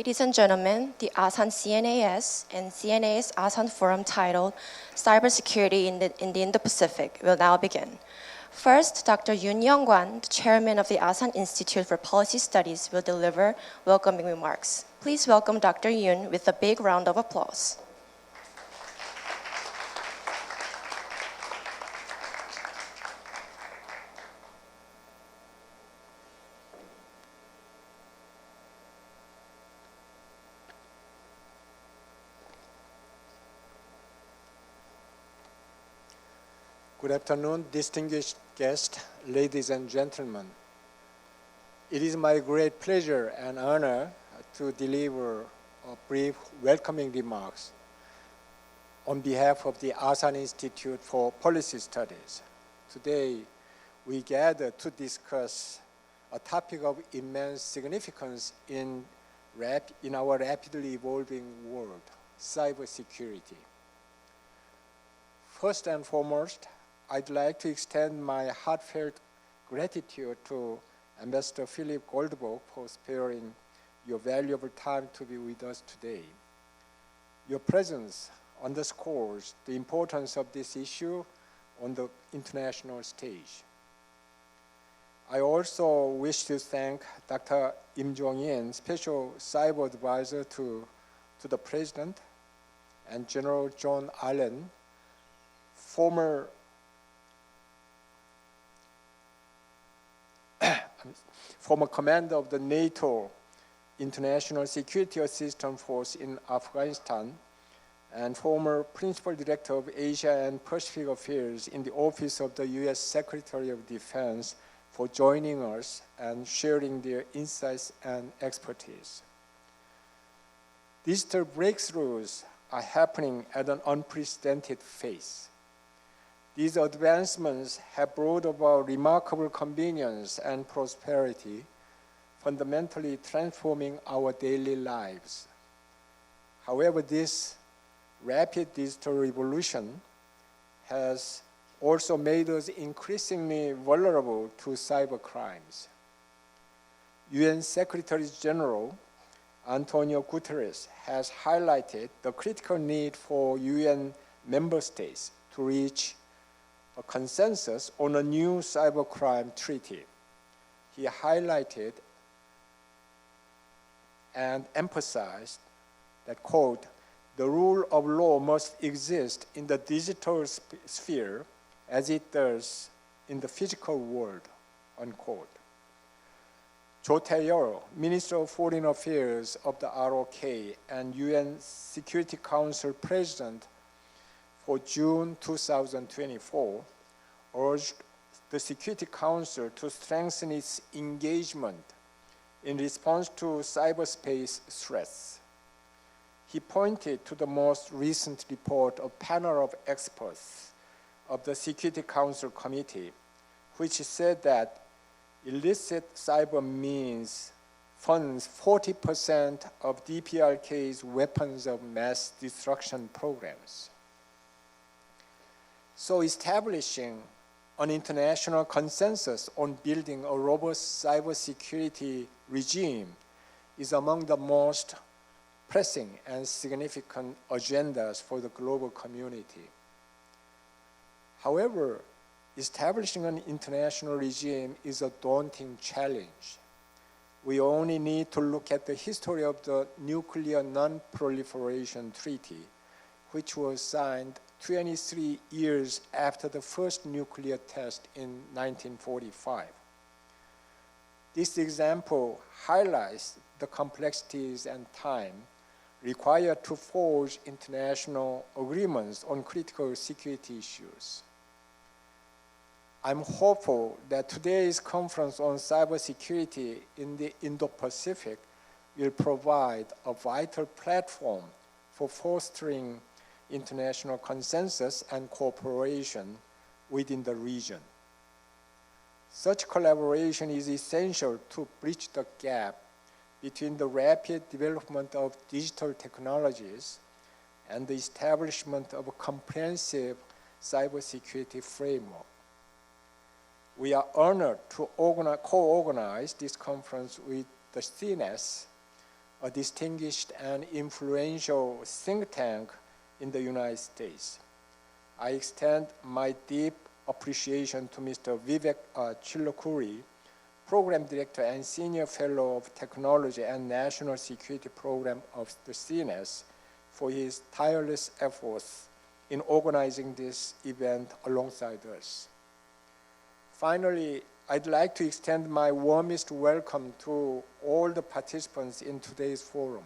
Ladies and gentlemen, the Asan CNAS and CNAS Asan Forum titled Cybersecurity in the Indo-Pacific will now begin. First, Dr. Yoon Young-kwan, the chairman of the Asan Institute for Policy Studies, will deliver welcoming remarks. Please welcome Dr. Yoon with a big round of applause. Good afternoon, distinguished guests, ladies and gentlemen. It is my great pleasure and honor to deliver a brief welcoming remarks on behalf of the Asan Institute for Policy Studies. Today, we gather to discuss a topic of immense significance in our rapidly evolving world, cybersecurity. First and foremost, I'd like to extend my heartfelt gratitude to Ambassador Philip Goldberg for sparing your valuable time to be with us today. Your presence underscores the importance of this issue on the international stage. I also wish to thank Dr. Im Jong-in, Special Cyber Advisor to the President, and General John Allen, former commander of the NATO International Security Assistance Force in Afghanistan and former principal director of Asia and Pacific Affairs in the Office of the U.S. Secretary of Defense, for joining us and sharing their insights and expertise. Digital breakthroughs are happening at an unprecedented pace. These advancements have brought about remarkable convenience and prosperity, fundamentally transforming our daily lives. However, this rapid digital revolution has also made us increasingly vulnerable to cyber crimes. UN Secretary General Antonio Guterres has highlighted the critical need for UN member states to reach a consensus on a new cybercrime treaty. He highlighted and emphasized that, quote, "The rule of law must exist in the digital sphere as it does in the physical world," unquote. Jo Tae-yeol, Minister of Foreign Affairs of the ROK and UN Security Council President for June 2024, urged the Security Council to strengthen its engagement in response to cyberspace threats. He pointed to the most recent report of a panel of experts of the Security Council Committee, which said that illicit cyber means funds 40% of DPRK's weapons of mass destruction programs. So establishing an international consensus on building a robust cybersecurity regime is among the most pressing and significant agendas for the global community. However, establishing an international regime is a daunting challenge. We only need to look at the history of the Nuclear Non-Proliferation Treaty, which was signed 23 years after the first nuclear test in 1945. This example highlights the complexities and time required to forge international agreements on critical security issues. I'm hopeful that today's conference on cybersecurity in the Indo-Pacific will provide a vital platform for fostering international consensus and cooperation within the region. Such collaboration is essential to bridge the gap between the rapid development of digital technologies and the establishment of a comprehensive cybersecurity framework. We are honored to co-organize this conference with the CNAS, a distinguished and influential think tank in the United States. I extend my deep appreciation to Mr. Vivek Chilukuri, Program Director and Senior Fellow of Technology and National Security Program of the CNAS, for his tireless efforts in organizing this event alongside us. Finally, I'd like to extend my warmest welcome to all the participants in today's forum.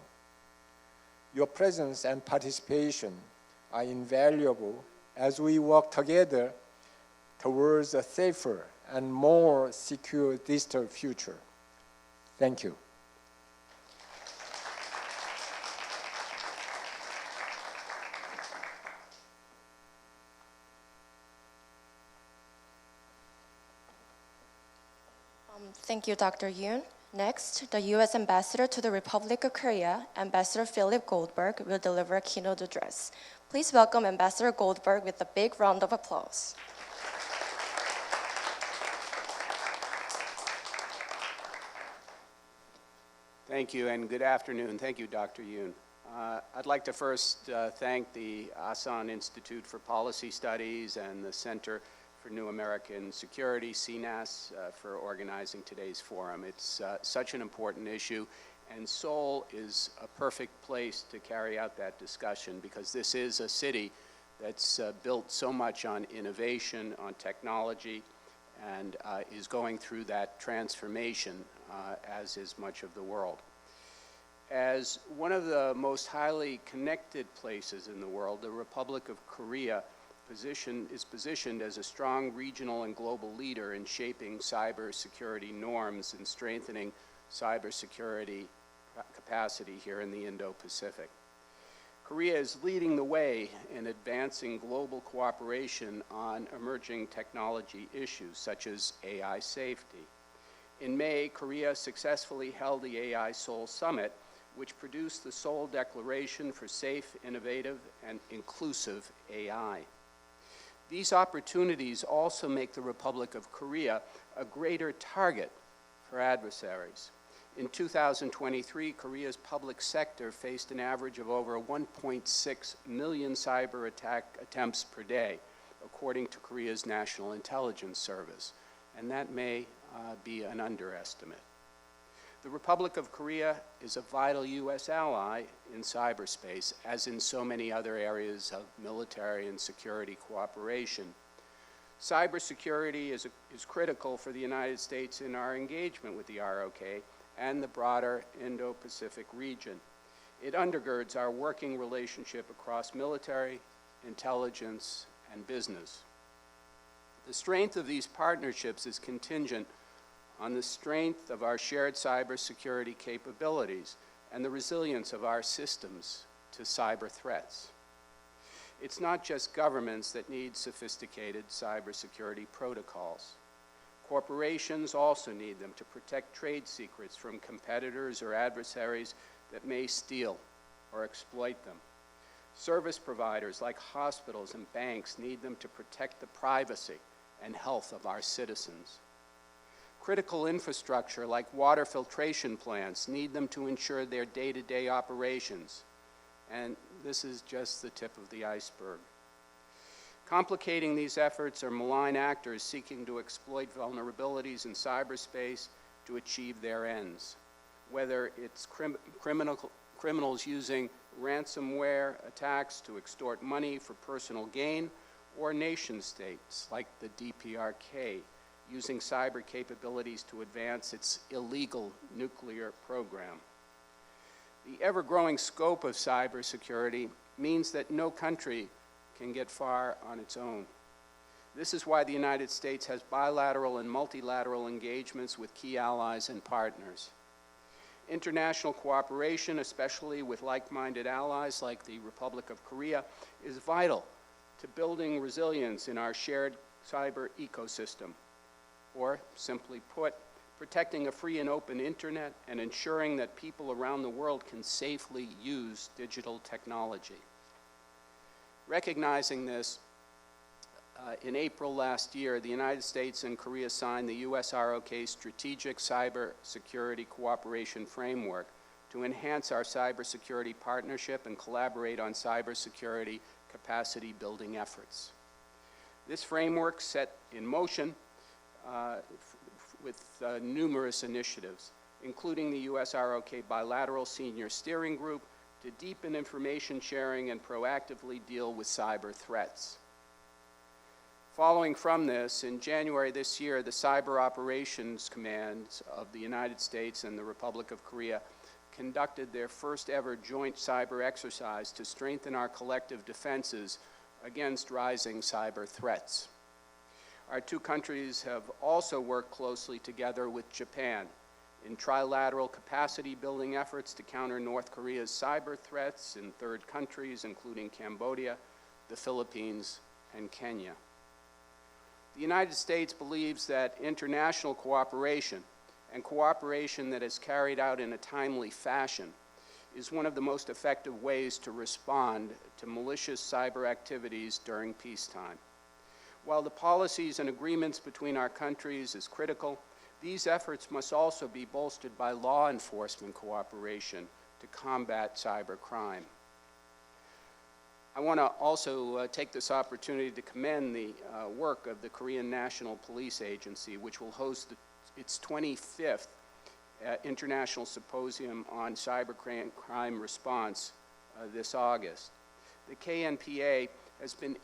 Your presence and participation are invaluable as we work together towards a safer and more secure digital future. Thank you. Thank you, Dr. Yoon. Next, the U.S. Ambassador to the Republic of Korea, Ambassador Philip Goldberg, will deliver a keynote address. Please welcome Ambassador Goldberg with a big round of applause. Thank you, and good afternoon. Thank you, Dr. Yoon. I'd like to first thank the Asan Institute for Policy Studies and the Center for New American Security, CNAS, for organizing today's forum. It's such an important issue, and Seoul is a perfect place to carry out that discussion because this is a city that's built so much on innovation, on technology, and is going through that transformation, as is much of the world. As one of the most highly connected places in the world, the Republic of Korea is positioned as a strong regional and global leader in shaping cybersecurity norms and strengthening cybersecurity capacity here in the Indo-Pacific. Korea is leading the way in advancing global cooperation on emerging technology issues such as AI safety. In May, Korea successfully held the AI Seoul Summit, which produced the Seoul Declaration for Safe, Innovative, and Inclusive AI. These opportunities also make the Republic of Korea a greater target for adversaries. In 2023, Korea's public sector faced an average of over 1.6 million cyber attack attempts per day, according to Korea's National Intelligence Service, and that may be an underestimate. The Republic of Korea is a vital U.S. ally in cyberspace, as in so many other areas of military and security cooperation. Cybersecurity is critical for the United States in our engagement with the ROK and the broader Indo-Pacific region. It undergirds our working relationship across military, intelligence, and business. The strength of these partnerships is contingent on the strength of our shared cybersecurity capabilities and the resilience of our systems to cyber threats. It's not just governments that need sophisticated cybersecurity protocols. Corporations also need them to protect trade secrets from competitors or adversaries that may steal or exploit them. Service providers like hospitals and banks need them to protect the privacy and health of our citizens. Critical infrastructure like water filtration plants need them to ensure their day-to-day operations. And this is just the tip of the iceberg. Complicating these efforts are malign actors seeking to exploit vulnerabilities in cyberspace to achieve their ends, whether it's criminals using ransomware attacks to extort money for personal gain, or nation states like the DPRK using cyber capabilities to advance its illegal nuclear program. The ever-growing scope of cybersecurity means that no country can get far on its own. This is why the United States has bilateral and multilateral engagements with key allies and partners. International cooperation, especially with like-minded allies like the Republic of Korea, is vital to building resilience in our shared cyber ecosystem, or simply put, protecting a free and open internet and ensuring that people around the world can safely use digital technology. Recognizing this, in April last year, the United States and Korea signed the US ROK Strategic Cyber Security Cooperation Framework to enhance our cybersecurity partnership and collaborate on cybersecurity capacity building efforts. This framework set in motion with numerous initiatives, including the U.S. ROK Bilateral Senior Steering Group to deepen information sharing and proactively deal with cyber threats. Following from this, in January this year, the Cyber Operations Commands of the United States and the Republic of Korea conducted their first ever joint cyber exercise to strengthen our collective defenses against rising cyber threats. Our two countries have also worked closely together with Japan in trilateral capacity building efforts to counter North Korea's cyber threats in third countries, including Cambodia, the Philippines, and Kenya. The United States believes that international cooperation and cooperation that is carried out in a timely fashion is one of the most effective ways to respond to malicious cyber activities during peacetime. While the policies and agreements between our countries is critical, these efforts must also be bolstered by law enforcement cooperation to combat cyber crime. I want to also take this opportunity to commend the work of the Korean National Police Agency, which will host its 25th International Symposium on Cybercrime Response this August. The KNPA has been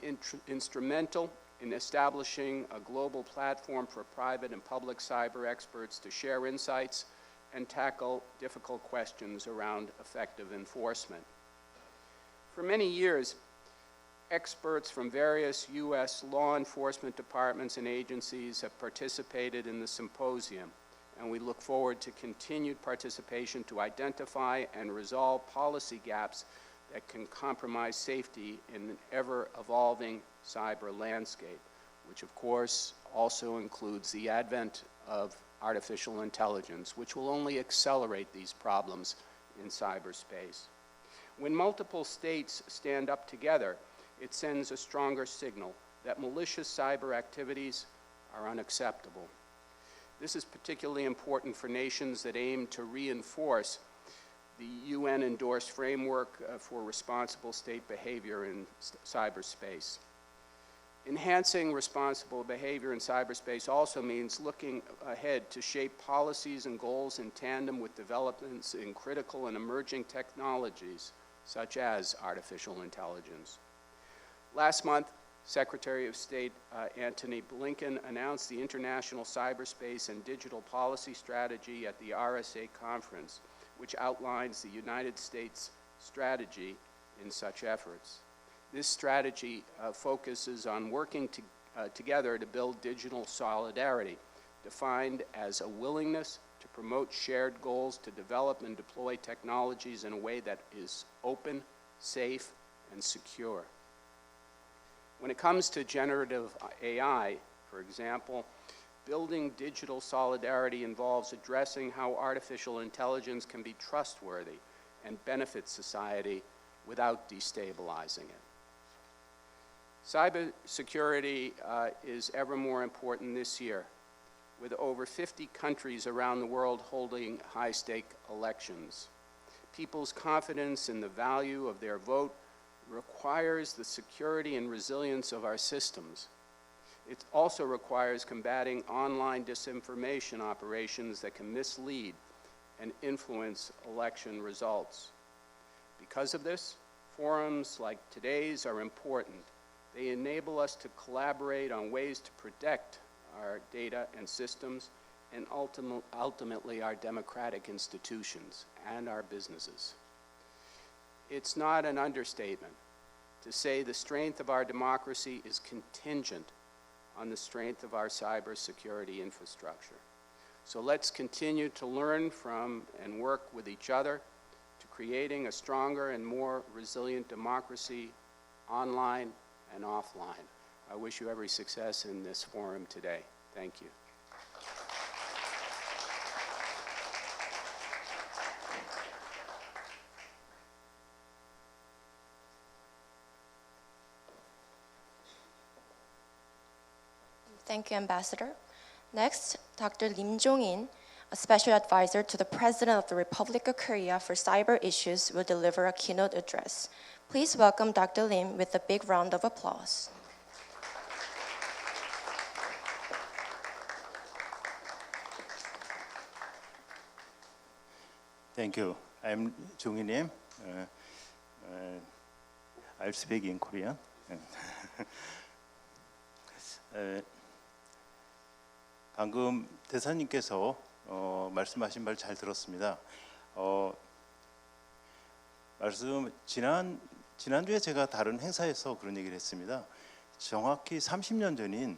instrumental in establishing a global platform for private and public cyber experts to share insights and tackle difficult questions around effective enforcement. For many years, experts from various U.S. law enforcement departments and agencies have participated in the symposium, and we look forward to continued participation to identify and resolve policy gaps that can compromise safety in an ever-evolving cyber landscape, which of course also includes the advent of artificial intelligence, which will only accelerate these problems in cyberspace. When multiple states stand up together, it sends a stronger signal that malicious cyber activities are unacceptable. This is particularly important for nations that aim to reinforce the UN-endorsed framework for responsible state behavior in cyberspace. Enhancing responsible behavior in cyberspace also means looking ahead to shape policies and goals in tandem with developments in critical and emerging technologies, such as artificial intelligence. Last month, Secretary of State Antony Blinken announced the International Cyberspace and Digital Policy Strategy at the RSA conference, which outlines the United States strategy in such efforts. This strategy focuses on working together to build digital solidarity, defined as a willingness to promote shared goals to develop and deploy technologies in a way that is open, safe, and secure. When it comes to generative AI, for example, building digital solidarity involves addressing how artificial intelligence can be trustworthy and benefit society without destabilizing it. Cybersecurity is ever more important this year, with over 50 countries around the world holding high-stake elections. People's confidence in the value of their vote requires the security and resilience of our systems. It also requires combating online disinformation operations that can mislead and influence election results. Because of this, forums like today's are important. They enable us to collaborate on ways to protect our data and systems and ultimately our democratic institutions and our businesses. It's not an understatement to say the strength of our democracy is contingent on the strength of our cybersecurity infrastructure. So let's continue to learn from and work with each other to creating a stronger and more resilient democracy online and offline. I wish you every success in this forum today. Thank you. Thank you, Ambassador. Next, Dr. Lim Jong-in, a special advisor to the President of the Republic of Korea for cyber issues, will deliver a keynote address. Please welcome Dr. Lim with a big round of applause. Thank you. I'm Jung-hee Lim. I'll speak in Korean. 방금 대사님께서 말씀하신 말 잘 들었습니다. 지난주에 제가 다른 행사에서 그런 얘기를 했습니다. 정확히 30년 전인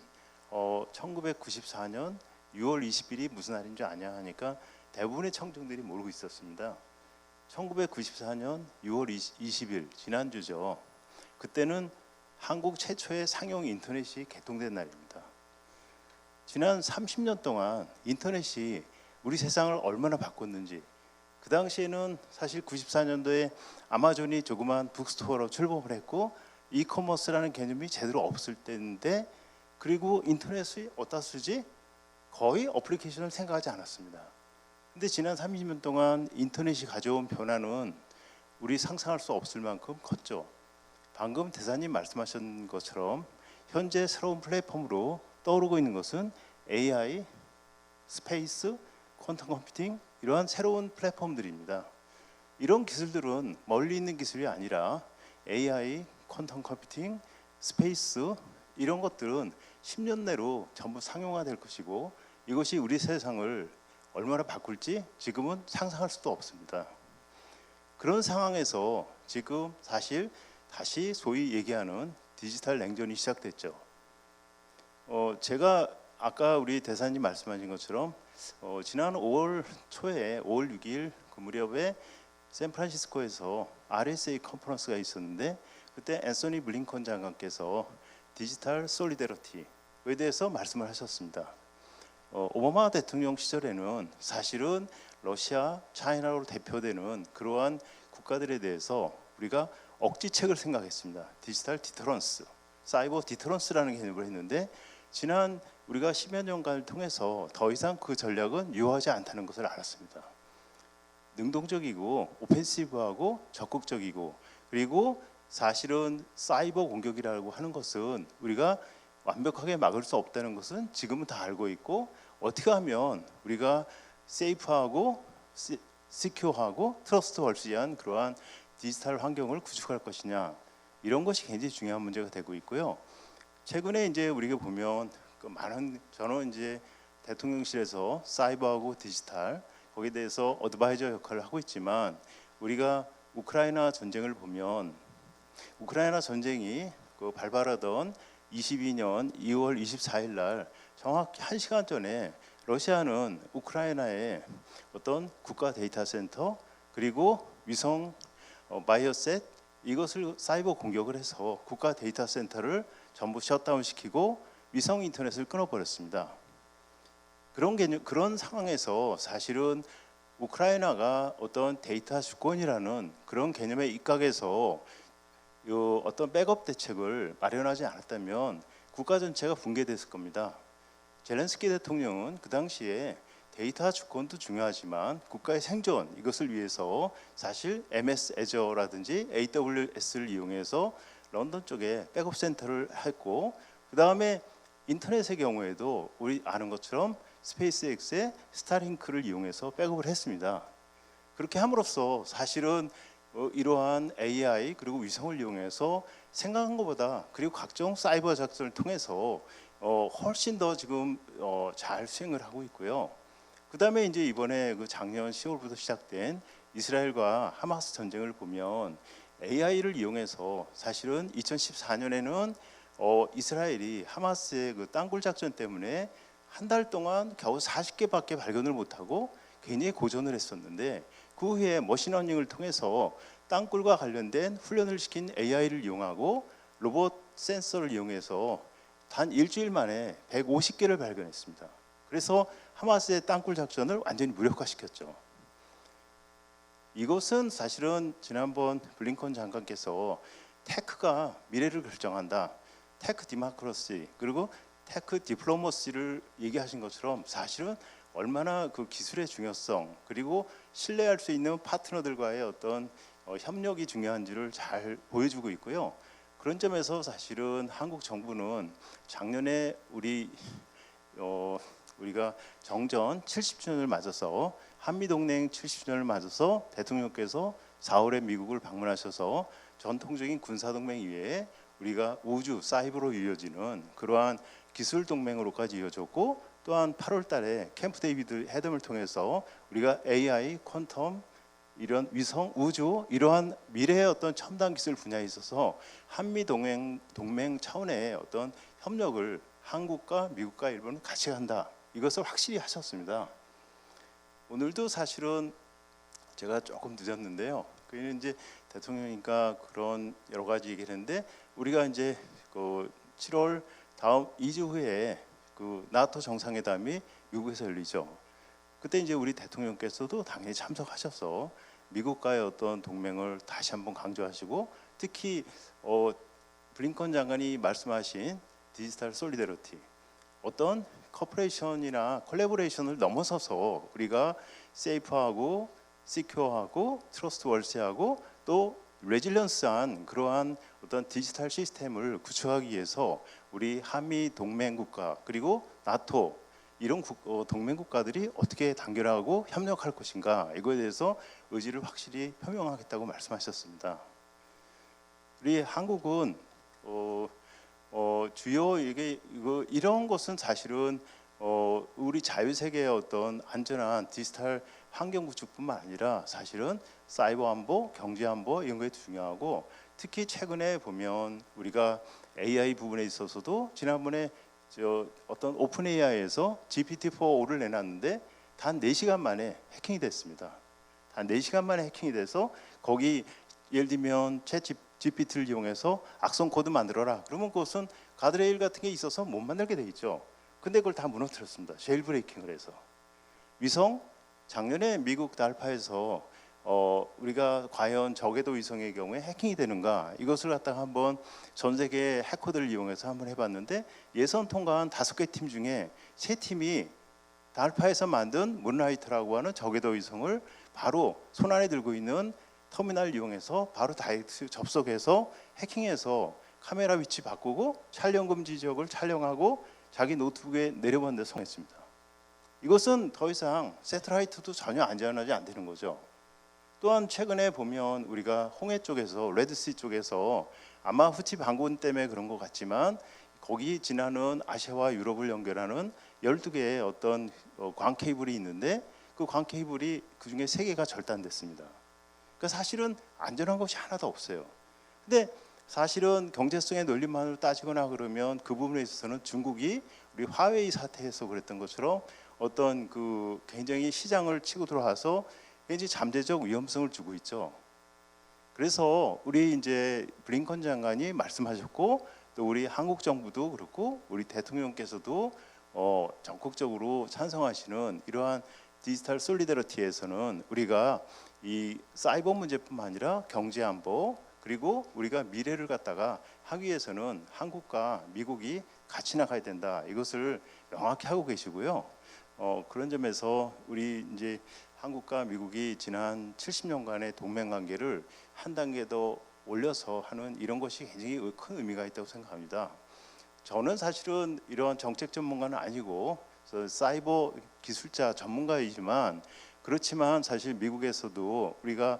1994년 6월 20일이 무슨 날인 줄 아냐 하니까 대부분의 청중들이 모르고 있었습니다. 1994년 6월 20일 지난주죠. 그때는 한국 최초의 상용 인터넷이 개통된 날입니다. 지난 30년 동안 인터넷이 우리 세상을 얼마나 바꿨는지, 그 당시에는 사실 94년도에 아마존이 조그만 북스토어로 출범을 했고 이커머스라는 개념이 제대로 없을 때인데, 그리고 인터넷이 어디다 쓰지? 거의 어플리케이션을 생각하지 않았습니다. 근데 지난 30년 동안 인터넷이 가져온 변화는 우리 상상할 수 없을 만큼 컸죠. 방금 대사님 말씀하신 것처럼 현재 새로운 플랫폼으로 떠오르고 있는 것은 AI, 스페이스, 퀀텀 컴퓨팅, 이러한 새로운 플랫폼들입니다. 이런 기술들은 멀리 있는 기술이 아니라 AI, 퀀텀 컴퓨팅, 스페이스, 이런 것들은 10년 내로 전부 상용화될 것이고, 이것이 우리 세상을 얼마나 바꿀지 지금은 상상할 수도 없습니다. 그런 상황에서 지금 사실 다시 소위 얘기하는 디지털 냉전이 시작됐죠. 제가 아까 우리 대사님 말씀하신 것처럼 지난 5월 초에 5월 6일 그 무렵에 샌프란시스코에서 RSA 컨퍼런스가 있었는데, 그때 앤서니 블링컨 장관께서 디지털 솔리데리티에 대해서 말씀을 하셨습니다. 오바마 대통령 시절에는 사실은 러시아, 차이나로 대표되는 그러한 국가들에 대해서 우리가 억지책을 생각했습니다. 디지털 디터런스, 사이버 디터런스라는 개념을 했는데, 지난 우리가 10여 년간을 통해서 더 이상 그 전략은 유효하지 않다는 것을 알았습니다. 능동적이고 오펜시브하고 적극적이고, 그리고 사실은 사이버 공격이라고 하는 것은 우리가 완벽하게 막을 수 없다는 것은 지금은 다 알고 있고, 어떻게 하면 우리가 세이프하고 시큐어하고 트러스트월시한 그러한 디지털 환경을 구축할 것이냐, 이런 것이 굉장히 중요한 문제가 되고 있고요. 최근에 이제 우리가 보면 저는 이제 대통령실에서 사이버하고 디지털 거기에 대해서 어드바이저 역할을 하고 있지만, 우리가 우크라이나 전쟁을 보면 우크라이나 전쟁이 발발하던 22년 2월 24일 날 정확히 1시간 전에 러시아는 우크라이나의 어떤 국가 데이터 센터, 그리고 위성 바이오셋, 이것을 사이버 공격을 해서 국가 데이터 센터를 전부 셧다운 시키고 위성 인터넷을 끊어버렸습니다. 그런 상황에서 사실은 우크라이나가 어떤 데이터 주권이라는 그런 개념에 입각해서 어떤 백업 대책을 마련하지 않았다면 국가 전체가 붕괴됐을 겁니다. 젤렌스키 대통령은 그 당시에 데이터 주권도 중요하지만 국가의 생존, 이것을 위해서 사실 MS 애저라든지 AWS를 이용해서 런던 쪽에 백업 센터를 했고, 그 다음에 인터넷의 경우에도 우리 아는 것처럼 스페이스X의 스타링크를 이용해서 백업을 했습니다. 그렇게 함으로써 사실은 이러한 AI 그리고 위성을 이용해서 생각한 것보다, 그리고 각종 사이버 작전을 통해서 훨씬 더 지금 잘 수행을 하고 있고요. 그 다음에 이제 이번에 그 작년 10월부터 시작된 이스라엘과 하마스 전쟁을 보면 AI를 이용해서 사실은 2014년에는 이스라엘이 하마스의 그 땅굴 작전 때문에 한 달 동안 겨우 40개밖에 발견을 못하고 굉장히 고전을 했었는데, 그 후에 머신러닝을 통해서 땅굴과 관련된 훈련을 시킨 AI를 이용하고 로봇 센서를 이용해서 단 일주일 만에 150개를 발견했습니다. 그래서 하마스의 땅굴 작전을 완전히 무력화시켰죠. 이것은 사실은 지난번 블링컨 장관께서 테크가 미래를 결정한다, 테크 디모크라시 그리고 테크 디플로머시를 얘기하신 것처럼 사실은 얼마나 그 기술의 중요성 그리고 신뢰할 수 있는 파트너들과의 어떤 협력이 중요한지를 잘 보여주고 있고요. 그런 점에서 사실은 한국 정부는 작년에 우리가 정전 70주년을 맞아서 한미동맹 70주년을 맞아서 대통령께서 4월에 미국을 방문하셔서 전통적인 군사동맹 이외에 우리가 우주, 사이버로 이어지는 그러한 기술 동맹으로까지 이어졌고, 또한 8월 달에 캠프 데이비드 회담을 통해서 우리가 AI, 퀀텀, 이런 위성, 우주 이러한 미래의 어떤 첨단 기술 분야에 있어서 한미 동맹 차원의 어떤 협력을 한국과 미국과 일본은 같이 간다. 이것을 확실히 하셨습니다. 오늘도 사실은 제가 조금 늦었는데요. 그는 이제 대통령이니까 그런 여러 가지 얘기를 했는데, 우리가 이제 그 7월 다음 2주 후에 그 나토 정상회담이 미국에서 열리죠. 그때 이제 우리 대통령께서도 당연히 참석하셔서 미국과의 어떤 동맹을 다시 한번 강조하시고, 특히 블링컨 장관이 말씀하신 디지털 솔리더리티, 어떤 커퍼레이션이나 콜래보레이션을 넘어서서 우리가 세이프하고 시큐어하고 트러스트월시하고 또 레질런스한 그러한 어떤 디지털 시스템을 구축하기 위해서 우리 한미 동맹국가 그리고 나토 이런 동맹 국가들이 어떻게 단결하고 협력할 것인가, 이거에 대해서 의지를 확실히 표명하겠다고 말씀하셨습니다. 우리 한국은 주요 이런 것은 사실은 우리 자유세계의 어떤 안전한 디지털 환경 구축뿐만 아니라 사실은 사이버 안보, 경제 안보 이런 게 중요하고, 특히 최근에 보면 우리가 AI 부분에 있어서도 지난번에 어떤 오픈 AI에서 GPT-4를 내놨는데 단 4시간 만에 해킹이 됐습니다. 단 4시간 만에 해킹이 돼서 거기 예를 들면 챗 GPT를 이용해서 악성 코드 만들어라. 그러면 그것은 가드레일 같은 게 있어서 못 만들게 돼 있죠. 근데 그걸 다 무너뜨렸습니다. 제일 브레이킹을 해서. 위성, 작년에 미국 달파에서 우리가 과연 저궤도 위성의 경우에 해킹이 되는가, 이것을 갖다가 한번 전 세계 해커들을 이용해서 한번 해봤는데, 예선 통과한 5개 팀 중에 3팀이 달파에서 만든 문라이트라고 하는 저궤도 위성을 바로 손안에 들고 있는 터미널을 이용해서 바로 다이렉트 접속해서 해킹해서 카메라 위치 바꾸고 촬영 금지 지역을 촬영하고 자기 노트북에 내려보는 데 성공했습니다. 이것은 더 이상 세틀라이트도 전혀 안전하지 않다는 거죠. 또한 최근에 보면 우리가 홍해 쪽에서, 레드시 쪽에서 아마 후티 반군 때문에 그런 것 같지만 거기 지나는 아시아와 유럽을 연결하는 12개의 어떤 광 케이블이 있는데, 그 광 케이블이 그중에 3개가 절단됐습니다. 그러니까 사실은 안전한 것이 하나도 없어요. 근데 사실은 경제성의 논리만으로 따지거나 그러면 그 부분에 있어서는 중국이 우리 화웨이 사태에서 그랬던 것처럼 어떤 그 굉장히 시장을 치고 들어와서 굉장히 잠재적 위험성을 주고 있죠. 그래서 우리 이제 블링컨 장관이 말씀하셨고, 또 우리 한국 정부도 그렇고 우리 대통령께서도 적극적으로 찬성하시는 이러한 디지털 솔리더리티에서는 우리가 이 사이버 문제뿐만 아니라 경제 안보 그리고 우리가 미래를 갖다가 하기 위해서는 한국과 미국이 같이 나가야 된다. 이것을 명확히 하고 계시고요. 그런 점에서 우리 이제 한국과 미국이 지난 70년간의 동맹 관계를 한 단계 더 올려서 하는 이런 것이 굉장히 큰 의미가 있다고 생각합니다. 저는 사실은 이러한 정책 전문가는 아니고 사이버 기술자 전문가이지만, 그렇지만 사실 미국에서도 우리가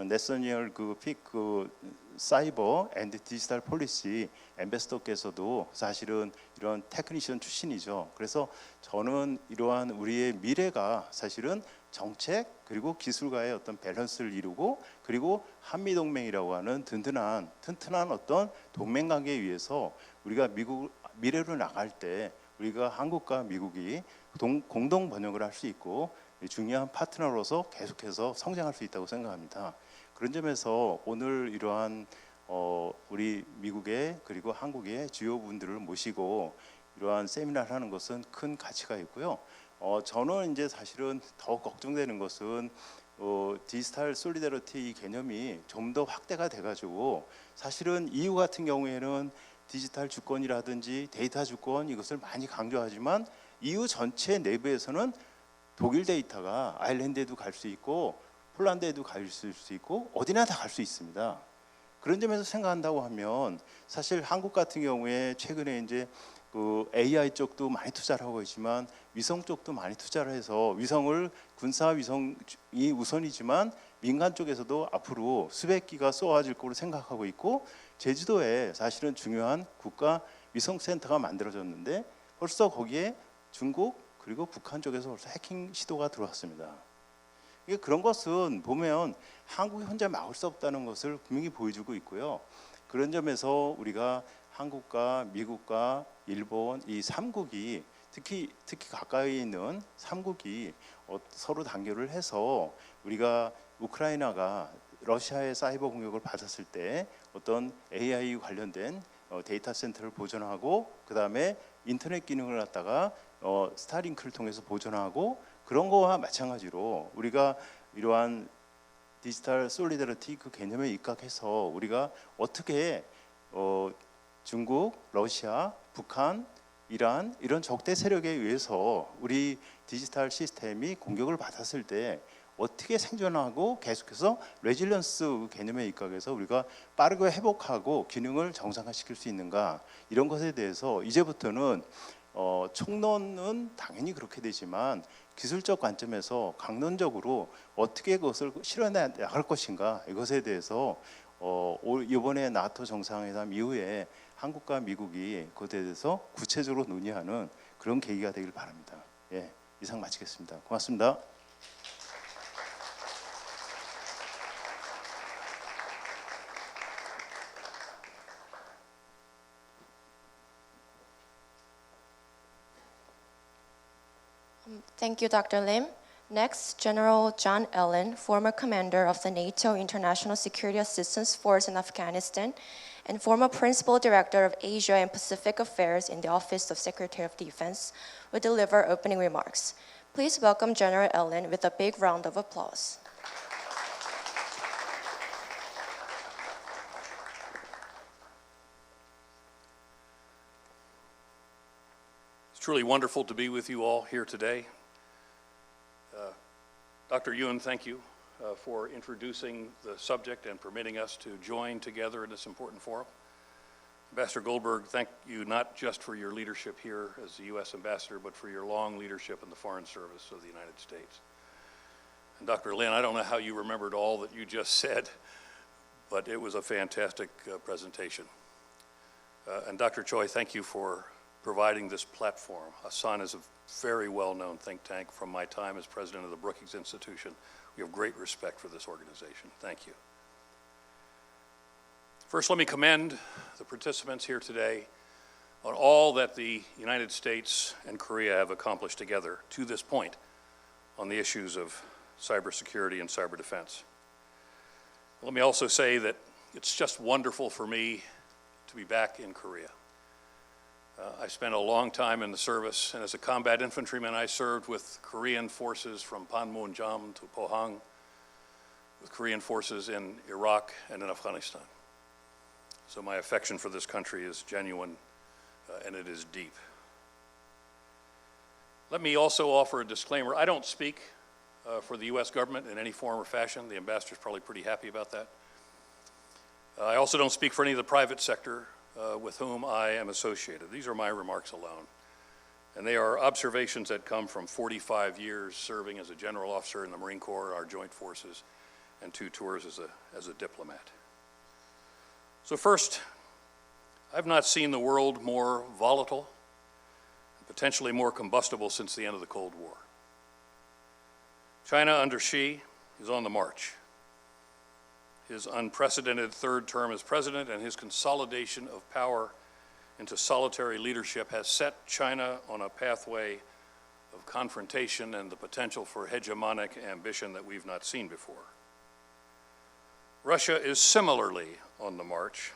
내셔널 그 사이버 앤드 디지털 폴리시 앰베서더께서도 사실은 이런 테크니션 출신이죠. 그래서 저는 이러한 우리의 미래가 사실은 정책 그리고 기술과의 어떤 밸런스를 이루고, 그리고 한미 동맹이라고 하는 튼튼한 어떤 동맹 관계에 의해서 우리가 미래로 나갈 때 우리가 한국과 미국이 공동 번영을 할 수 있고 중요한 파트너로서 계속해서 성장할 수 있다고 생각합니다. 그런 점에서 오늘 이러한 우리 미국의 그리고 한국의 주요 분들을 모시고 이러한 세미나를 하는 것은 큰 가치가 있고요. 저는 이제 사실은 더 걱정되는 것은 디지털 솔리더리티 개념이 좀 더 확대가 돼가지고, 사실은 EU 같은 경우에는 디지털 주권이라든지 데이터 주권 이것을 많이 강조하지만 EU 전체 내부에서는 독일 데이터가 아일랜드에도 갈 수 있고 폴란드에도 갈 수 있고 어디나 다 갈 수 있습니다. 그런 점에서 생각한다고 하면 사실 한국 같은 경우에 최근에 이제 그 AI 쪽도 많이 투자를 하고 있지만 위성 쪽도 많이 투자를 해서 위성을 군사 위성이 우선이지만 민간 쪽에서도 앞으로 수백 기가 쏘아질 거로 생각하고 있고 제주도에 사실은 중요한 국가 위성 센터가 만들어졌는데 벌써 거기에 중국 그리고 북한 쪽에서 벌써 해킹 시도가 들어왔습니다. 그런 것은 보면 한국이 혼자 막을 수 없다는 것을 분명히 보여주고 있고요. 그런 점에서 우리가 한국과 미국과 일본 이 3국이 특히 가까이 있는 3국이 서로 단결을 해서 우리가 우크라이나가 러시아의 사이버 공격을 받았을 때 어떤 AI 관련된 데이터 센터를 보존하고 그 다음에 인터넷 기능을 갖다가 스타링크를 통해서 보존하고 그런 거와 마찬가지로 우리가 이러한 디지털 솔리더리티 그 개념에 입각해서 우리가 어떻게 중국, 러시아, 북한, 이란 이런 적대 세력에 의해서 우리 디지털 시스템이 공격을 받았을 때 어떻게 생존하고 계속해서 레질리언스 개념에 입각해서 우리가 빠르게 회복하고 기능을 정상화시킬 수 있는가 이런 것에 대해서 이제부터는 총론은 당연히 그렇게 되지만 기술적 관점에서 강론적으로 어떻게 그것을 실현해 나갈 것인가 이것에 대해서 이번에 나토 정상회담 이후에 한국과 미국이 그것에 대해서 구체적으로 논의하는 그런 계기가 되길 바랍니다. 예, 이상 마치겠습니다. 고맙습니다. Thank you, Dr. Lim. Next, General John Allen, former commander of the NATO International Security Assistance Force in Afghanistan and former principal director of Asia and Pacific Affairs in the Office of Secretary of Defense, will deliver opening remarks. Please welcome General Allen with a big round of applause. It's truly wonderful to be with you all here today. Dr. Yoon, thank you for introducing the subject and permitting us to join together in this important forum. Ambassador Goldberg, thank you not just for your leadership here as the U.S. Ambassador, but for your long leadership in the Foreign Service of the United States. And Dr. Lin, I don't know how you remembered all that you just said, but it was a fantastic presentation. And Dr. Choi, thank you for providing this platform. Asan is a very well-known think tank from my time as president of the Brookings Institution. We have great respect for this organization. Thank you. First, let me commend the participants here today on all that the United States and Korea have accomplished together to this point on the issues of cybersecurity and cyber defense. Let me also say that it's just wonderful for me to be back in Korea. I spent a long time in the service, and as a combat infantryman, I served with Korean forces from Panmunjom to Pohang, with Korean forces in Iraq and in Afghanistan. So my affection for this country is genuine, and it is deep. Let me also offer a disclaimer. I don't speak for the U.S. government in any form or fashion. The ambassador's probably pretty happy about that. I also don't speak for any of the private sector with whom I am associated. These are my remarks alone. And they are observations that come from 45 years serving as a general officer in the Marine Corps, our joint forces, and 2 tours as a diplomat. So first, I've not seen the world more volatile and potentially more combustible since the end of the Cold War. China under Xi is on the march. His unprecedented third term as president and his consolidation of power into solitary leadership has set China on a pathway of confrontation and the potential for hegemonic ambition that we've not seen before. Russia is similarly on the march,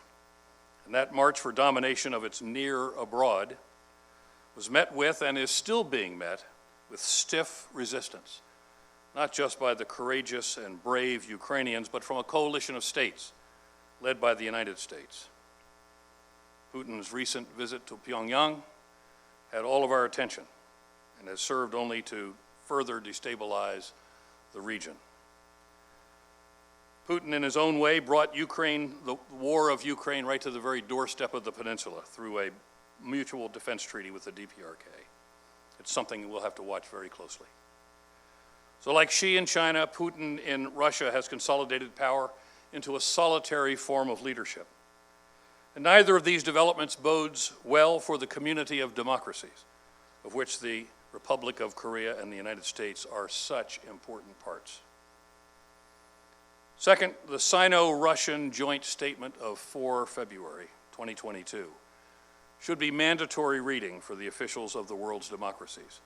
and that march for domination of its near abroad was met with and is still being met with stiff resistance, not just by the courageous and brave Ukrainians, but from a coalition of states led by the United States. Putin's recent visit to Pyongyang had all of our attention and has served only to further destabilize the region. Putin, in his own way, brought Ukraine, the war of Ukraine, right to the very doorstep of the peninsula through a mutual defense treaty with the DPRK. It's something we'll have to watch very closely. So like Xi in China, Putin in Russia has consolidated power into a solitary form of leadership. And neither of these developments bodes well for the community of democracies, of which the Republic of Korea and the United States are such important parts. Second, the Sino-Russian joint statement of 4 February 2022 should be mandatory reading for the officials of the world's democracies.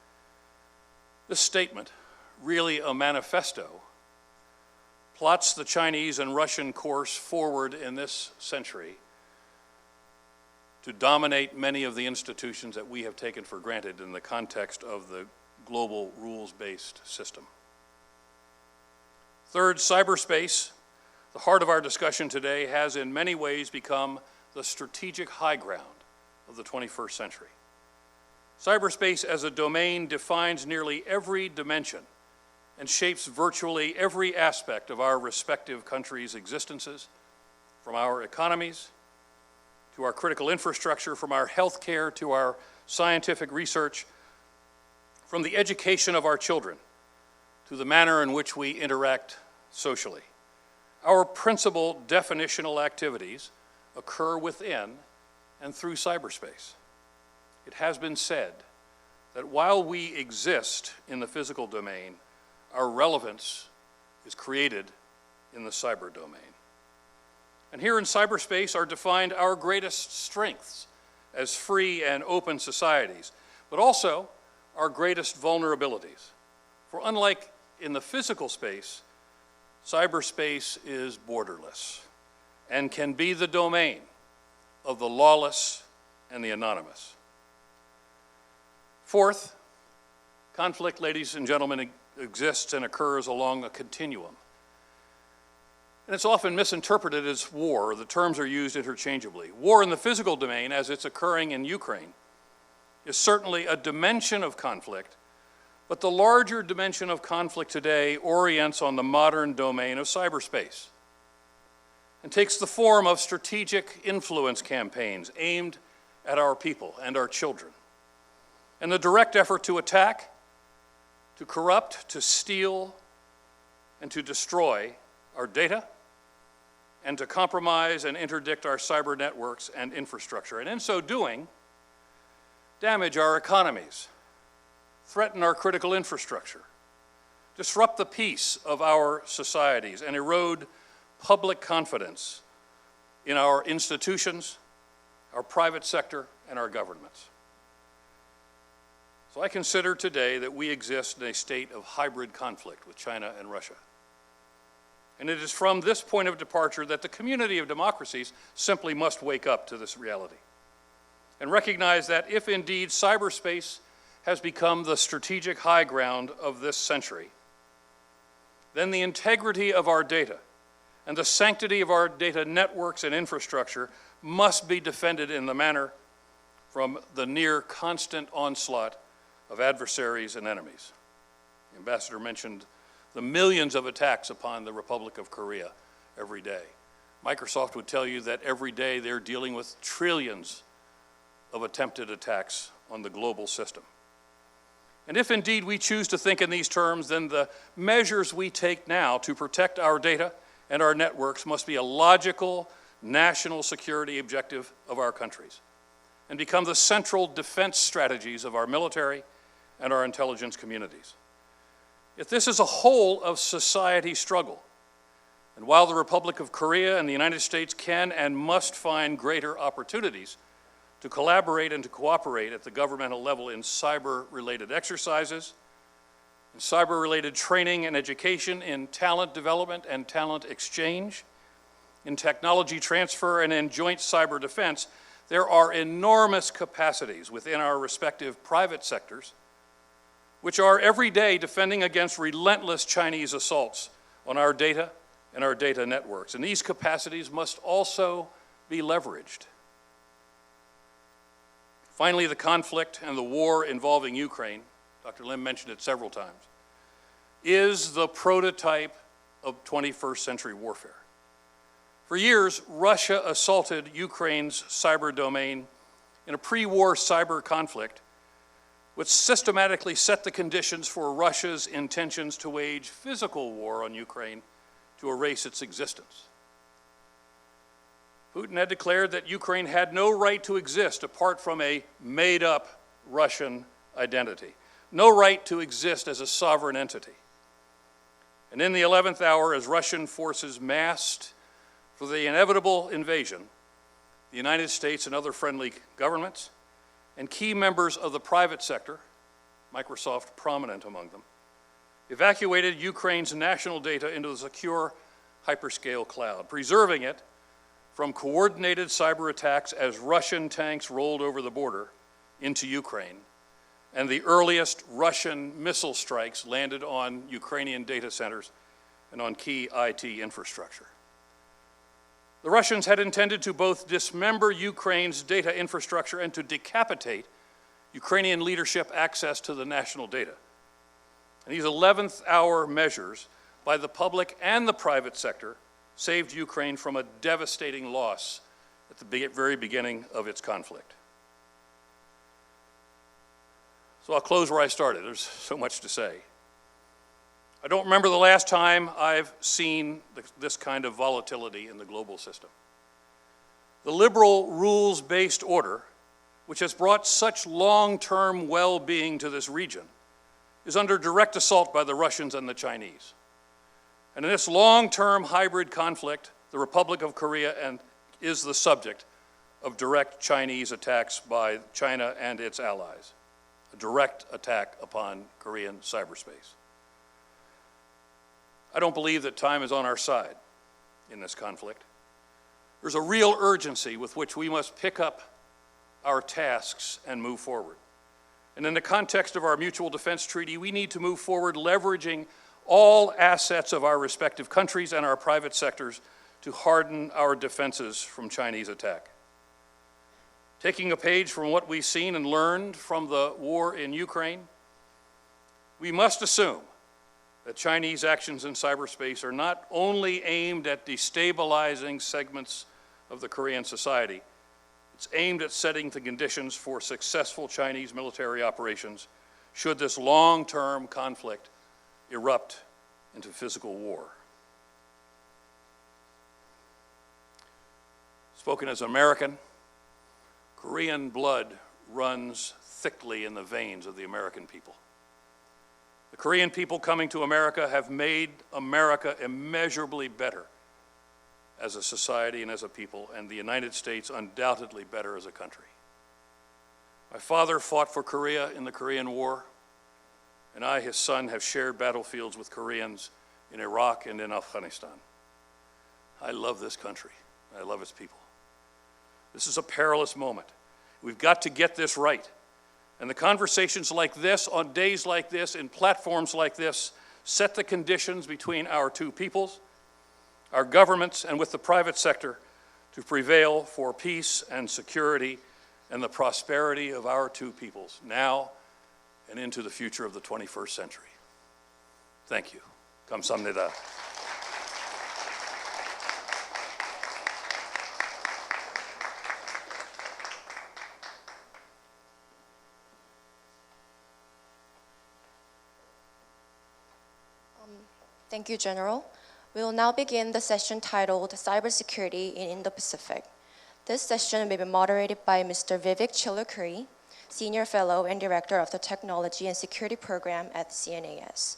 This statement, really a manifesto, plots the Chinese and Russian course forward in this century to dominate many of the institutions that we have taken for granted in the context of the global rules-based system. Third, cyberspace, the heart of our discussion today, has in many ways become the strategic high ground of the 21st century. Cyberspace as a domain defines nearly every dimension and shapes virtually every aspect of our respective countries' existences, from our economies to our critical infrastructure, from our healthcare to our scientific research, from the education of our children to the manner in which we interact socially. Our principal definitional activities occur within and through cyberspace. It has been said that while we exist in the physical domain, our relevance is created in the cyber domain. And here in cyberspace are defined our greatest strengths as free and open societies, but also our greatest vulnerabilities. For unlike in the physical space, cyberspace is borderless and can be the domain of the lawless and the anonymous. Fourth, conflict, ladies and gentlemen, exists and occurs along a continuum. And it's often misinterpreted as war. The terms are used interchangeably. War in the physical domain, as it's occurring in Ukraine, is certainly a dimension of conflict, but the larger dimension of conflict today orients on the modern domain of cyberspace and takes the form of strategic influence campaigns aimed at our people and our children, and the direct effort to attack, to corrupt, to steal, and to destroy our data, and to compromise and interdict our cyber networks and infrastructure, and in so doing, damage our economies, threaten our critical infrastructure, disrupt the peace of our societies, and erode public confidence in our institutions, our private sector, and our governments. So I consider today that we exist in a state of hybrid conflict with China and Russia. And it is from this point of departure that the community of democracies simply must wake up to this reality and recognize that if indeed cyberspace has become the strategic high ground of this century, then the integrity of our data and the sanctity of our data networks and infrastructure must be defended in the manner from the near constant onslaught of adversaries and enemies. The ambassador mentioned the millions of attacks upon the Republic of Korea every day. Microsoft would tell you that every day they're dealing with trillions of attempted attacks on the global system. And if indeed we choose to think in these terms, then the measures we take now to protect our data and our networks must be a logical national security objective of our countries and become the central defense strategies of our military and our intelligence communities. If this is a whole of society struggle, and while the Republic of Korea and the United States can and must find greater opportunities to collaborate and to cooperate at the governmental level in cyber-related exercises, in cyber-related training and education, in talent development and talent exchange, in technology transfer, and in joint cyber defense, there are enormous capacities within our respective private sectors which are every day defending against relentless Chinese assaults on our data and our data networks. And these capacities must also be leveraged. Finally, the conflict and the war involving Ukraine, Dr. Lim mentioned it several times, is the prototype of 21st century warfare. For years, Russia assaulted Ukraine's cyber domain in a pre-war cyber conflict, which systematically set the conditions for Russia's intentions to wage physical war on Ukraine to erase its existence. Putin had declared that Ukraine had no right to exist apart from a made-up Russian identity, no right to exist as a sovereign entity. And in the 11th hour, as Russian forces massed for the inevitable invasion, the United States and other friendly governments and key members of the private sector, Microsoft prominent among them, evacuated Ukraine's national data into the secure hyperscale cloud, preserving it from coordinated cyber attacks as Russian tanks rolled over the border into Ukraine, and the earliest Russian missile strikes landed on Ukrainian data centers and on key IT infrastructure. The Russians had intended to both dismember Ukraine's data infrastructure and to decapitate Ukrainian leadership access to the national data. And these 11th hour measures by the public and the private sector saved Ukraine from a devastating loss at the very beginning of its conflict. So I'll close where I started. There's so much to say. I don't remember the last time I've seen this kind of volatility in the global system. The liberal rules-based order, which has brought such long-term well-being to this region, is under direct assault by the Russians and the Chinese. And in this long-term hybrid conflict, the Republic of Korea is the subject of direct Chinese attacks by China and its allies, a direct attack upon Korean cyberspace. I don't believe that time is on our side in this conflict. There's a real urgency with which we must pick up our tasks and move forward. And in the context of our mutual defense treaty, we need to move forward leveraging all assets of our respective countries and our private sectors to harden our defenses from Chinese attack. Taking a page from what we've seen and learned from the war in Ukraine, we must assume that Chinese actions in cyberspace are not only aimed at destabilizing segments of the Korean society, it's aimed at setting the conditions for successful Chinese military operations should this long-term conflict erupt into physical war. Spoken as an American, Korean blood runs thickly in the veins of the American people. The Korean people coming to America have made America immeasurably better as a society and as a people, and the United States undoubtedly better as a country. My father fought for Korea in the Korean War, and I, his son, have shared battlefields with Koreans in Iraq and in Afghanistan. I love this country. I love its people. This is a perilous moment. We've got to get this right. And the conversations like this, on days like this, in platforms like this, set the conditions between our two peoples, our governments, and with the private sector to prevail for peace and security and the prosperity of our two peoples now and into the future of the 21st century. Thank you. 감사합니다. Thank you, General. We will now begin the session titled Cybersecurity in Indo-Pacific. This session will be moderated by Mr. Vivek Chilukuri, Senior Fellow and Director of the Technology and Security Program at CNAS.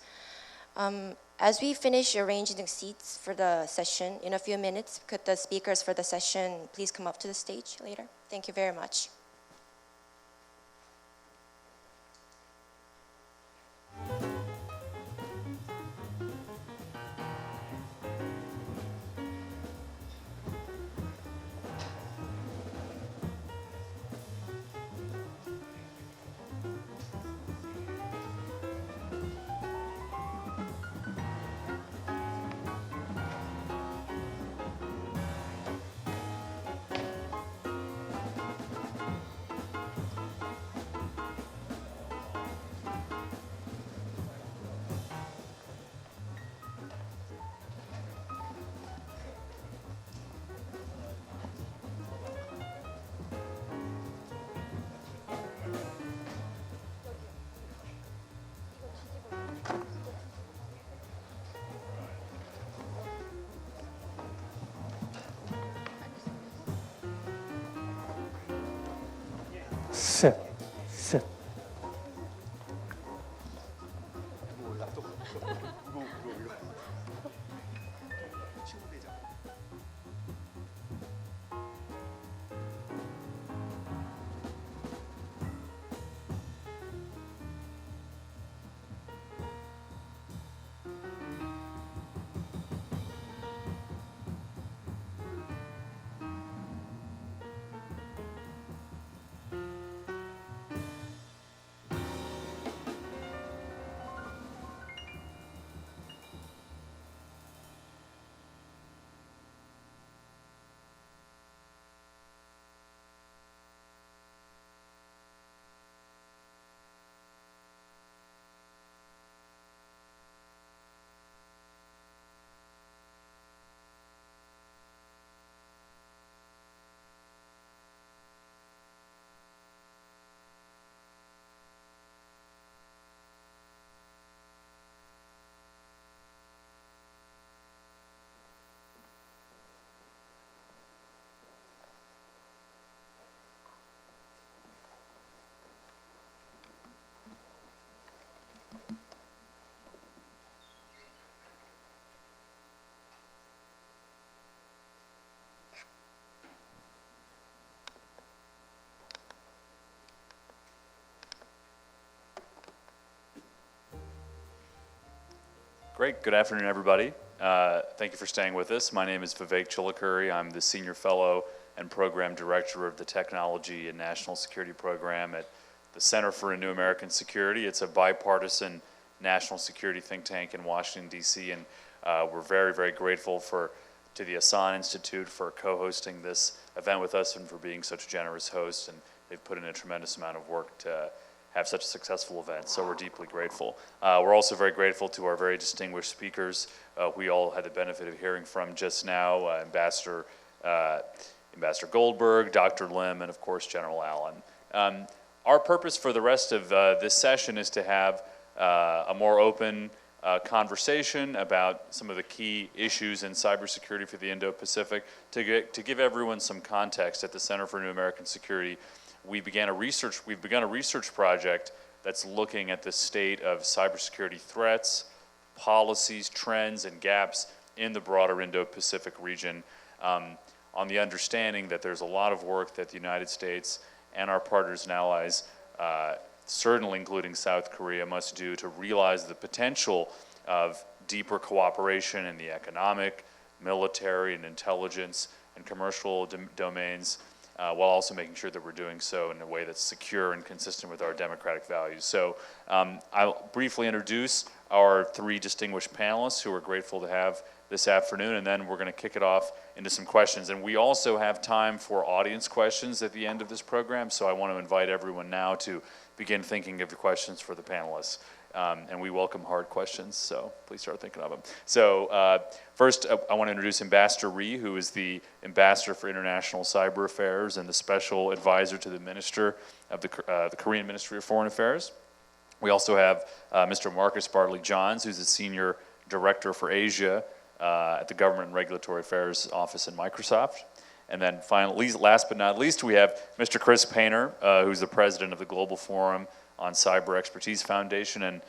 As we finish arranging the seats for the session, in a few minutes, could the speakers for the session please come up to the stage later? Thank you very much. Great. Good afternoon, everybody. Thank you for staying with us. My name is Vivek Chilakuri. I'm the Senior Fellow and Program Director of the Technology and National Security Program at the Center for a New American Security. It's a bipartisan national security think tank in Washington, D.C., and we're very, very grateful to the Asan Institute for co-hosting this event with us and for being such generous hosts, and they've put in a tremendous amount of work to have such a successful event, so we're deeply grateful. We're also very grateful to our very distinguished speakers. We all had the benefit of hearing from just now, Ambassador Goldberg, Dr. Lim, and of course General Allen. Our purpose for the rest of this session is to have a more open conversation about some of the key issues in cybersecurity for the Indo-Pacific. To give everyone some context, at the Center for New American Security, we've begun a research project that's looking at the state of cybersecurity threats, policies, trends, and gaps in the broader Indo-Pacific region, on the understanding that there's a lot of work that the United States and our partners and allies, certainly including South Korea, must do to realize the potential of deeper cooperation in the economic, military, and intelligence and commercial domains, while also making sure that we're doing so in a way that's secure and consistent with our democratic values. So I'll briefly introduce our three distinguished panelists who we're grateful to have this afternoon, and then we're going to kick it off into some questions. And we also have time for audience questions at the end of this program, so I want to invite everyone now to begin thinking of the questions for the panelists. And we welcome hard questions, so please start thinking of them. So first, I want to introduce Ambassador Ri, who is the Ambassador for International Cyber Affairs and the Special Advisor to the Minister of the Korean Ministry of Foreign Affairs. We also have Mr. Marcus Bartley-Johns, who's the Senior Director for Asia at the Government and Regulatory Affairs Office in Microsoft. And then finally, last but not least, we have Mr. Chris Painter, who's the President of the Global Forum on Cyber Expertise Foundation and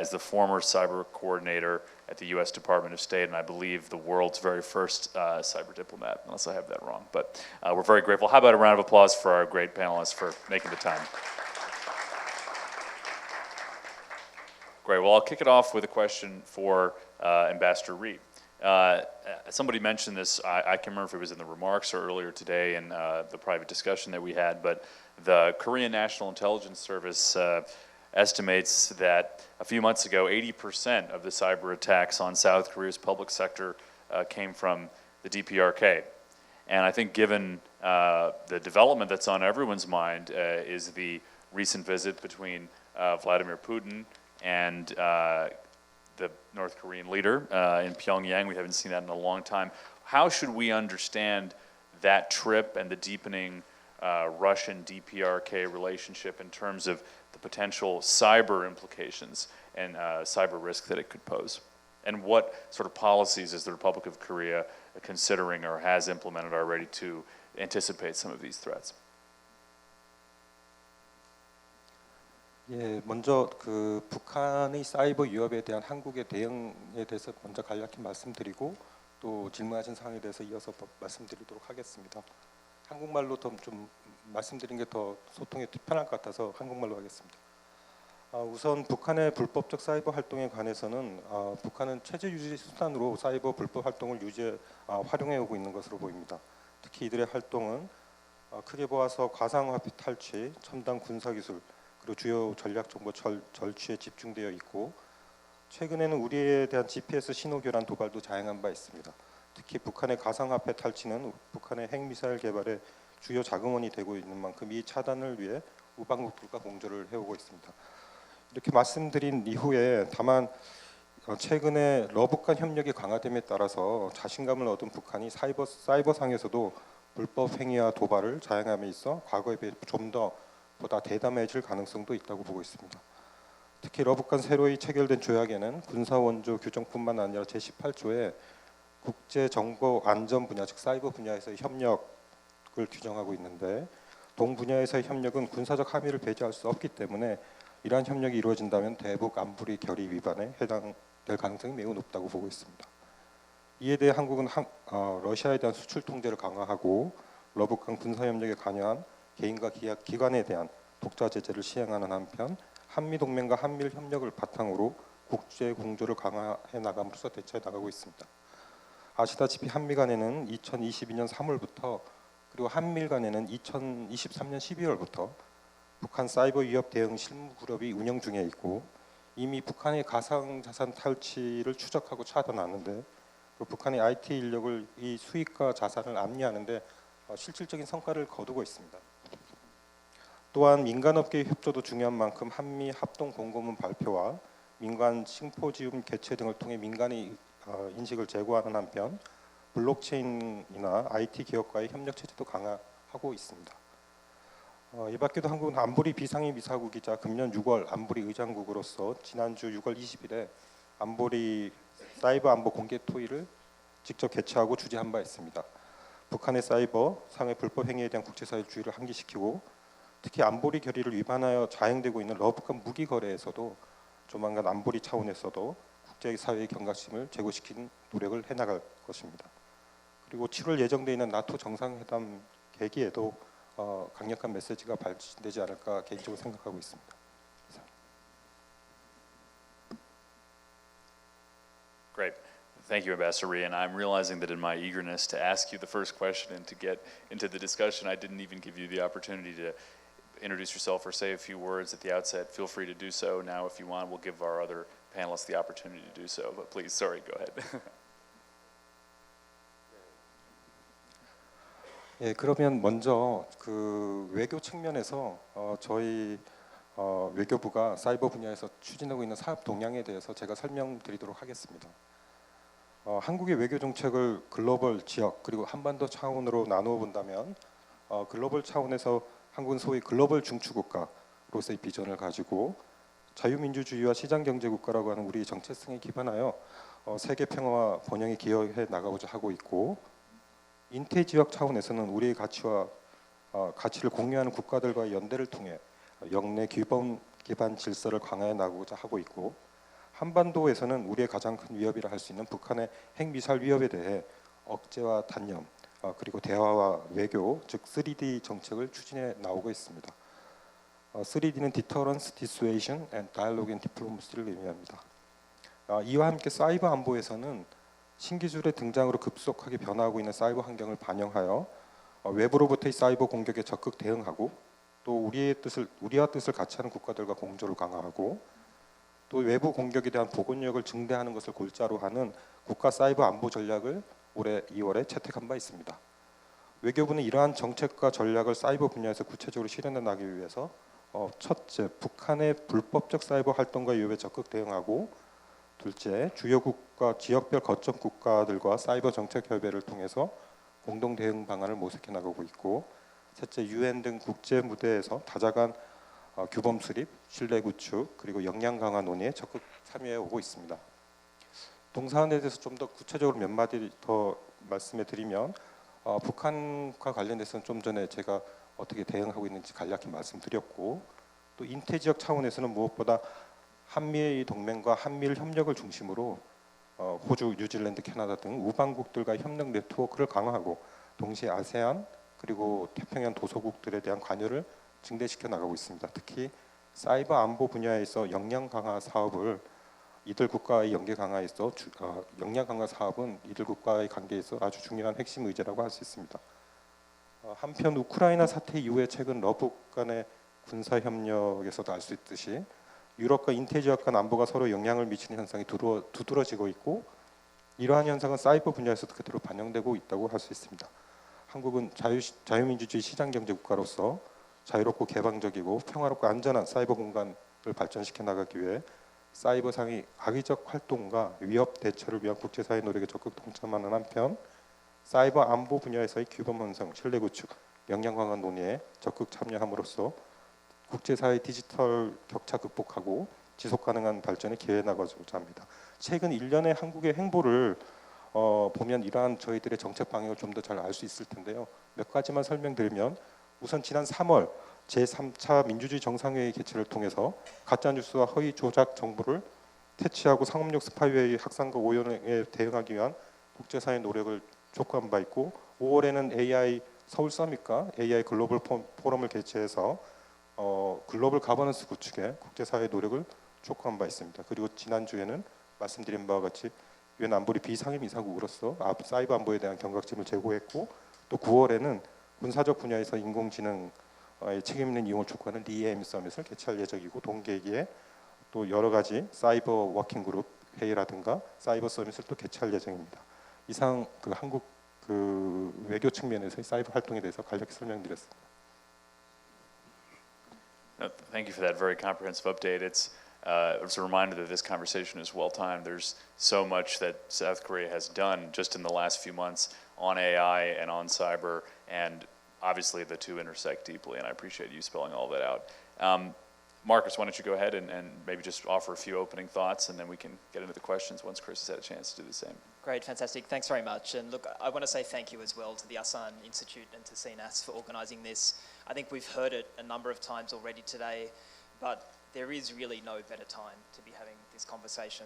is the former cyber coordinator at the U.S. Department of State, and I believe the world's very first cyber diplomat, unless I have that wrong. But we're very grateful. How about a round of applause for our great panelists for making the time? Great. Well, I'll kick it off with a question for Ambassador Ri. Somebody mentioned this, I can't remember if it was in the remarks or earlier today in the private discussion that we had, but the Korean National Intelligence Service estimates that a few months ago, 80% of the cyber attacks on South Korea's public sector came from the DPRK. And I think given the development that's on everyone's mind is the recent visit between Vladimir Putin and the North Korean leader in Pyongyang. We haven't seen that in a long time. How should we understand that trip and the deepening Russian DPRK relationship in terms of the potential cyber implications and cyber risk that it could pose? And what sort of policies is the Republic of Korea considering or has implemented already to anticipate some of these threats? 예, 먼저 그 북한의 사이버 위협에 대한 한국의 대응에 대해서 먼저 간략히 말씀드리고 또 질문하신 사항에 대해서 이어서 말씀드리도록 하겠습니다. 한국말로 좀 말씀드린 게 더 소통이 편할 것 같아서 한국말로 하겠습니다. 우선 북한의 불법적 사이버 활동에 관해서는 북한은 체제 유지 수단으로 사이버 불법 활동을 활용해 오고 있는 것으로 보입니다. 특히 이들의 활동은 크게 보아서 가상화폐 탈취, 첨단 군사기술, 그리고 주요 전략 정보 절취에 집중되어 있고 최근에는 우리에 대한 GPS 신호 교란 도발도 자행한 바 있습니다. 특히 북한의 가상화폐 탈취는 북한의 핵미사일 개발의 주요 자금원이 되고 있는 만큼 이 차단을 위해 우방국들과 공조를 해오고 있습니다. 이렇게 말씀드린 이후에 다만 최근에 러북한 협력이 강화됨에 따라서 자신감을 얻은 북한이 사이버상에서도 불법 행위와 도발을 자행함에 있어 과거에 비해 좀 더 보다 대담해질 가능성도 있다고 보고 있습니다. 특히 러북한 새로이 체결된 조약에는 군사원조 규정뿐만 아니라 제18조에 국제정보 안전 분야 즉 사이버 분야에서의 협력을 규정하고 있는데 동 분야에서의 협력은 군사적 함의를 배제할 수 없기 때문에 이러한 협력이 이루어진다면 대북 안보리 결의 위반에 해당될 가능성이 매우 높다고 보고 있습니다. 이에 대해 한국은 러시아에 대한 수출 통제를 강화하고 러북한 군사협력에 관여한 개인과 기관에 대한 독자 제재를 시행하는 한편 한미동맹과 한미일 협력을 바탕으로 국제 공조를 강화해 나감으로써 대처해 나가고 있습니다. 아시다시피 한미 간에는 2022년 3월부터 그리고 한미일 간에는 2023년 12월부터 북한 사이버 위협 대응 실무 그룹이 운영 중에 있고 이미 북한의 가상자산 탈취를 추적하고 차단하는데 북한의 IT 인력을 이 수익과 자산을 암리하는데 실질적인 성과를 거두고 있습니다. 또한 민간업계의 협조도 중요한 만큼 한미 합동 공고문 발표와 민간 심포지움 개최 등을 통해 민간의 인식을 제고하는 한편 블록체인이나 IT 기업과의 협력 체제도 강화하고 있습니다. 이 밖에도 한국은 안보리 비상임 이사국이자 금년 6월 안보리 의장국으로서 지난주 6월 20일에 안보리 사이버 안보 공개 토의를 직접 개최하고 주재한 바 있습니다. 북한의 사이버 상해 불법 행위에 대한 국제사회 주의를 환기시키고 특히 안보리 결의를 위반하여 자행되고 있는 러북한 무기 거래에서도 조만간 안보리 차원에서도 국제사회의 경각심을 제고시키는 노력을 해나갈 것입니다. 그리고 7월 예정되어 있는 나토 정상회담 계기에도 강력한 메시지가 발신되지 않을까 개인적으로 생각하고 있습니다. Great. Thank you, Ambassador Rhee. And I'm realizing that in my eagerness to ask you the first question and to get into the discussion, I didn't even give you the opportunity to introduce yourself or say a few words at the outset. Feel free to do so now if you want. We'll give our other panelists the opportunity to do so. But please, sorry, go ahead. 예, 그러면 먼저 그 외교 측면에서 저희 외교부가 사이버 분야에서 추진하고 있는 사업 동향에 대해서 제가 설명드리도록 하겠습니다. 한국의 외교 정책을 글로벌 지역 그리고 한반도 차원으로 나누어 본다면 글로벌 차원에서 한국은 소위 글로벌 중추국가로서의 비전을 가지고 자유민주주의와 시장경제국가라고 하는 우리의 정체성에 기반하여 세계 평화와 번영에 기여해 나가고자 하고 있고 인태지역 차원에서는 우리의 가치와 가치를 공유하는 국가들과의 연대를 통해 영내 규범 기반 질서를 강화해 나가고자 하고 있고 한반도에서는 우리의 가장 큰 위협이라 할 수 있는 북한의 핵미사일 위협에 대해 억제와 단념 그리고 대화와 외교 즉 3D 정책을 추진해 나오고 있습니다. 3D는 Deterrence, Dissuasion, and Dialogue and Diplomacy를 의미합니다. 이와 함께 사이버 안보에서는 신기술의 등장으로 급속하게 변화하고 있는 사이버 환경을 반영하여 외부로부터의 사이버 공격에 적극 대응하고 또 우리와 뜻을 같이 하는 국가들과 공조를 강화하고 또 외부 공격에 대한 보건력을 증대하는 것을 골자로 하는 국가 사이버 안보 전략을 올해 2월에 채택한 바 있습니다. 외교부는 이러한 정책과 전략을 사이버 분야에서 구체적으로 실현해 나가기 위해서 첫째, 북한의 불법적 사이버 활동과 위협에 적극 대응하고 둘째, 주요국가 지역별 거점 국가들과 사이버 정책 협의를 통해서 공동 대응 방안을 모색해 나가고 있고 셋째, UN 등 국제 무대에서 다자간 규범 수립, 신뢰 구축 그리고 역량 강화 논의에 적극 참여해 오고 있습니다. 동사안에 대해서 좀 더 구체적으로 몇 마디 더 말씀해 드리면 북한과 관련해서는 좀 전에 제가 어떻게 대응하고 있는지 간략히 말씀드렸고 또 인태 지역 차원에서는 무엇보다 한미의 동맹과 한미일 협력을 중심으로 호주, 뉴질랜드, 캐나다 등 우방국들과 협력 네트워크를 강화하고 동시에 아세안 그리고 태평양 도서국들에 대한 관여를 증대시켜 나가고 있습니다. 특히 사이버 안보 분야에서 역량 강화 사업을 이들 국가의 연계 강화에서 역량 강화 사업은 이들 국가의 관계에서 아주 중요한 핵심 의제라고 할 수 있습니다. 한편 우크라이나 사태 이후에 최근 러북 간의 군사 협력에서도 알 수 있듯이 유럽과 인태 지역 간 안보가 서로 영향을 미치는 현상이 두드러지고 있고 이러한 현상은 사이버 분야에서도 그대로 반영되고 있다고 할 수 있습니다. 한국은 자유민주주의 시장경제 국가로서 자유롭고 개방적이고 평화롭고 안전한 사이버 공간을 발전시켜 나가기 위해 사이버상의 악의적 활동과 위협 대처를 위한 국제사회 노력에 적극 동참하는 한편 사이버 안보 분야에서의 규범 형성, 신뢰 구축, 역량 강화 논의에 적극 참여함으로써 국제사회 디지털 격차 극복하고 지속 가능한 발전에 기여해 나가고자 합니다. 최근 1년의 한국의 행보를 보면 이러한 저희들의 정책 방향을 좀 더 잘 알 수 있을 텐데요. 몇 가지만 설명드리면 우선 지난 3월 제3차 민주주의 정상회의 개최를 통해서 가짜뉴스와 허위 조작 정보를 퇴치하고 상업용 스파이웨이 확산과 오염에 대응하기 위한 국제사회 노력을 촉구한 바 있고 5월에는 AI 서울 서밋과 AI 글로벌 포럼을 개최해서 글로벌 가버넌스 구축에 국제사회 노력을 촉구한 바 있습니다. 그리고 지난주에는 말씀드린 바와 같이 유엔 안보리 비상임 이사국으로서 사이버 안보에 대한 경각심을 제고했고 또 9월에는 군사적 분야에서 인공지능의 책임 있는 이용을 촉구하는 리에임 서밋을 개최할 예정이고 동계기에 또 여러 가지 사이버 워킹 그룹 회의라든가 사이버 서밋을 또 개최할 예정입니다. 이상 한국 외교 측면에서의 사이버 활동에 대해서 간략히 설명드렸습니다. Thank you for that very comprehensive update. It's a reminder that this conversation is well timed. There's so much that South Korea has done just in the last few months on AI and on cyber, and obviously the two intersect deeply, and I appreciate you spelling all that out. Marcus, why don't you go ahead and maybe just offer a few opening thoughts, and then we can get into the questions once Chris has had a chance to do the same. Great, fantastic. Thanks very much. And look, I want to say thank you as well to the Asan Institute and to CNAS for organising this. I think we've heard it a number of times already today, but there is really no better time to be having this conversation.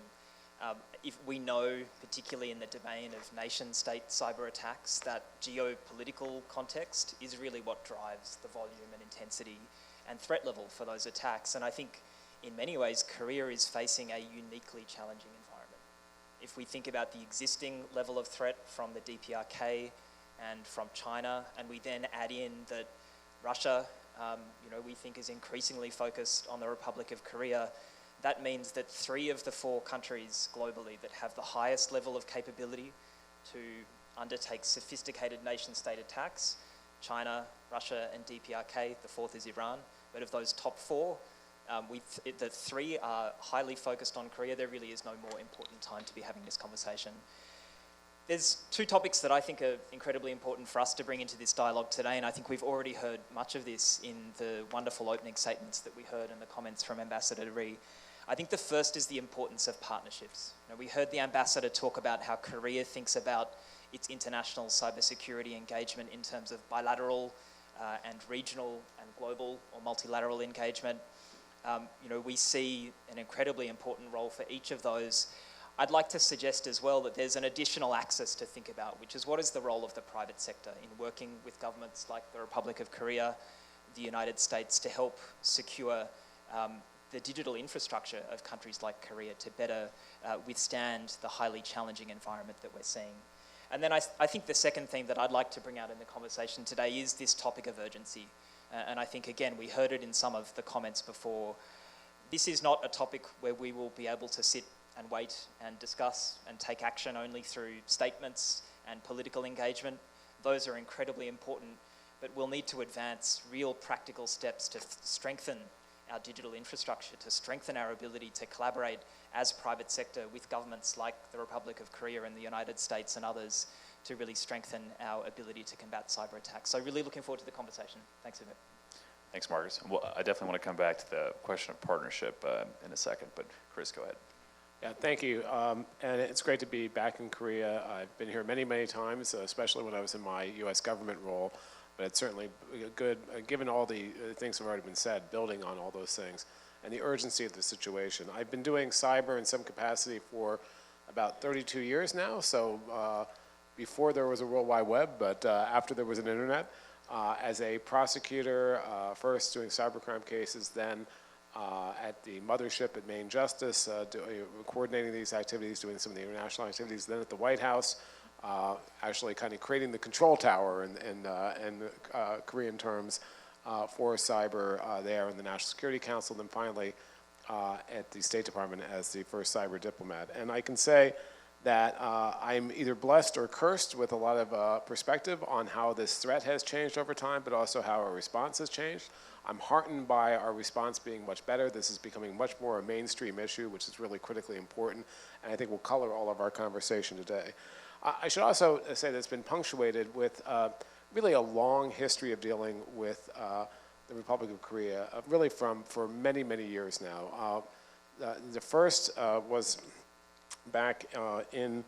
If we know, particularly in the domain of nation-state cyber attacks, that geopolitical context is really what drives the volume and intensity and threat level for those attacks. And I think in many ways, Korea is facing a uniquely challenging environment. If we think about the existing level of threat from the DPRK and from China, and we then add in that Russia, we think is increasingly focused on the Republic of Korea, that means that 3 of the 4 countries globally that have the highest level of capability to undertake sophisticated nation-state attacks, China, Russia, and DPRK, the 4th is Iran. But of those top 4, the 3 are highly focused on Korea. There really is no more important time to be having this conversation. There's 2 topics that I think are incredibly important for us to bring into this dialogue today, and I think we've already heard much of this in the wonderful opening statements that we heard and the comments from Ambassador Rhee. I think the first is the importance of partnerships. We heard the Ambassador talk about how Korea thinks about its international cybersecurity engagement in terms of bilateral and regional and global or multilateral engagement. We see an incredibly important role for each of those. I'd like to suggest as well that there's an additional axis to think about, which is what is the role of the private sector in working with governments like the Republic of Korea, the United States, to help secure the digital infrastructure of countries like Korea to better withstand the highly challenging environment that we're seeing. And then I think the second theme that I'd like to bring out in the conversation today is this topic of urgency. And I think, again, we heard it in some of the comments before. This is not a topic where we will be able to sit and wait and discuss and take action only through statements and political engagement. Those are incredibly important, but we'll need to advance real practical steps to strengthen our digital infrastructure, to strengthen our ability to collaborate as private sector with governments like the Republic of Korea and the United States and others to really strengthen our ability to combat cyber attacks. So really looking forward to the conversation. Thanks, Vivek. Thanks, Marcus. Well, I definitely want to come back to the question of partnership in a second, but Chris, go ahead. Yeah, thank you. And it's great to be back in Korea. I've been here many, many times, especially when I was in my U.S. government role. but it's certainly good, given all the things that have already been said, building on all those things, and the urgency of the situation. I've been doing cyber in some capacity for about 32 years now, so before there was a World Wide Web, but after there was an internet, as a prosecutor, first doing cybercrime cases, then at the mothership at Maine Justice, coordinating these activities, doing some of the international activities, then at the White House, actually kind of creating the control tower in Korean terms for cyber there in the National Security Council, then finally at the State Department as the first cyber diplomat. And I can say that I'm either blessed or cursed with a lot of perspective on how this threat has changed over time, but also how our response has changed. I'm heartened by our response being much better. This is becoming much more a mainstream issue, which is really critically important, and I think will color all of our conversation today. I should also say that it's been punctuated with really a long history of dealing with the Republic of Korea, really for many, many years now. The first was back in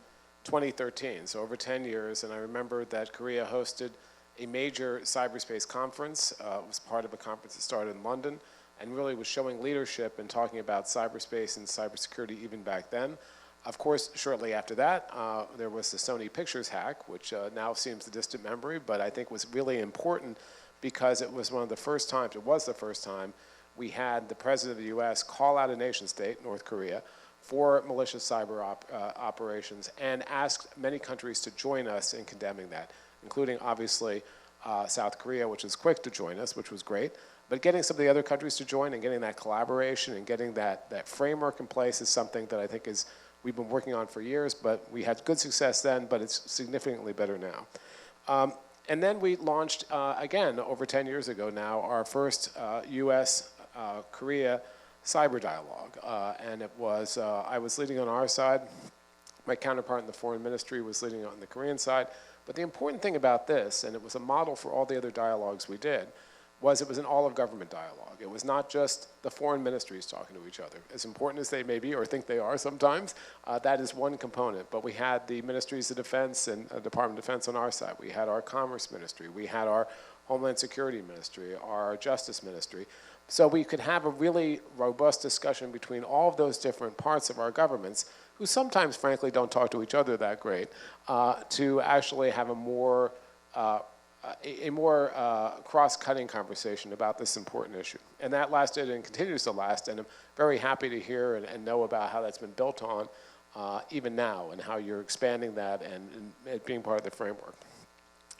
2013, so over 10 years, and I remember that Korea hosted a major cyberspace conference. It was part of a conference that started in London and really was showing leadership and talking about cyberspace and cybersecurity even back then. Of course, shortly after that, there was the Sony Pictures hack, which now seems a distant memory, but I think was really important because it was one of the first times, it was the first time, we had the President of the US call out a nation state, North Korea, for malicious cyber operations and asked many countries to join us in condemning that, including obviously South Korea, which was quick to join us, which was great. But getting some of the other countries to join and getting that collaboration and getting that framework in place is something that I think we've been working on for years, but we had good success then, but it's significantly better now. And then we launched, again, over 10 years ago now, our first US-Korea cyber dialogue. And it was, I was leading on our side, my counterpart in the foreign ministry was leading on the Korean side. But the important thing about this, and it was a model for all the other dialogues we did, was it was an all-of-government dialogue. It was not just the foreign ministries talking to each other. As important as they may be, or think they are sometimes, that is one component. But we had the Ministries of Defense and Department of Defense on our side. We had our Commerce Ministry. We had our Homeland Security Ministry, our Justice Ministry. So we could have a really robust discussion between all of those different parts of our governments, who sometimes, frankly, don't talk to each other that great, to actually have a more cross-cutting conversation about this important issue. And that lasted and continues to last, and I'm very happy to hear and know about how that's been built on even now, and how you're expanding that and it being part of the framework.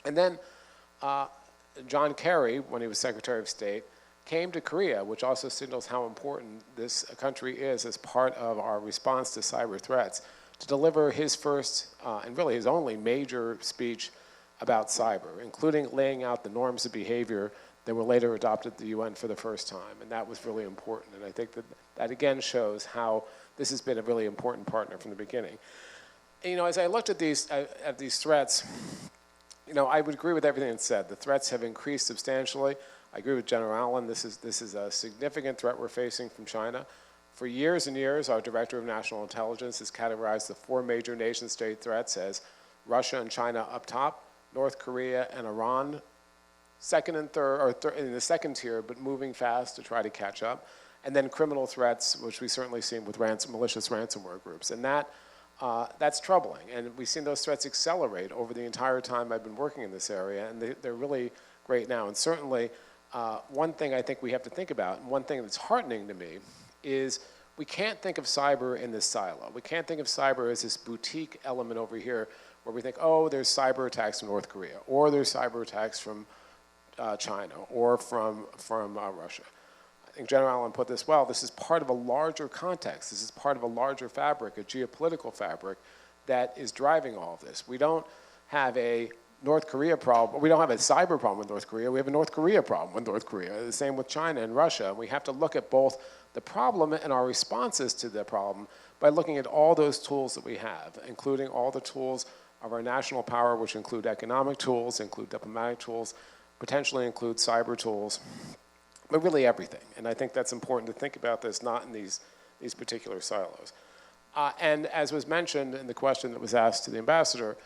And then John Kerry, when he was Secretary of State, came to Korea, which also signals how important this country is as part of our response to cyber threats, to deliver his first and really his only major speech about cyber, including laying out the norms of behavior that were later adopted at the UN for the first time. And that was really important. And I think that again shows how this has been a really important partner from the beginning. And, you know, as I looked at these threats, you know, I would agree with everything that's said. The threats have increased substantially. I agree with General Allen. This is a significant threat we're facing from China. For years and years, our Director of National Intelligence has categorized the four major nation-state threats as Russia and China up top, North Korea and Iran, second and third, or in the second tier, but moving fast to try to catch up, and then criminal threats, which we've certainly seen with malicious ransomware groups. And that's troubling. And we've seen those threats accelerate over the entire time I've been working in this area, and they're really great now. And certainly, one thing I think we have to think about, and one thing that's heartening to me, is we can't think of cyber in this silo. We can't think of cyber as this boutique element over here where we think, oh, there's cyber attacks from North Korea, or there's cyber attacks from China, or from Russia. I think General Allen put this well. This is part of a larger context. This is part of a larger fabric, a geopolitical fabric that is driving all of this. We don't have a North Korea problem. We don't have a cyber problem with North Korea. We have a North Korea problem with North Korea. The same with China and Russia. We have to look at both the problem and our responses to the problem by looking at all those tools that we have, including all the tools of our national power, which include economic tools, include diplomatic tools, potentially include cyber tools, but really everything. And I think that's important to think about this, not in these particular silos. And as was mentioned in the question that was asked to the ambassador,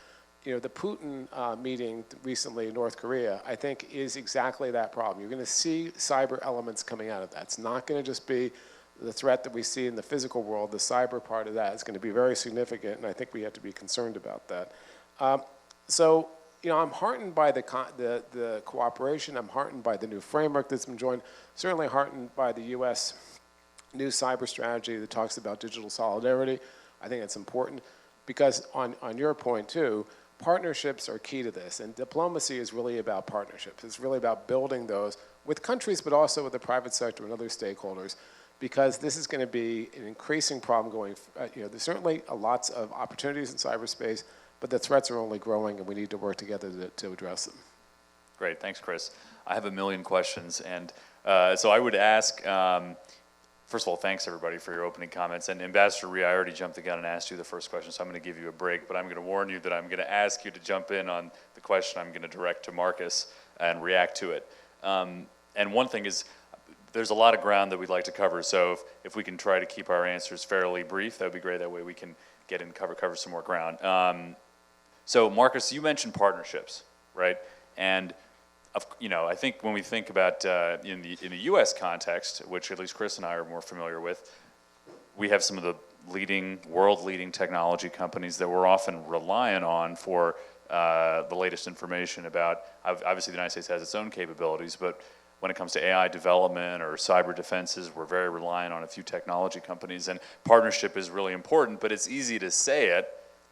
the Putin meeting recently in North Korea, I think, is exactly that problem. You're going to see cyber elements coming out of that. It's not going to just be the threat that we see in the physical world. The cyber part of that is going to be very significant, and I think we have to be concerned about that. So, I'm heartened by the cooperation. I'm heartened by the new framework that's been joined. Certainly heartened by the U.S. new cyber strategy that talks about digital solidarity. I think it's important because on your point too, partnerships are key to this, and diplomacy is really about partnerships. It's really about building those with countries, but also with the private sector and other stakeholders, because this is going to be an increasing problem going. There's certainly lots of opportunities in cyberspace, but the threats are only growing, and we need to work together to address them. Great, thanks, Chris. I have a million questions, and so I would ask, first of all, thanks everybody for your opening comments. And Ambassador Rhee, I already jumped the gun and asked you the first question, so I'm going to give you a break, but I'm going to warn you that I'm going to ask you to jump in on the question I'm going to direct to Marcus and react to it. And one thing is, there's a lot of ground that we'd like to cover, so if we can try to keep our answers fairly brief, that would be great. That way we can get in, cover some more ground. So Marcus, you mentioned partnerships, right? And I think when we think about in the U.S. context, which at least Chris and I are more familiar with, we have some of the world-leading technology companies that we're often reliant on for the latest information about. Obviously, the United States has its own capabilities, but when it comes to AI development or cyber defenses, we're very reliant on a few technology companies, and partnership is really important. But it's easy to say it.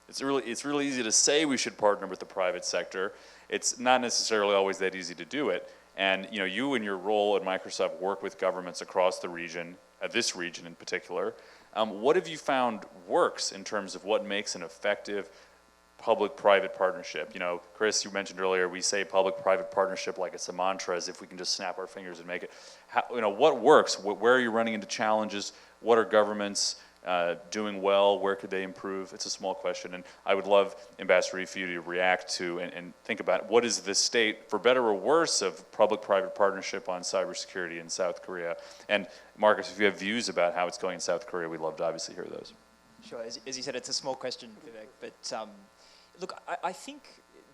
It's really easy to say we should partner with the private sector. It's not necessarily always that easy to do it. And you in your role at Microsoft work with governments across the region, this region in particular. What have you found works in terms of what makes an effective public-private partnership? Chris, you mentioned earlier, we say public-private partnership like it's a mantra, as if we can just snap our fingers and make it. What works? Where are you running into challenges? What are governments doing well? Where could they improve? It's a small question, and I would love, Ambassador Rhee, for you to react to and think about what is the state, for better or worse, of public-private partnership on cybersecurity in South Korea. And Marcus, if you have views about how it's going in South Korea, we'd love to obviously hear those. Sure, as you said, it's a small question, Vivek, but look, I think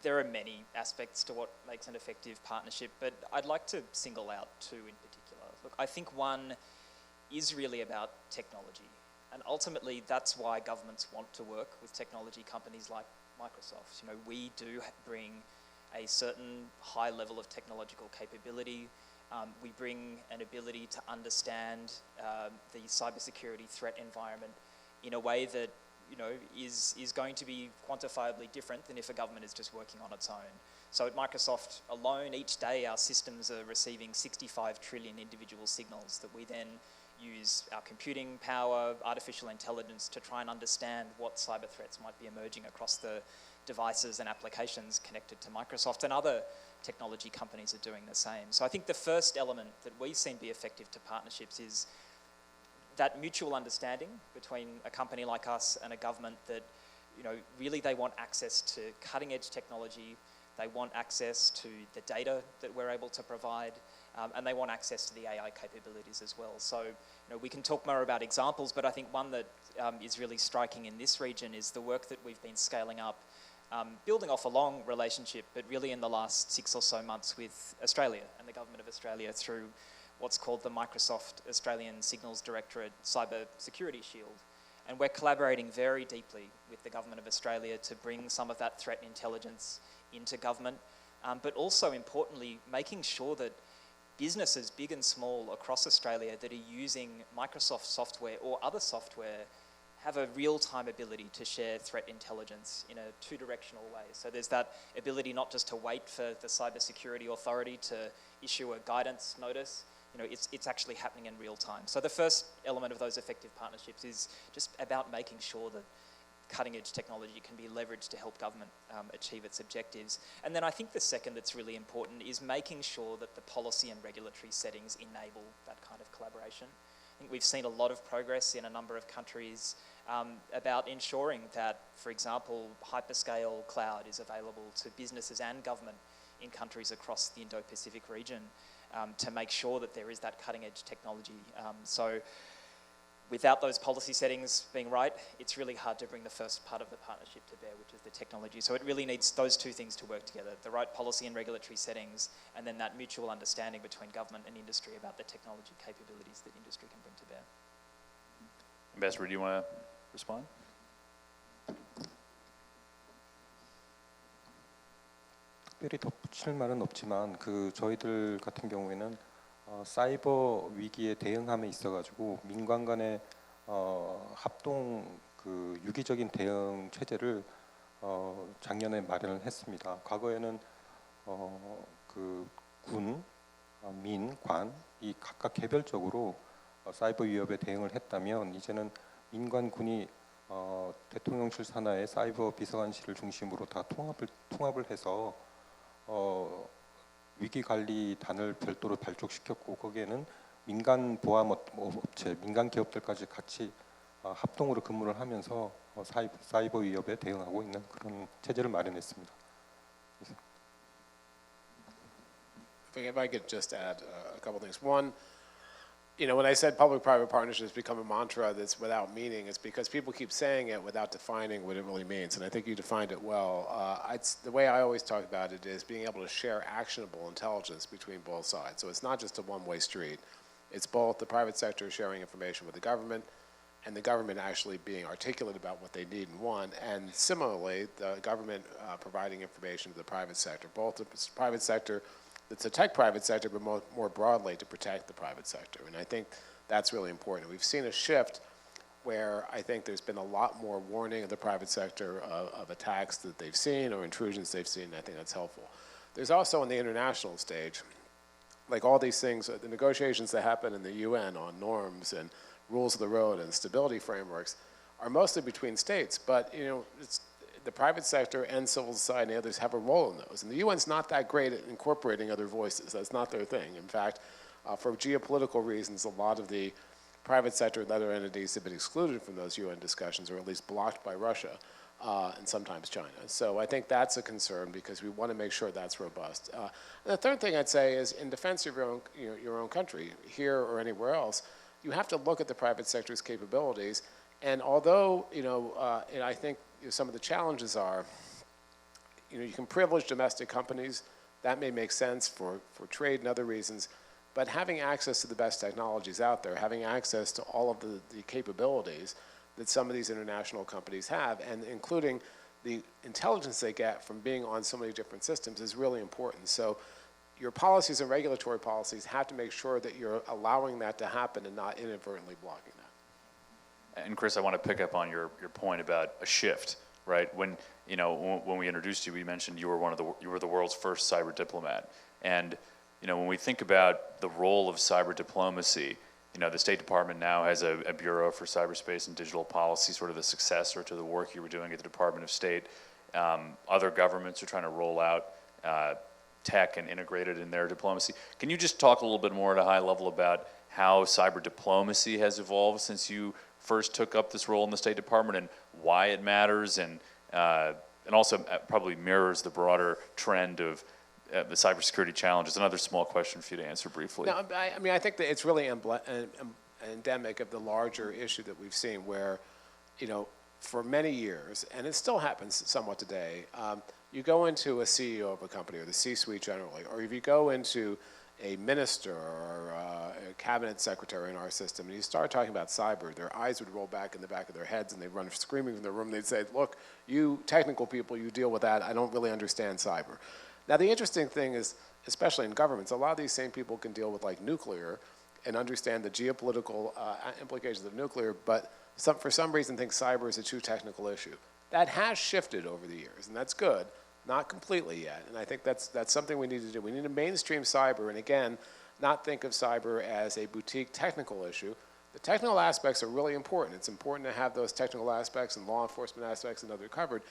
there are many aspects to what makes an effective partnership, but I'd like to single out two in particular. Look, I think one is really about technology. And ultimately, that's why governments want to work with technology companies like Microsoft. We do bring a certain high level of technological capability. We bring an ability to understand the cybersecurity threat environment in a way that is going to be quantifiably different than if a government is just working on its own. So at Microsoft alone, each day our systems are receiving 65 trillion individual signals that we then use our computing power, artificial intelligence to try and understand what cyber threats might be emerging across the devices and applications connected to Microsoft, and other technology companies are doing the same. So I think the first element that we've seen be effective to partnerships is that mutual understanding between a company like us and a government that, really they want access to cutting edge technology, they want access to the data that we're able to provide, and they want access to the AI capabilities as well. So, we can talk more about examples, but I think one that is really striking in this region is the work that we've been scaling up, building off a long relationship, but really in the last 6 or so months with Australia and the Government of Australia through what's called the Microsoft Australian Signals Directorate Cybersecurity Shield. And we're collaborating very deeply with the Government of Australia to bring some of that threat intelligence into government, but also importantly, making sure that businesses, big and small, across Australia that are using Microsoft software or other software have a real-time ability to share threat intelligence in a two-directional way. So there's that ability not just to wait for the Cybersecurity Authority to issue a guidance notice, it's actually happening in real time. So the first element of those effective partnerships is just about making sure that cutting-edge technology can be leveraged to help government achieve its objectives. And then I think the second that's really important is making sure that the policy and regulatory settings enable that kind of collaboration. I think we've seen a lot of progress in a number of countries about ensuring that, for example, hyperscale cloud is available to businesses and government in countries across the Indo-Pacific region to make sure that there is that cutting-edge technology. So without those policy settings being right, it's really hard to bring the first part of the partnership to bear, which is the technology. So it really needs those two things to work together, the right policy and regulatory settings, and then that mutual understanding between government and industry about the technology capabilities that industry can bring to bear. Ambassador, do you want to respond? 특별히 덧붙일 말은 없지만 저희들 같은 경우에는 사이버 위기에 대응함에 있어가지고 민관 간의 합동 유기적인 대응 체제를 작년에 마련을 했습니다. 과거에는 군, 민, 관 이 각각 개별적으로 사이버 위협에 대응을 했다면 이제는 민관 군이 대통령실 산하의 사이버 비서관실을 중심으로 다 통합을 해서 위기관리단을 별도로 발족시켰고 거기에는 민간 보안 업체, 민간 기업들까지 같이 합동으로 근무를 하면서 사이버 위협에 대응하고 있는 그런 체제를 마련했습니다. If I could just add a couple things. One, when I said public-private partnerships become a mantra that's without meaning, it's because people keep saying it without defining what it really means, and I think you defined it well. The way I always talk about it is being able to share actionable intelligence between both sides. So it's not just a one-way street. It's both the private sector sharing information with the government and the government actually being articulate about what they need and want, and similarly, the government providing information to the private sector, both the private sector, it's a tech private sector, but more broadly to protect the private sector. And I think that's really important. We've seen a shift where I think there's been a lot more warning of the private sector of attacks that they've seen or intrusions they've seen, and I think that's helpful. There's also on the international stage, like all these things, the negotiations that happen in the UN on norms and rules of the road and stability frameworks are mostly between states, but it's the private sector and civil society and others have a role in those. And the UN's not that great at incorporating other voices. That's not their thing. In fact, for geopolitical reasons, a lot of the private sector and other entities have been excluded from those UN discussions, or at least blocked by Russia and sometimes China. So I think that's a concern because we want to make sure that's robust. And the third thing I'd say is in defense of your own country, here or anywhere else, you have to look at the private sector's capabilities. And although, and I think some of the challenges are, you can privilege domestic companies. That may make sense for trade and other reasons. But having access to the best technologies out there, having access to all of the capabilities that some of these international companies have, and including the intelligence they get from being on so many different systems is really important. So your policies and regulatory policies have to make sure that you're allowing that to happen and not inadvertently blocking that. And Chris, I want to pick up on your point about a shift, right? When we introduced you, we mentioned you were the world's first cyber diplomat, and when we think about the role of cyber diplomacy, the State Department now has a Bureau for Cyberspace and Digital Policy, sort of the successor to the work you were doing at the Department of State. Other governments are trying to roll out tech and integrate it in their diplomacy. Can you just talk a little bit more at a high level about how cyber diplomacy has evolved since you first took up this role in the State Department and why it matters, and also probably mirrors the broader trend of the cybersecurity challenges? Another small question for you to answer briefly. No, I think that it's really endemic of the larger issue that we've seen where, for many years, and it still happens somewhat today, you go into a CEO of a company or the C-suite generally, or if you go into a minister or a cabinet secretary in our system, and you start talking about cyber, their eyes would roll back in the back of their heads and they'd run screaming from the room. They'd say, look, you technical people, you deal with that. I don't really understand cyber. Now, the interesting thing is, especially in governments, a lot of these same people can deal with like nuclear and understand the geopolitical implications of nuclear, but for some reason think cyber is a too technical issue. That has shifted over the years, and that's good. Not completely yet, and I think that's something we need to do. We need to mainstream cyber, and again, not think of cyber as a boutique technical issue. The technical aspects are really important. It's important to have those technical aspects and law enforcement aspects and other covered,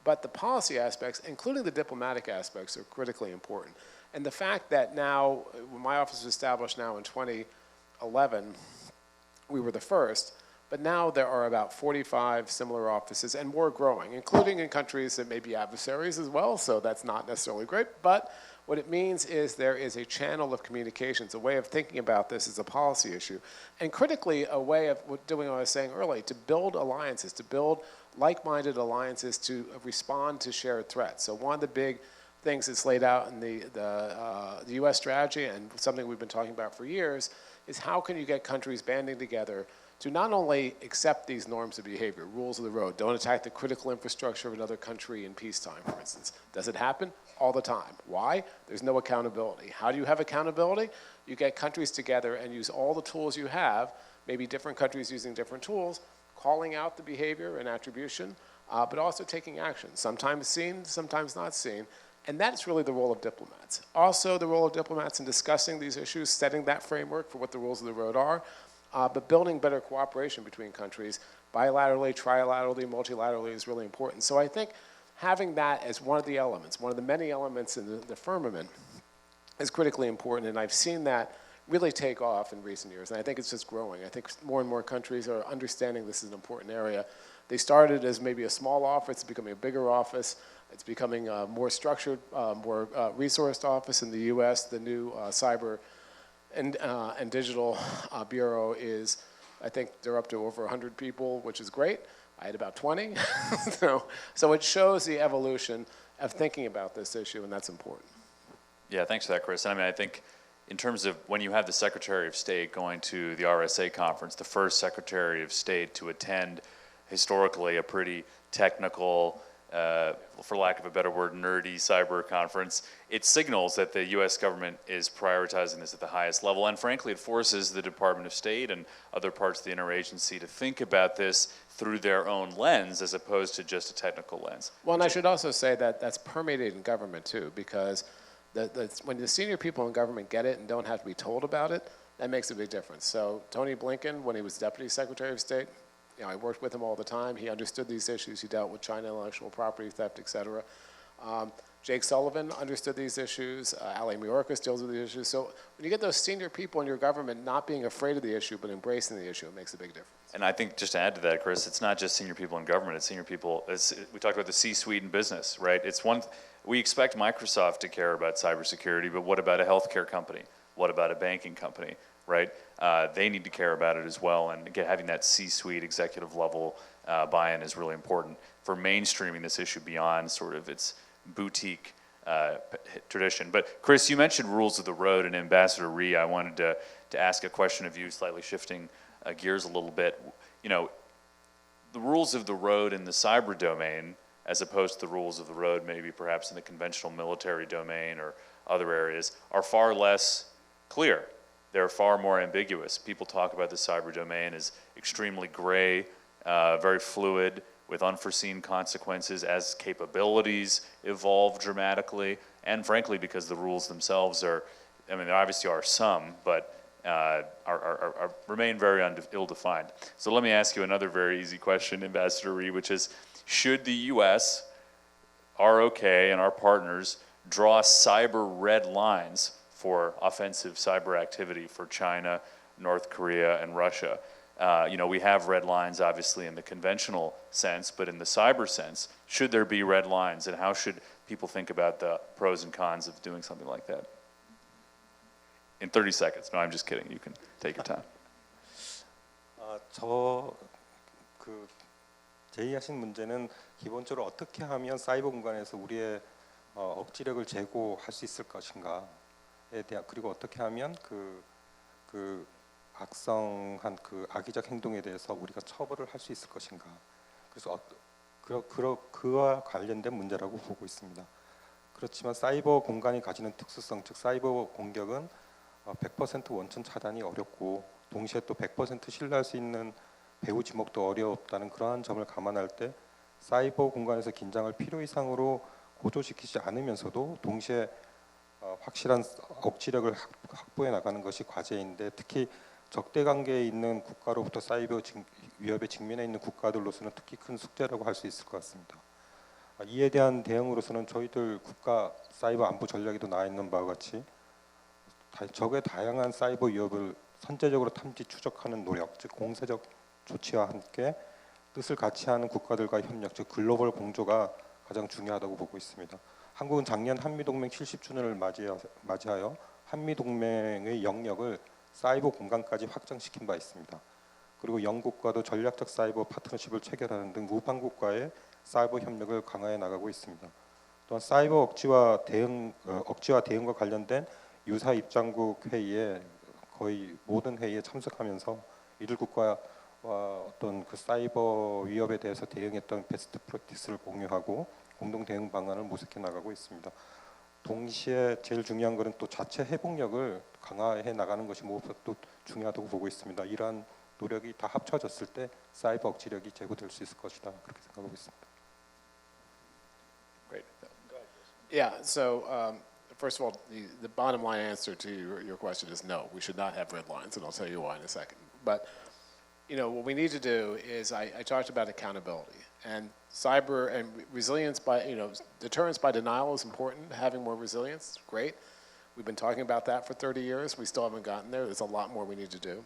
but the policy aspects, including the diplomatic aspects, are critically important. And the fact that now, when my office was established now in 2011, we were the first, but now there are about 45 similar offices, and more growing, including in countries that may be adversaries as well, so that's not necessarily great. But What it means is there is a channel of communications, a way of thinking about this as a policy issue, and critically a way of doing what I was saying earlier, to build alliances, to build like-minded alliances to respond to shared threats. So one of the big things that's laid out in the U.S. strategy, and something we've been talking about for years, is how can you get countries banding together to not only accept these norms of behavior, rules of the road, don't attack the critical infrastructure of another country in peacetime, for instance. Does it happen? All the time. Why? There's no accountability. How do you have accountability? You get countries together and use all the tools you have, maybe different countries using different tools, calling out the behavior and attribution, but also taking action, sometimes seen, sometimes not seen. And that's really the role of diplomats. Also the role of diplomats in discussing these issues, setting that framework for what the rules of the road are, but building better cooperation between countries, bilaterally, trilaterally, multilaterally is really important. So I think having that as one of the elements, one of the many elements in the firmament is critically important, and I've seen that really take off in recent years, and I think it's just growing. I think more and more countries are understanding this is an important area. They started as maybe a small office, it's becoming a bigger office, it's becoming a more structured, more resourced office in the US. The new Cyber and Digital Bureau is, I think they're up to over 100 people, which is great. I had about 20. So it shows the evolution of thinking about this issue, and that's important. Yeah, thanks for that, Chris. I mean, I think in terms of when you have the Secretary of State going to the RSA conference, the first Secretary of State to attend historically a pretty technical, for lack of a better word, nerdy cyber conference, it signals that the U.S. government is prioritizing this at the highest level, and frankly, it forces the Department of State and other parts of the interagency to think about this through their own lens as opposed to just a technical lens. Well, and I should also say that that's permeated in government too, because when the senior people in government get it and don't have to be told about it, that makes a big difference. So Tony Blinken, when he was Deputy Secretary of State, I worked with him all the time. He understood these issues. He dealt with China intellectual property theft, et cetera. Jake Sullivan understood these issues. Ali Mayorkas deals with these issues. So when you get those senior people in your government not being afraid of the issue but embracing the issue, it makes a big difference. And I think just to add to that, Chris, it's not just senior people in government, it's senior people, we talked about the C-suite in business, right? We expect Microsoft to care about cybersecurity, but what about a healthcare company? What about a banking company, right? They need to care about it as well, and having that C-suite executive level buy-in is really important for mainstreaming this issue beyond sort of its boutique tradition. But Chris, you mentioned rules of the road, and Ambassador Rhee, I wanted to ask a question of you, slightly shifting gears a little bit. You know, the rules of the road in the cyber domain, as opposed to the rules of the road maybe perhaps in the conventional military domain or other areas, are far less clear. They're far more ambiguous. People talk about the cyber domain as extremely gray, very fluid, with unforeseen consequences as capabilities evolve dramatically, and frankly because the rules themselves are, I mean there obviously are some, but remain very ill-defined. So let me ask you another very easy question, Ambassador Rhee, which is, should the U.S., ROK, and our partners draw cyber red lines for offensive cyber activity for China, North Korea, and Russia? You know, we have red lines obviously in the conventional sense, but in the cyber sense, should there be red lines, and how should people think about the pros and cons of doing something like that? In 30 seconds. No, I'm just kidding. You can take your time. 제의하신 문제는 기본적으로 어떻게 하면 사이버 공간에서 우리의 억지력을 제고할 수 있을 것인가에 대한, 그리고 어떻게 하면 그 악성한 그 악의적 행동에 대해서 우리가 처벌을 할 수 있을 것인가. 그래서 그와 관련된 문제라고 보고 있습니다. 그렇지만 사이버 공간이 가지는 특수성, 즉 사이버 공격은 100% 원천 차단이 어렵고 동시에 또 100% 신뢰할 수 있는 배후 지목도 어렵다는 그러한 점을 감안할 때 사이버 공간에서 긴장을 필요 이상으로 고조시키지 않으면서도 동시에 확실한 억지력을 확보해 나가는 것이 과제인데, 특히 적대 관계에 있는 국가로부터 사이버 위협에 직면해 있는 국가들로서는 특히 큰 숙제라고 할 수 있을 것 같습니다. 이에 대한 대응으로서는 저희들 국가 사이버 안보 전략에도 나와 있는 바와 같이 적의 다양한 사이버 위협을 선제적으로 탐지 추적하는 노력, 즉 공세적 조치와 함께 뜻을 같이 하는 국가들과 협력, 즉 글로벌 공조가 가장 중요하다고 보고 있습니다. 한국은 작년 한미동맹 70주년을 맞이하여 한미동맹의 영역을 사이버 공간까지 확장시킨 바 있습니다. 그리고 영국과도 전략적 사이버 파트너십을 체결하는 등 우방국과의 사이버 협력을 강화해 나가고 있습니다. 또한 사이버 억지와 대응과 관련된 유사 입장국 회의에 거의 모든 회의에 참석하면서 이들 국가와 어떤 그 사이버 위협에 대해서 대응했던 베스트 프랙티스를 공유하고 공동 대응 방안을 모색해 나가고 있습니다. 동시에 제일 중요한 것은 또 자체 회복력을 강화해 나가는 것이 무엇보다도 중요하다고 보고 있습니다. 이러한 노력이 다 합쳐졌을 때 사이버 억지력이 제고될 수 있을 것이다 그렇게 생각하고 있습니다. Great. Yeah, so first of all, the bottom line answer to your question is no, we should not have red lines, and I'll tell you why in a second. But what we need to do is, I talked about accountability, and cyber and resilience by, deterrence by denial is important. Having more resilience, great. We've been talking about that for 30 years. We still haven't gotten there. There's a lot more we need to do.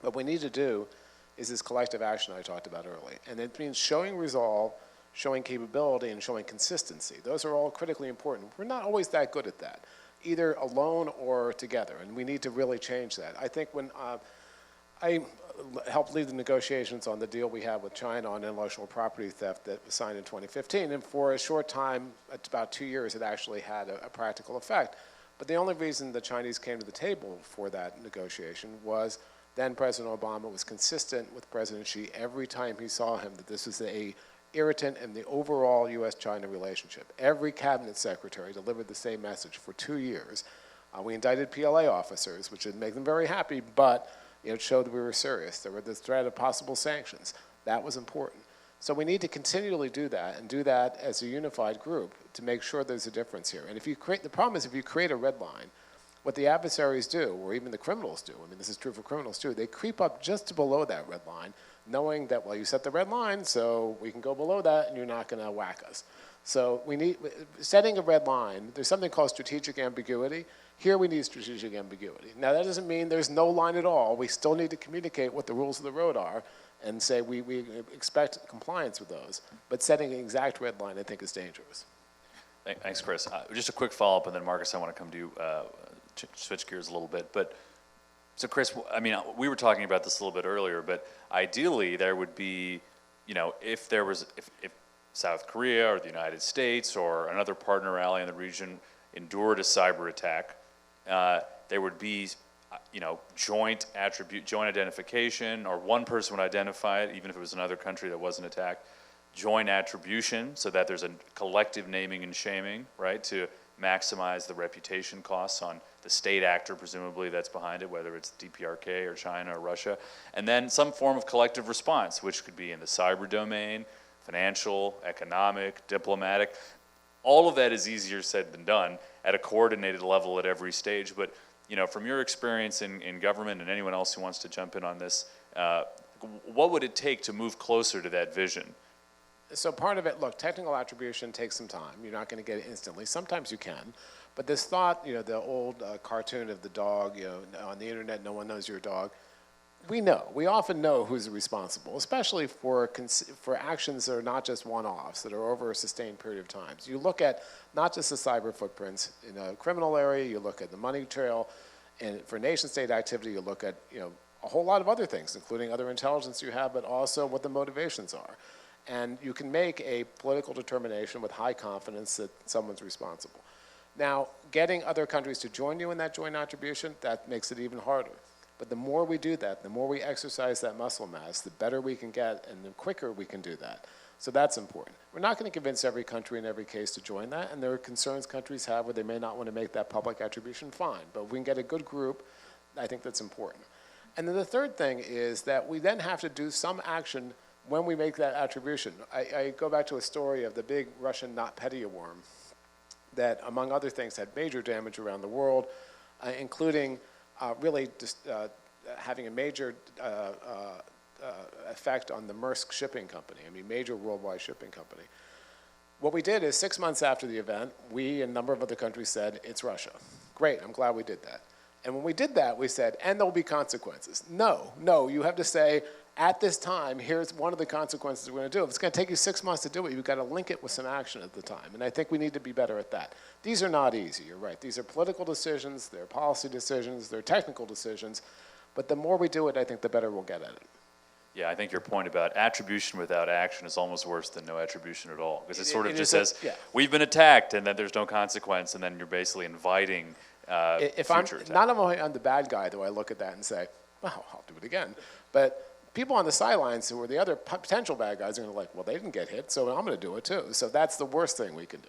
What we need to do is this collective action I talked about earlier, and it means showing resolve, showing capability, and showing consistency. Those are all critically important. We're not always that good at that, either alone or together, and we need to really change that. I think when I helped lead the negotiations on the deal we had with China on intellectual property theft that was signed in 2015, and for a short time, it's about 2 years, it actually had a practical effect. But the only reason the Chinese came to the table for that negotiation was then President Obama was consistent with President Xi every time he saw him that this was a irritant in the overall U.S.-China relationship. Every cabinet secretary delivered the same message for 2 years. We indicted PLA officers, which didn't make them very happy, but it showed that we were serious. There were the threat of possible sanctions. That was important. So we need to continually do that, and do that as a unified group to make sure there's a difference here. And the problem is if you create a red line, what the adversaries do, or even the criminals do, I mean, this is true for criminals too, they creep up just to below that red line, knowing that, well, you set the red line, so we can go below that, and you're not going to whack us. So setting a red line, there's something called strategic ambiguity. Here we need strategic ambiguity. Now, that doesn't mean there's no line at all. We still need to communicate what the rules of the road are and say we expect compliance with those. But setting an exact red line, I think, is dangerous. Thanks, Chris. Just a quick follow-up, and then Marcus, I want to come to you, switch gears a little bit. But so, Chris, I mean, we were talking about this a little bit earlier, but ideally there would be, if South Korea or the United States or another partner ally in the region endured a cyber attack, there would be, joint identification, or one person would identify it, even if it was another country that wasn't attacked, joint attribution, so that there's a collective naming and shaming, right, to maximize the reputation costs on the state actor, presumably, that's behind it, whether it's DPRK or China or Russia, and then some form of collective response, which could be in the cyber domain, financial, economic, diplomatic. All of that is easier said than done at a coordinated level at every stage. But from your experience in government, and anyone else who wants to jump in on this, what would it take to move closer to that vision? So part of it, look, technical attribution takes some time. You're not going to get it instantly. Sometimes you can. But this thought, the old cartoon of the dog, on the internet, no one knows your dog. We know. We often know who's responsible, especially for actions that are not just one-offs, that are over a sustained period of time. So you look at not just the cyber footprints in a criminal area, you look at the money trail, and for nation-state activity, you look at a whole lot of other things, including other intelligence you have, but also what the motivations are. And you can make a political determination with high confidence that someone's responsible. Now, getting other countries to join you in that joint attribution, that makes it even harder. But the more we do that, the more we exercise that muscle mass, the better we can get and the quicker we can do that. So that's important. We're not going to convince every country in every case to join that, and there are concerns countries have where they may not want to make that public attribution, fine. But if we can get a good group, I think that's important. And then the third thing is that we then have to do some action when we make that attribution. I go back to a story of the big Russian NotPetya worm that, among other things, had major damage around the world, including really just having a major effect on the Maersk shipping company, major worldwide shipping company. What we did is 6 months after the event, we and a number of other countries said, it's Russia. Great, I'm glad we did that. And when we did that, we said, and there'll be consequences. No, you have to say, at this time, here's one of the consequences we're going to do. If it's going to take you 6 months to do it, you've got to link it with some action at the time. And I think we need to be better at that. These are not easy, you're right. These are political decisions, they're policy decisions, they're technical decisions. But the more we do it, I think the better we'll get at it. Yeah, I think your point about attribution without action is almost worse than no attribution at all. Because it sort of It just is says, yeah. we've been attacked, and then there's no consequence, and then you're basically inviting If I'm future attacks. not only I'm the bad guy, do I look at that and say, well, I'll do it again. But people on the sidelines who are the other potential bad guys are going to like, well, they didn't get hit, so I'm going to do it too. So that's the worst thing we can do.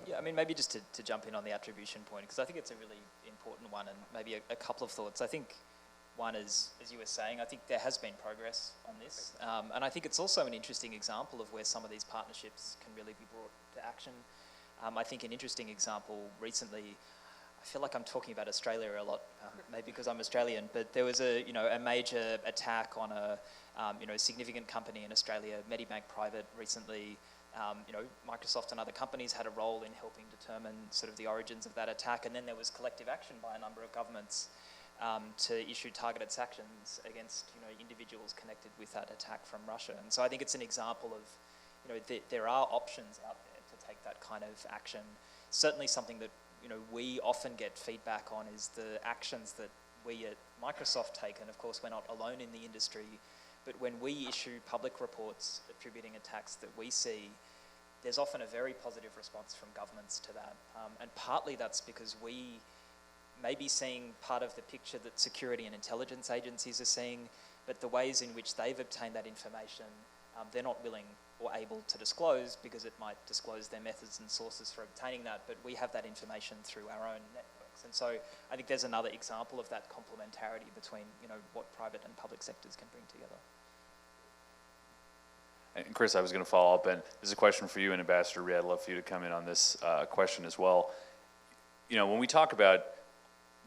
Yeah, I mean, maybe just to jump in on the attribution point, because I think it's a really important one, and maybe a couple of thoughts. I think one is, as you were saying, I think there has been progress on this, and I think it's also an interesting example of where some of these partnerships can really be brought to action. I think an interesting example recently, I feel like I'm talking about Australia a lot, maybe because I'm Australian, but there was a major attack on a significant company in Australia, Medibank Private, recently. Microsoft and other companies had a role in helping determine sort of the origins of that attack, and then there was collective action by a number of governments to issue targeted sanctions against individuals connected with that attack from Russia. And so I think it's an example of there are options out there to take that kind of action. Certainly something that we often get feedback on is the actions that we at Microsoft take, and of course we're not alone in the industry, but when we issue public reports attributing attacks that we see, there's often a very positive response from governments to that. And partly that's because we may be seeing part of the picture that security and intelligence agencies are seeing, but the ways in which they've obtained that information, they're not willing or able to disclose because it might disclose their methods and sources for obtaining that, but we have that information through our own networks. And so I think there's another example of that complementarity between what private and public sectors can bring together. And Chris, I was going to follow up, and this is a question for you and Ambassador Rhee. I'd love for you to come in on this question as well. When we talk about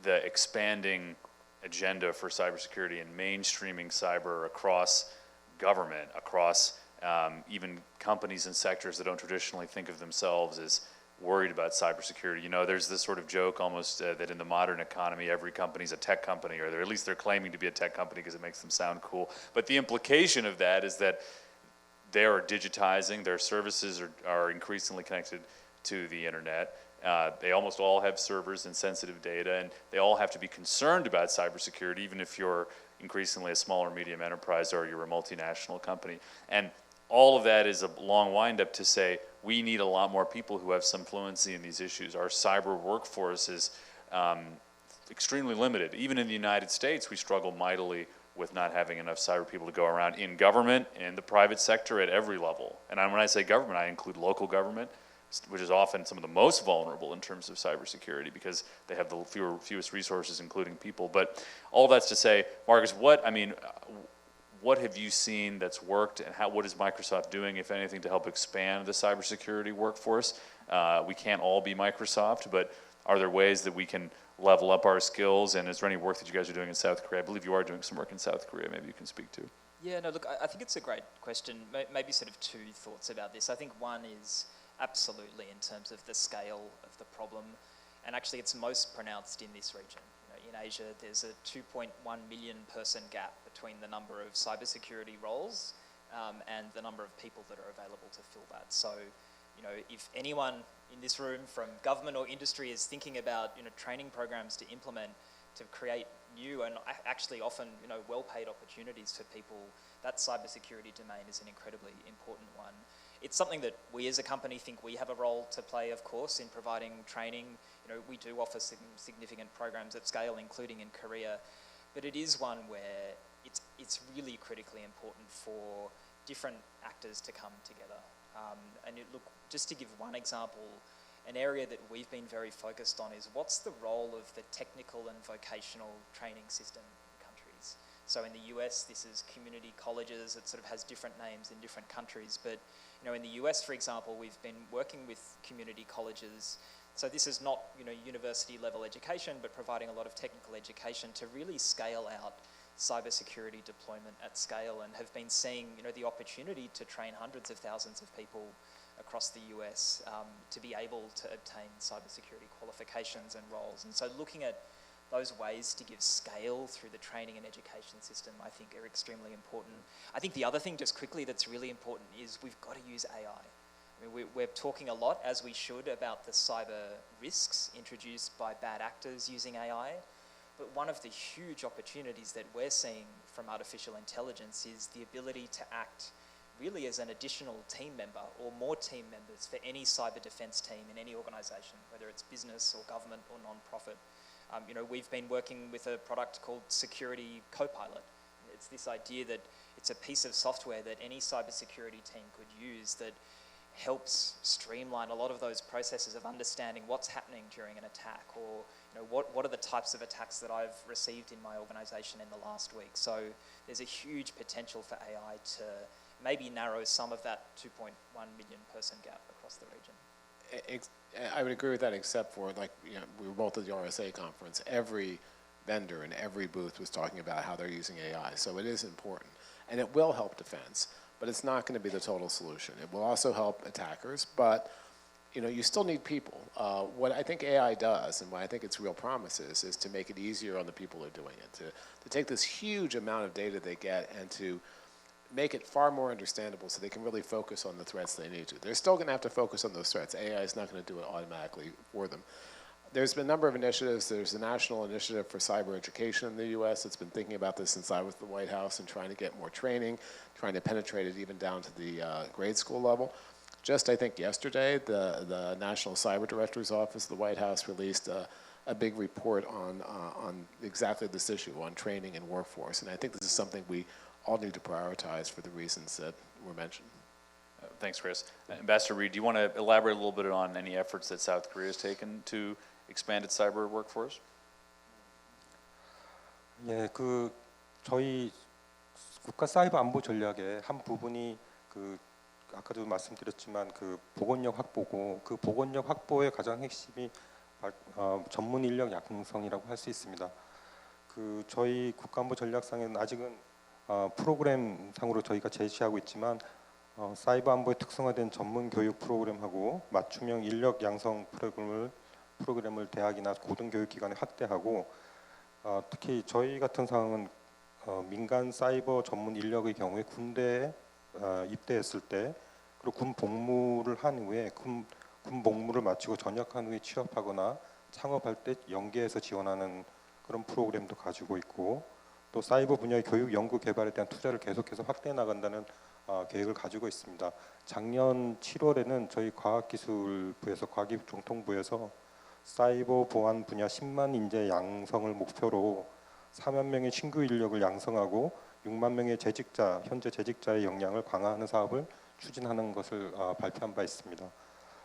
the expanding agenda for cybersecurity and mainstreaming cyber across government, across even companies and sectors that don't traditionally think of themselves as worried about cybersecurity. There's this sort of joke almost that in the modern economy, every company's a tech company, or at least they're claiming to be a tech company because it makes them sound cool. But the implication of that is that they are digitizing, their services are increasingly connected to the internet. They almost all have servers and sensitive data, and they all have to be concerned about cybersecurity, even if you're increasingly a small or medium enterprise or you're a multinational company. And all of that is a long wind-up to say we need a lot more people who have some fluency in these issues. Our cyber workforce is extremely limited. Even in the United States, we struggle mightily with not having enough cyber people to go around in government, in the private sector, at every level. And when I say government, I include local government, which is often some of the most vulnerable in terms of cybersecurity because they have the fewest resources, including people. But all that's to say, Marcus, what have you seen that's worked, and what is Microsoft doing, if anything, to help expand the cybersecurity workforce? We can't all be Microsoft, but are there ways that we can level up our skills, and is there any work that you guys are doing in South Korea? I believe you are doing some work in South Korea, maybe you can speak to. Yeah, no, look, I think it's a great question. Maybe sort of two thoughts about this. I think one is absolutely in terms of the scale of the problem, and actually it's most pronounced in this region. In Asia, there's a 2.1 million person gap between the number of cybersecurity roles and the number of people that are available to fill that. So, if anyone in this room from government or industry is thinking about, training programs to implement to create new and actually often, well-paid opportunities for people, that cybersecurity domain is an incredibly important one. It's something that we as a company think we have a role to play, of course, in providing training. We do offer some significant programs at scale, including in Korea, but it is one where it's really critically important for different actors to come together. Just to give one example, an area that we've been very focused on is what's the role of the technical and vocational training system in countries. So in the US, this is community colleges. It sort of has different names in different countries. But in the US, for example, we've been working with community colleges. So this is not university level education, but providing a lot of technical education to really scale out cybersecurity deployment at scale, and have been seeing the opportunity to train hundreds of thousands of people across the US to be able to obtain cybersecurity qualifications and roles. And so looking at those ways to give scale through the training and education system, I think, are extremely important. I think the other thing, just quickly, that's really important is we've got to use AI. I mean, we're talking a lot, as we should, about the cyber risks introduced by bad actors using AI, but one of the huge opportunities that we're seeing from artificial intelligence is the ability to act really as an additional team member or more team members for any cyber defense team in any organization, whether it's business or government or non-profit. We've been working with a product called Security Copilot. It's this idea that it's a piece of software that any cybersecurity team could use that helps streamline a lot of those processes of understanding what's happening during an attack, or what are the types of attacks that I've received in my organization in the last week. So there's a huge potential for AI to maybe narrow some of that 2.1 million person gap across the region. I would agree with that, except for, we were both at the RSA conference. Every vendor in every booth was talking about how they're using AI. So it is important. And it will help defense, but it's not going to be the total solution. It will also help attackers, but you still need people. What I think AI does, and what I think its real promise is to make it easier on the people who are doing it, to take this huge amount of data they get and to make it far more understandable so they can really focus on the threats they need to. They're still going to have to focus on those threats. AI is not going to do it automatically for them. There's been a number of initiatives. There's a national initiative for cyber education in the US that's been thinking about this since I was at the White House and trying to get more training, trying to penetrate it even down to the grade school level. Just, I think, yesterday, the National Cyber Director's Office of the White House released a big report on exactly this issue, on training and workforce. And I think this is something we all need to prioritize for the reasons that were mentioned. Thanks, Chris. Ambassador Reid, do you want to elaborate a little bit on any efforts that South Korea has taken to expand its cyber workforce? 예, 저희 국가 사이버 안보 전략의 한 부분이 아까도 말씀드렸지만 보건력 확보고, 그 보건력 확보의 가장 핵심이 전문 인력 양성이라고 할 수 있습니다. 저희 국가안보 전략상에는 아직은 프로그램상으로 저희가 제시하고 있지만 사이버 안보에 특성화된 전문 교육 프로그램하고 맞춤형 인력 양성 프로그램을 대학이나 고등교육기관에 확대하고, 특히 저희 같은 상황은 민간 사이버 전문 인력의 경우에 군대에 입대했을 때, 그리고 군 복무를 한 후에 군 복무를 마치고 전역한 후에 취업하거나 창업할 때 연계해서 지원하는 그런 프로그램도 가지고 있고, 또 사이버 분야의 교육 연구 개발에 대한 투자를 계속해서 확대해 나간다는 계획을 가지고 있습니다. 작년 7월에는 저희 과학기술부에서 과기정통부에서 사이버 보안 분야 10만 인재 양성을 목표로 4만 명의 신규 인력을 양성하고 6만 명의 현재 재직자의 역량을 강화하는 사업을 추진하는 것을 발표한 바 있습니다.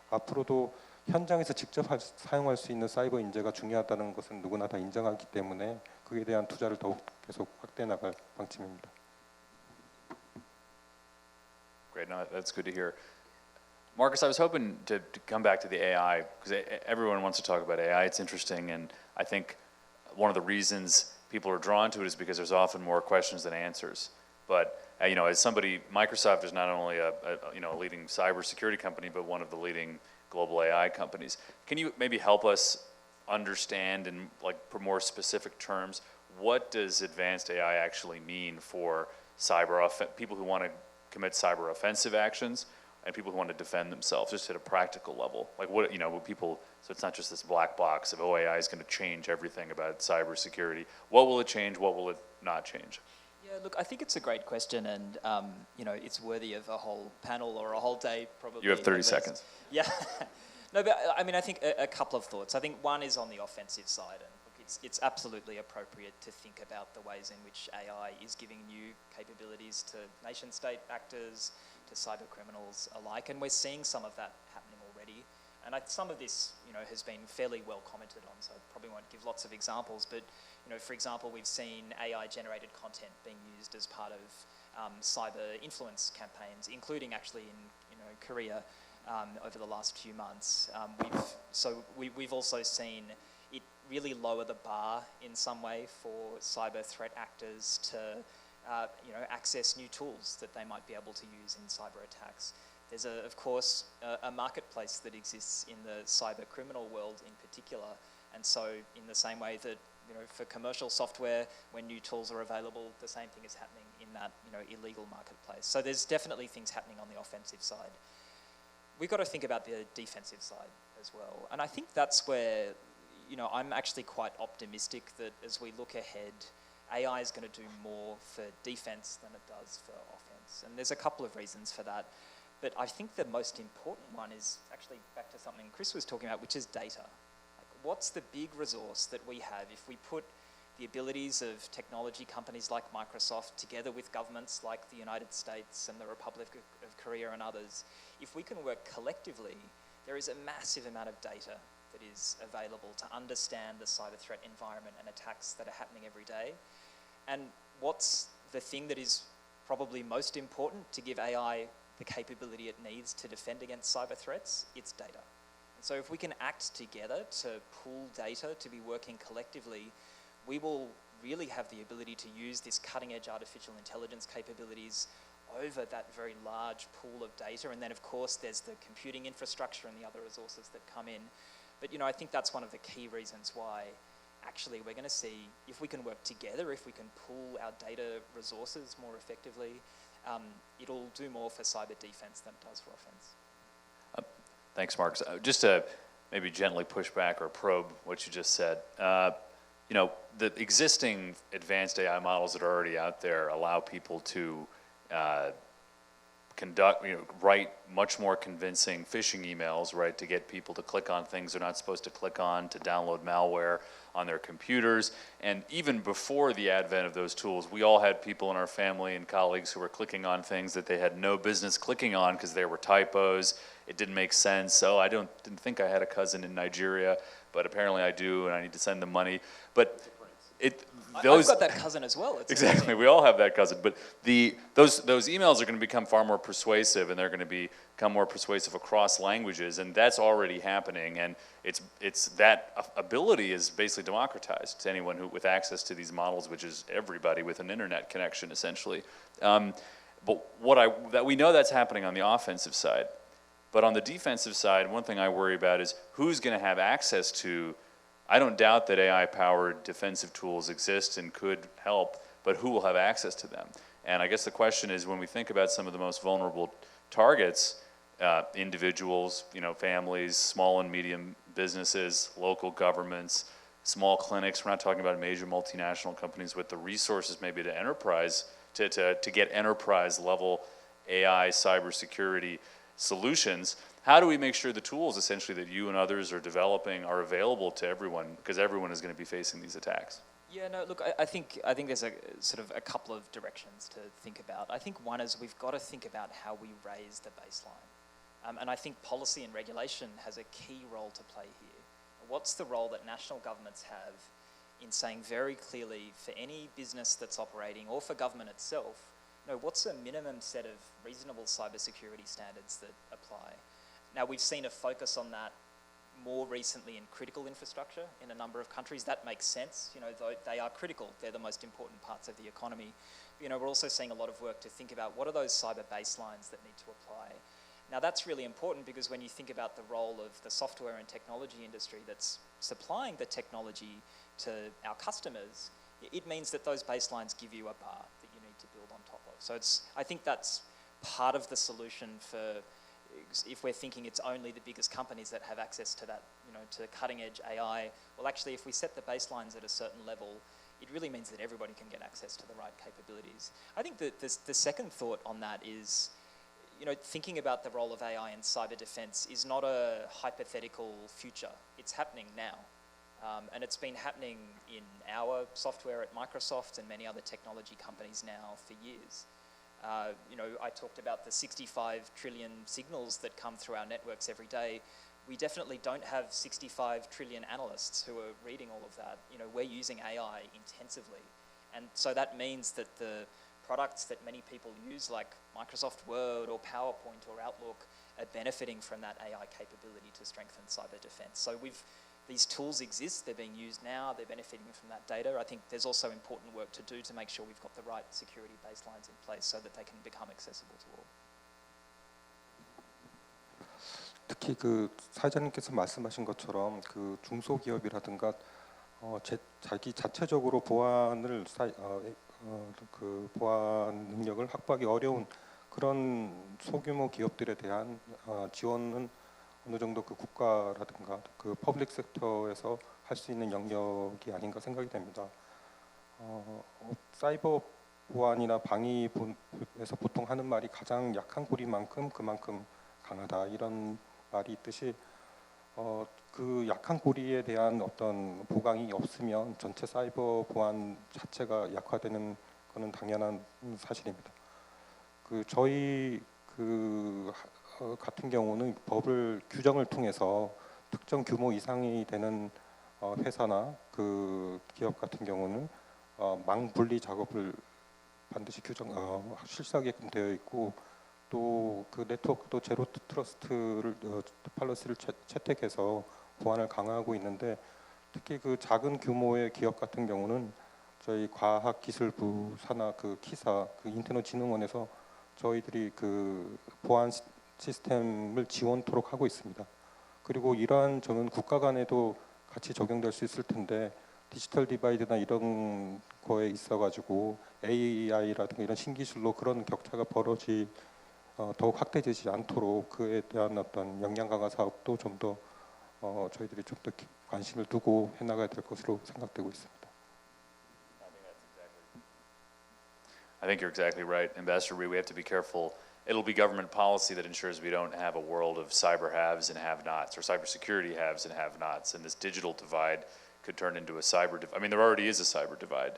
앞으로도 현장에서 직접 사용할 수 있는 사이버 인재가 중요하다는 것은 누구나 다 인정하기 때문에 그에 대한 투자를 더욱 계속 확대해 나갈 방침입니다. Great, no, that's good to hear. Marcus, I was hoping to come back to the AI, because everyone wants to talk about AI. It's interesting, and I think one of the reasons people are drawn to it is because there's often more questions than answers. But as somebody, Microsoft is not only a leading cybersecurity company, but one of the leading global AI companies. Can you maybe help us understand in more specific terms, what does advanced AI actually mean for people who want to commit cyber offensive actions and people who want to defend themselves, just at a practical level? So it's not just this black box of, AI is going to change everything about cybersecurity. What will it change? What will it not change? Yeah, look, I think it's a great question, and it's worthy of a whole panel or a whole day, probably. You have 30 seconds. Yeah. No, but I think a couple of thoughts. I think one is on the offensive side, and look, it's absolutely appropriate to think about the ways in which AI is giving new capabilities to nation-state actors, to cyber criminals alike, and we're seeing some of that happening already. And some of this, has been fairly well commented on, so I probably won't give lots of examples. But, for example, we've seen AI-generated content being used as part of cyber influence campaigns, including actually in Korea over the last few months. We've also seen it really lower the bar in some way for cyber threat actors to access new tools that they might be able to use in cyber attacks. There's, of course, a marketplace that exists in the cyber criminal world in particular. And so in the same way that for commercial software, when new tools are available, the same thing is happening in that illegal marketplace. So there's definitely things happening on the offensive side. We've got to think about the defensive side as well. And I think that's where, I'm actually quite optimistic that as we look ahead, AI is going to do more for defense than it does for offense. And there's a couple of reasons for that. But I think the most important one is actually back to something Chris was talking about, which is data. What's the big resource that we have if we put the abilities of technology companies like Microsoft together with governments like the United States and the Republic of Korea and others? If we can work collectively, there is a massive amount of data that is available to understand the cyber threat environment and attacks that are happening every day. And what's the thing that is probably most important to give AI the capability it needs to defend against cyber threats? It's data. So if we can act together to pool data, to be working collectively, we will really have the ability to use this cutting-edge artificial intelligence capabilities over that very large pool of data. And then, of course, there's the computing infrastructure and the other resources that come in. But, I think that's one of the key reasons why actually we're going to see, if we can work together, if we can pool our data resources more effectively, it'll do more for cyber defense than it does for offense. Thanks, Mark. Just to maybe gently push back or probe what you just said, the existing advanced AI models that are already out there allow people to write much more convincing phishing emails, right, to get people to click on things they're not supposed to click on, to download malware on their computers. And even before the advent of those tools, we all had people in our family and colleagues who were clicking on things that they had no business clicking on because they were typos. It didn't make sense. So I didn't think I had a cousin in Nigeria, but apparently I do, and I need to send them money. But I've got that cousin as well. It's exactly, amazing. We all have that cousin. But those emails are going to become far more persuasive, and they're going to become more persuasive across languages, and that's already happening. And it's that ability is basically democratized to anyone with access to these models, which is everybody with an internet connection, essentially. But that we know that's happening on the offensive side. But on the defensive side, one thing I worry about is who's going to have access to. I don't doubt that AI-powered defensive tools exist and could help, but who will have access to them? And I guess the question is, when we think about some of the most vulnerable targets, individuals, families, small and medium businesses, local governments, small clinics. We're not talking about major multinational companies with the resources maybe to enterprise to get enterprise-level AI cybersecurity solutions. How do we make sure the tools, essentially, that you and others are developing are available to everyone? Because everyone is going to be facing these attacks. Yeah, no, look, I think there's a sort of a couple of directions to think about. I think one is we've got to think about how we raise the baseline. And I think policy and regulation has a key role to play here. What's the role that national governments have in saying very clearly for any business that's operating or for government itself, what's a minimum set of reasonable cybersecurity standards that apply? Now, we've seen a focus on that more recently in critical infrastructure in a number of countries. That makes sense. They are critical. They're the most important parts of the economy. We're also seeing a lot of work to think about what are those cyber baselines that need to apply. Now, that's really important because when you think about the role of the software and technology industry that's supplying the technology to our customers, it means that those baselines give you a bar that you need to build on top of. So I think that's part of the solution for, if we're thinking it's only the biggest companies that have access to that, to cutting edge AI, well, actually, if we set the baselines at a certain level, it really means that everybody can get access to the right capabilities. I think that the second thought on that is, thinking about the role of AI in cyber defense is not a hypothetical future. It's happening now. And it's been happening in our software at Microsoft and many other technology companies now for years. I talked about the 65 trillion signals that come through our networks every day. We definitely don't have 65 trillion analysts who are reading all of that. We're using AI intensively. And so that means that the products that many people use, like Microsoft Word or PowerPoint or Outlook, are benefiting from that AI capability to strengthen cyber defense. So these tools exist, they're being used now, they're benefiting from that data. I think there's also important work to do to make sure we've got the right security baselines in place so that they can become accessible to all. 특히 사회자님께서 말씀하신 것처럼 중소기업이라든가 자기 자체적으로 보안을 그 보안 능력을 확보하기 어려운 그런 소규모 기업들에 대한 지원은 어느 정도 그 국가라든가 그 퍼블릭 섹터에서 할 수 있는 영역이 아닌가 생각이 됩니다. 사이버 보안이나 방위에서 보통 하는 말이 가장 약한 고리만큼 그만큼 강하다 이런 말이 있듯이 그 약한 고리에 대한 어떤 보강이 없으면 전체 사이버 보안 자체가 약화되는 것은 당연한 사실입니다. 그 저희 같은 경우는 법을 규정을 통해서 특정 규모 이상이 되는 회사나 그 기업 같은 경우는 망분리 작업을 반드시 실시하게끔 되어 있고 또 그 네트워크도 제로 트러스트를 팔러시를 채택해서 보안을 강화하고 있는데 특히 그 작은 규모의 기업 같은 경우는 저희 과학기술부 산하 그 키사 그 인터넷진흥원에서 저희들이 그 보안 시스템을 지원토록 하고 있습니다. 그리고 이러한 점은 국가 간에도 같이 적용될 수 있을 텐데 디지털 디바이드나 이런 거에 있어가지고 AI라든가 이런 신기술로 그런 격차가 더욱 확대되지 않도록 그에 대한 어떤 역량 강화 사업도 좀 더 저희들이 좀 더 관심을 두고 해나가야 될 것으로 생각되고 있습니다. I think you're exactly right, Ambassador Rhee. We have to be careful. It'll be government policy that ensures we don't have a world of cyber haves and have-nots, or cybersecurity haves and have-nots, and this digital divide could turn into a cyber divide. I mean, there already is a cyber divide,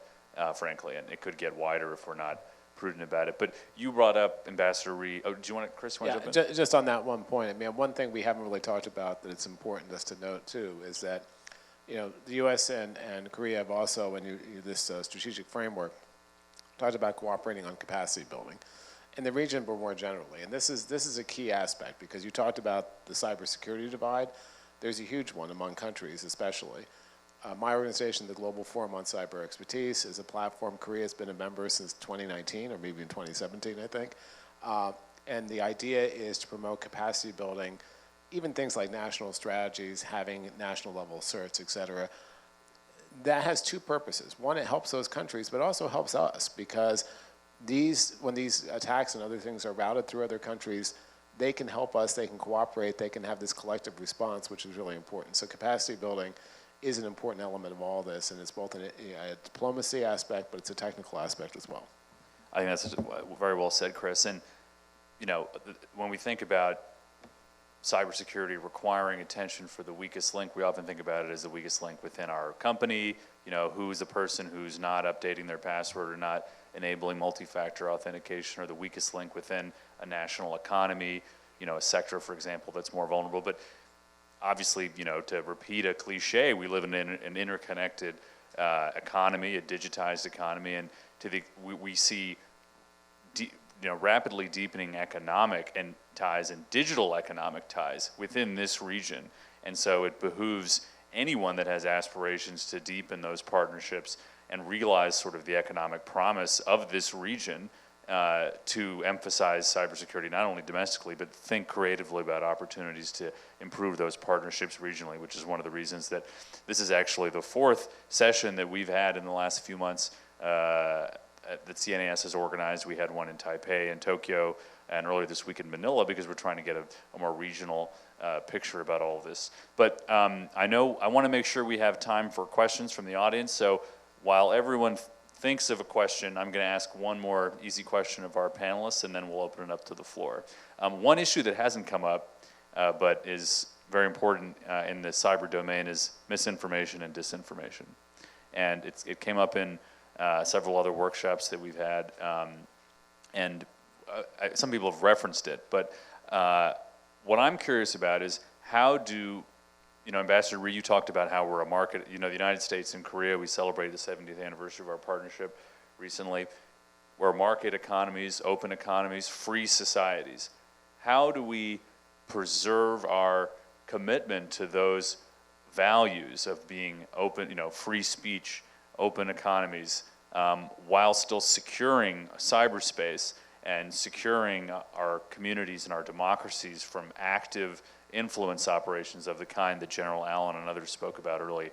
frankly, and it could get wider if we're not prudent about it. But you brought up Ambassador Rhee. Oh, do you want to, Chris? You want to jump in? Just on that one point. I mean, one thing we haven't really talked about that it's important just to note too is that, you know, the U.S. and Korea have also, in this strategic framework, talked about cooperating on capacity building in the region, but more generally. And this is a key aspect because you talked about the cybersecurity divide. There's a huge one among countries, especially. My organization, the Global Forum on Cyber Expertise, is a platform. Korea has been a member since 2019, or maybe in 2017, I think. And the idea is to promote capacity building, even things like national strategies, having national level certs, et cetera. That has two purposes. One, it helps those countries, but also helps us because when these attacks and other things are routed through other countries, they can help us, they can cooperate, they can have this collective response, which is really important. So capacity building is an important element of all this, and it's both a diplomacy aspect, but it's a technical aspect as well. I think that's very well said, Chris. And, you know, when we think about cybersecurity requiring attention for the weakest link, we often think about it as the weakest link within our company. You know, who's the person who's not updating their password or not enabling multi-factor authentication, or the weakest link within a national economy, you know, a sector, for example, that's more vulnerable. But obviously, you know, to repeat a cliche, we live in an interconnected economy, a digitized economy, and we see rapidly deepening economic and ties and digital economic ties within this region. And so it behooves anyone that has aspirations to deepen those partnerships and realize sort of the economic promise of this region to emphasize cybersecurity, not only domestically, but think creatively about opportunities to improve those partnerships regionally, which is one of the reasons that this is actually the fourth session that we've had in the last few months that CNAS has organized. We had one in Taipei and Tokyo, and earlier this week in Manila, because we're trying to get a more regional picture about all of this. But I want to make sure we have time for questions from the audience, so while everyone thinks of a question, I'm going to ask one more easy question of our panelists, and then we'll open it up to the floor. One issue that hasn't come up, but is very important in the cyber domain, is misinformation and disinformation. And it came up in several other workshops that we've had, and some people have referenced it, but what I'm curious about is how do, Ambassador Rhee, you talked about how we're a market, the United States and Korea, we celebrated the 70th anniversary of our partnership recently. We're market economies, open economies, free societies. How do we preserve our commitment to those values of being open, free speech, open economies, while still securing cyberspace and securing our communities and our democracies from active influence operations of the kind that General Allen and others spoke about early?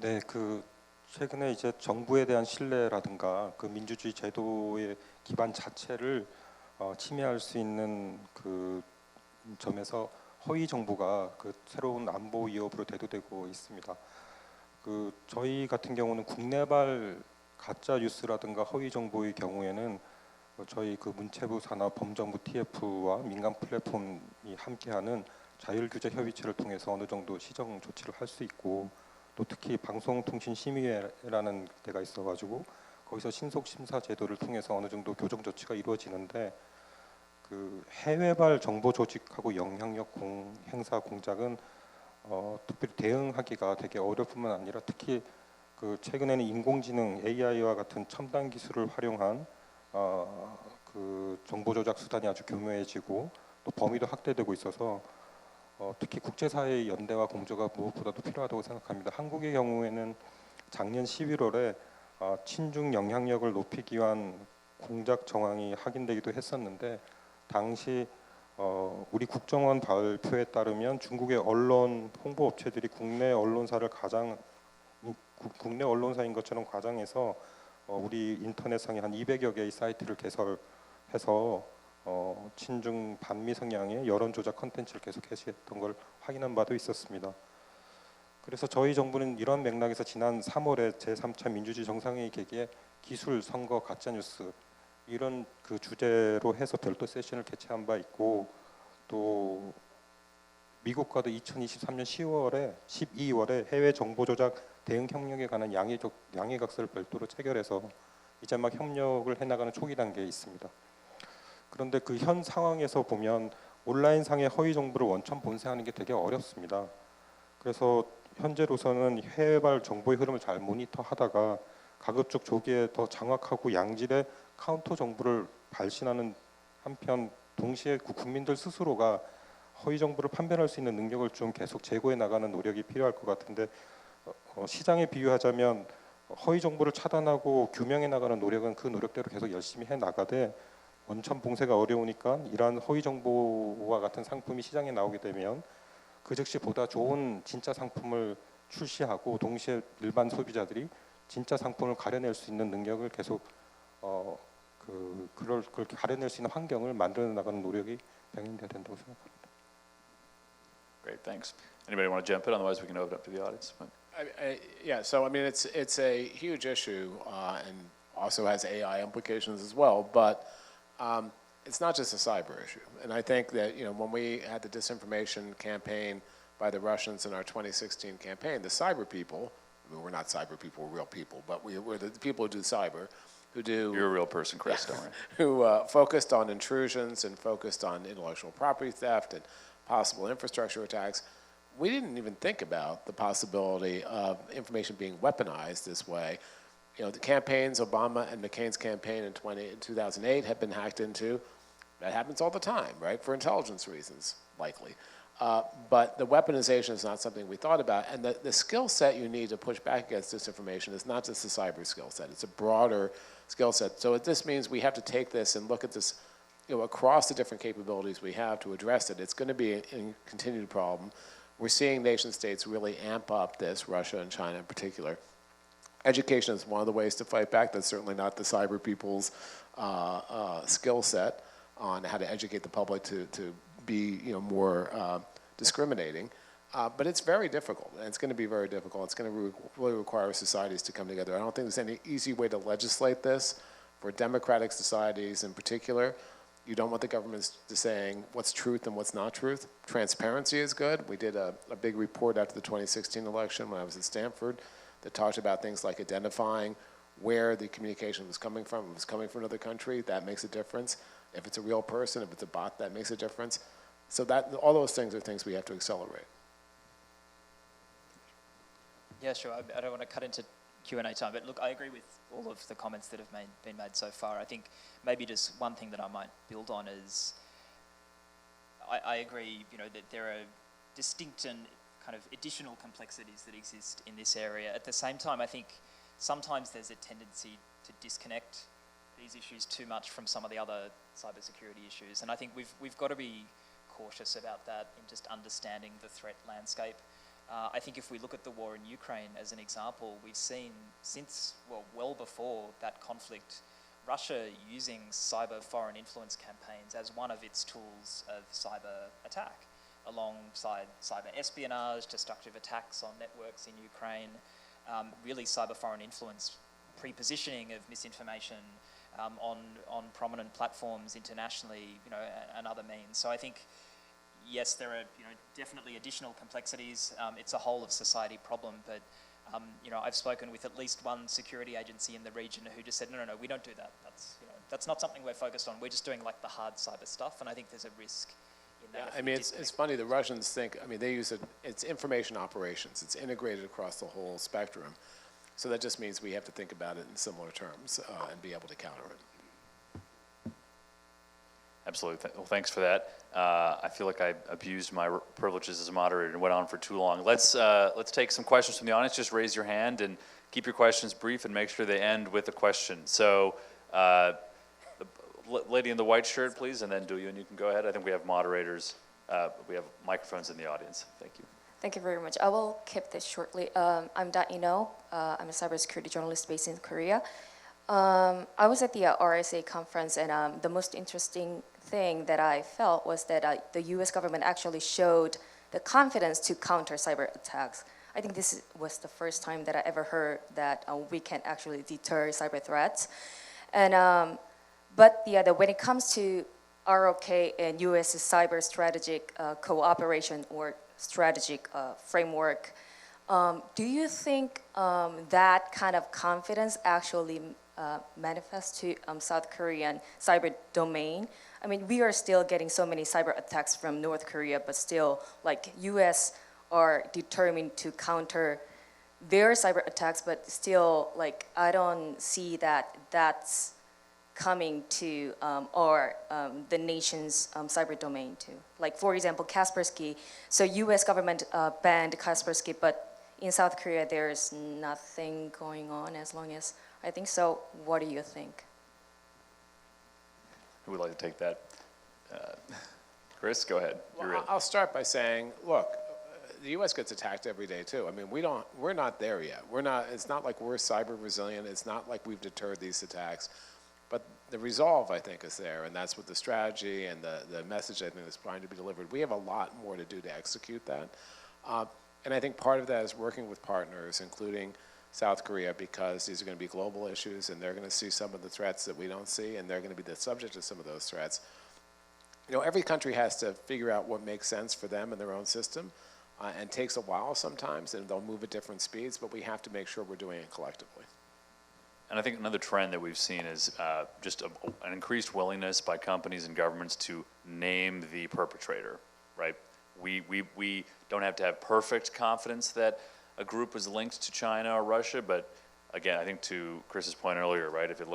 네, 그 최근에 이제 정부에 대한 신뢰라든가 그 민주주의 제도의 기반 자체를 침해할 수 있는 그 점에서 허위 정보가 그 새로운 안보 위협으로 대두되고 있습니다. 그 저희 같은 경우는 국내발 가짜 뉴스라든가 허위 정보의 경우에는 저희 그 문체부 산하 범정부 TF와 민간 플랫폼이 함께하는 자율규제 협의체를 통해서 어느 정도 시정 조치를 할 수 있고, 또 특히 방송통신심의회라는 데가 있어가지고 거기서 신속 심사 제도를 통해서 어느 정도 교정 조치가 이루어지는데, 그 해외발 정보 조직하고 영향력 행사 공작은 특별히 대응하기가 되게 어려울 뿐만 아니라, 특히 그 최근에는 인공지능 AI와 같은 첨단 기술을 활용한 그 정보 조작 수단이 아주 교묘해지고 또 범위도 확대되고 있어서 특히 국제사회의 연대와 공조가 무엇보다도 필요하다고 생각합니다. 한국의 경우에는 작년 11월에 친중 영향력을 높이기 위한 공작 정황이 확인되기도 했었는데, 당시 우리 국정원 발표에 따르면 중국의 언론 홍보 업체들이 국내 언론사인 것처럼 과장해서 우리 인터넷상에 한 200여 개의 사이트를 개설해서 친중 반미 성향의 여론 조작 컨텐츠를 계속 게시했던 걸 확인한 바도 있었습니다. 그래서 저희 정부는 이런 맥락에서 지난 3월에 제3차 민주주의 정상회의 계기에 기술, 선거, 가짜뉴스 이런 그 주제로 해서 별도 세션을 개최한 바 있고, 또 미국과도 2023년 12월에 해외 정보 조작 대응 협력에 관한 양해각서를 별도로 체결해서 이제 막 협력을 해나가는 초기 단계에 있습니다. 그런데 그 현 상황에서 보면 온라인상의 허위 정보를 원천 본세하는 게 되게 어렵습니다. 그래서 현재로서는 해외발 정보의 흐름을 잘 모니터하다가 가급적 조기에 더 장악하고 양질의 카운터 정보를 발신하는 한편, 동시에 국민들 스스로가 허위 정보를 판별할 수 있는 능력을 좀 계속 제고해 나가는 노력이 필요할 것 같은데, 시장에 비유하자면 허위 정보를 차단하고 규명해 나가는 노력은 그 노력대로 계속 열심히 해 나가되, 원천 봉쇄가 어려우니까 이러한 허위 정보와 같은 상품이 시장에 나오게 되면 그 즉시 보다 좋은 진짜 상품을 출시하고, 동시에 일반 소비자들이 진짜 상품을 가려낼 수 있는 능력을 계속 그렇게 가려낼 수 있는 환경을 만들어 나가는 노력이 병행돼야 된다고 생각합니다. Great, thanks. Anybody want to jump in? Otherwise, we can open up to the audience. Yeah, so I mean, it's a huge issue and also has AI implications as well, but it's not just a cyber issue. And I think that, you know, when we had the disinformation campaign by the Russians in our 2016 campaign, the cyber people, I mean, we're not cyber people, we're real people, but we're the people who do cyber, who do... You're a real person, Chris, don't worry. Who focused on intrusions and focused on intellectual property theft and possible infrastructure attacks. We didn't even think about the possibility of information being weaponized this way. You know, the campaigns, Obama and McCain's campaign in 2008 had been hacked into. That happens all the time, right? For intelligence reasons, likely. But the weaponization is not something we thought about. And the skill set you need to push back against disinformation is not just the cyber skill set. It's a broader skill set. So this means we have to take this and look at this, you know, across the different capabilities we have to address it. It's going to be a continued problem. We're seeing nation states really amp up this, Russia and China in particular. Education is one of the ways to fight back. That's certainly not the cyber people's skill set on how to educate the public to be, you know, more discriminating. But it's very difficult, and it's going to be very difficult. It's going to really require societies to come together. I don't think there's any easy way to legislate this. For democratic societies in particular, you don't want the governments to saying what's truth and what's not truth. Transparency is good. We did a big report after the 2016 election when I was at Stanford that talked about things like identifying where the communication was coming from. If it was coming from another country, that makes a difference. If it's a real person, if it's a bot, that makes a difference. So that all those things are things we have to accelerate. Yeah, sure. I don't want to cut into Q&A time, but look, I agree with all of the comments that have been made so far. I think maybe just one thing that I might build on is I agree, you know, that there are distinct and kind of additional complexities that exist in this area. At the same time, I think sometimes there's a tendency to disconnect these issues too much from some of the other cybersecurity issues, and I think we've got to be cautious about that in just understanding the threat landscape. I think if we look at the war in Ukraine as an example, we've seen since, well before that conflict, Russia using cyber foreign influence campaigns as one of its tools of cyber attack, alongside cyber espionage, destructive attacks on networks in Ukraine, really cyber foreign influence, pre-positioning of misinformation on prominent platforms internationally, and other means. So I think, yes, there are definitely additional complexities. It's a whole of society problem, but I've spoken with at least one security agency in the region who just said, no, we don't do that. That's not something we're focused on. We're just doing like the hard cyber stuff, and I think there's a risk in that. Yeah, I mean, it's funny, the Russians think, they use it's information operations. It's integrated across the whole spectrum. So that just means we have to think about it in similar terms and be able to counter it. Absolutely. Well, thanks for that. I feel like I abused my privileges as a moderator and went on for too long. Let's take some questions from the audience. Just raise your hand and keep your questions brief and make sure they end with a question. So, the lady in the white shirt, please, and then Do-Yoon, you can go ahead. I think we have moderators. We have microphones in the audience. Thank you. Thank you very much. I will keep this shortly. I'm Da-Ino. I'm a cybersecurity journalist based in Korea. I was at the RSA conference, and the most interesting thing that I felt was that the U.S. government actually showed the confidence to counter cyber attacks. I think this was the first time that I ever heard that we can actually deter cyber threats. And but when it comes to ROK and U.S. cyber strategic cooperation or strategic framework, do you think that kind of confidence actually manifests to South Korean cyber domain? I mean, we are still getting so many cyber attacks from North Korea, but still, like, U.S. are determined to counter their cyber attacks, but still, like, I don't see that that's coming to the nation's cyber domain too. Like, for example, Kaspersky. So U.S. government banned Kaspersky, but in South Korea there's nothing going on as long as I think so. What do you think? Who would like to take that? Chris, go ahead. Well, I'll start by saying, look, the U.S. gets attacked every day too. I mean, we're not there yet. It's not like we're cyber resilient. It's not like we've deterred these attacks. But the resolve, I think, is there, and that's what the strategy and the message, I think, is trying to be delivered. We have a lot more to do to execute that. And I think part of that is working with partners, including South Korea, because these are going to be global issues, and they're going to see some of the threats that we don't see, and they're going to be the subject of some of those threats. Every country has to figure out what makes sense for them and their own system, and takes a while sometimes, and they'll move at different speeds, but we have to make sure we're doing it collectively. And I think another trend that we've seen is just an increased willingness by companies and governments to name the perpetrator, right? We don't have to have perfect confidence that a group is linked to China or Russia, but again, I think to Chris's point earlier, right? If it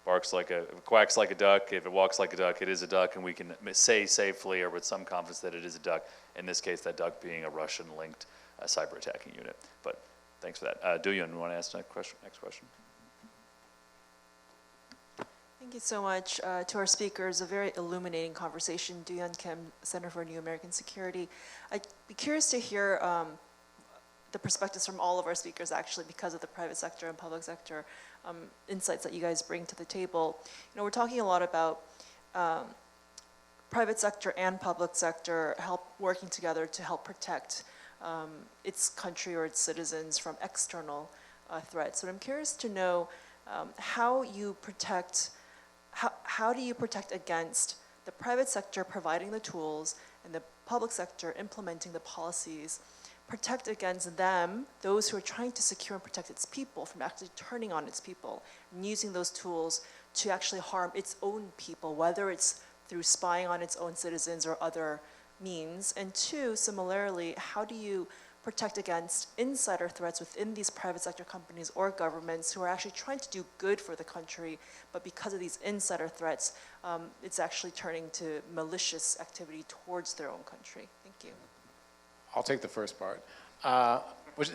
quacks like a duck, if it walks like a duck, it is a duck, and we can say safely or with some confidence that it is a duck. In this case, that duck being a Russian-linked cyber attacking unit. But thanks for that. Do-Yoon, you want to ask the next question? Thank you so much to our speakers. A very illuminating conversation. Do-Yoon Kim, Center for New American Security. I'd be curious to hear the perspectives from all of our speakers, actually, because of the private sector and public sector insights that you guys bring to the table. We're talking a lot about private sector and public sector working together to help protect its country or its citizens from external threats. So I'm curious to know how do you protect against the private sector providing the tools and the public sector implementing the policies, protect against them, those who are trying to secure and protect its people, from actually turning on its people and using those tools to actually harm its own people, whether it's through spying on its own citizens or other means. And two, similarly, how do you protect against insider threats within these private sector companies or governments who are actually trying to do good for the country, but because of these insider threats, it's actually turning to malicious activity towards their own country? Thank you. I'll take the first part, which,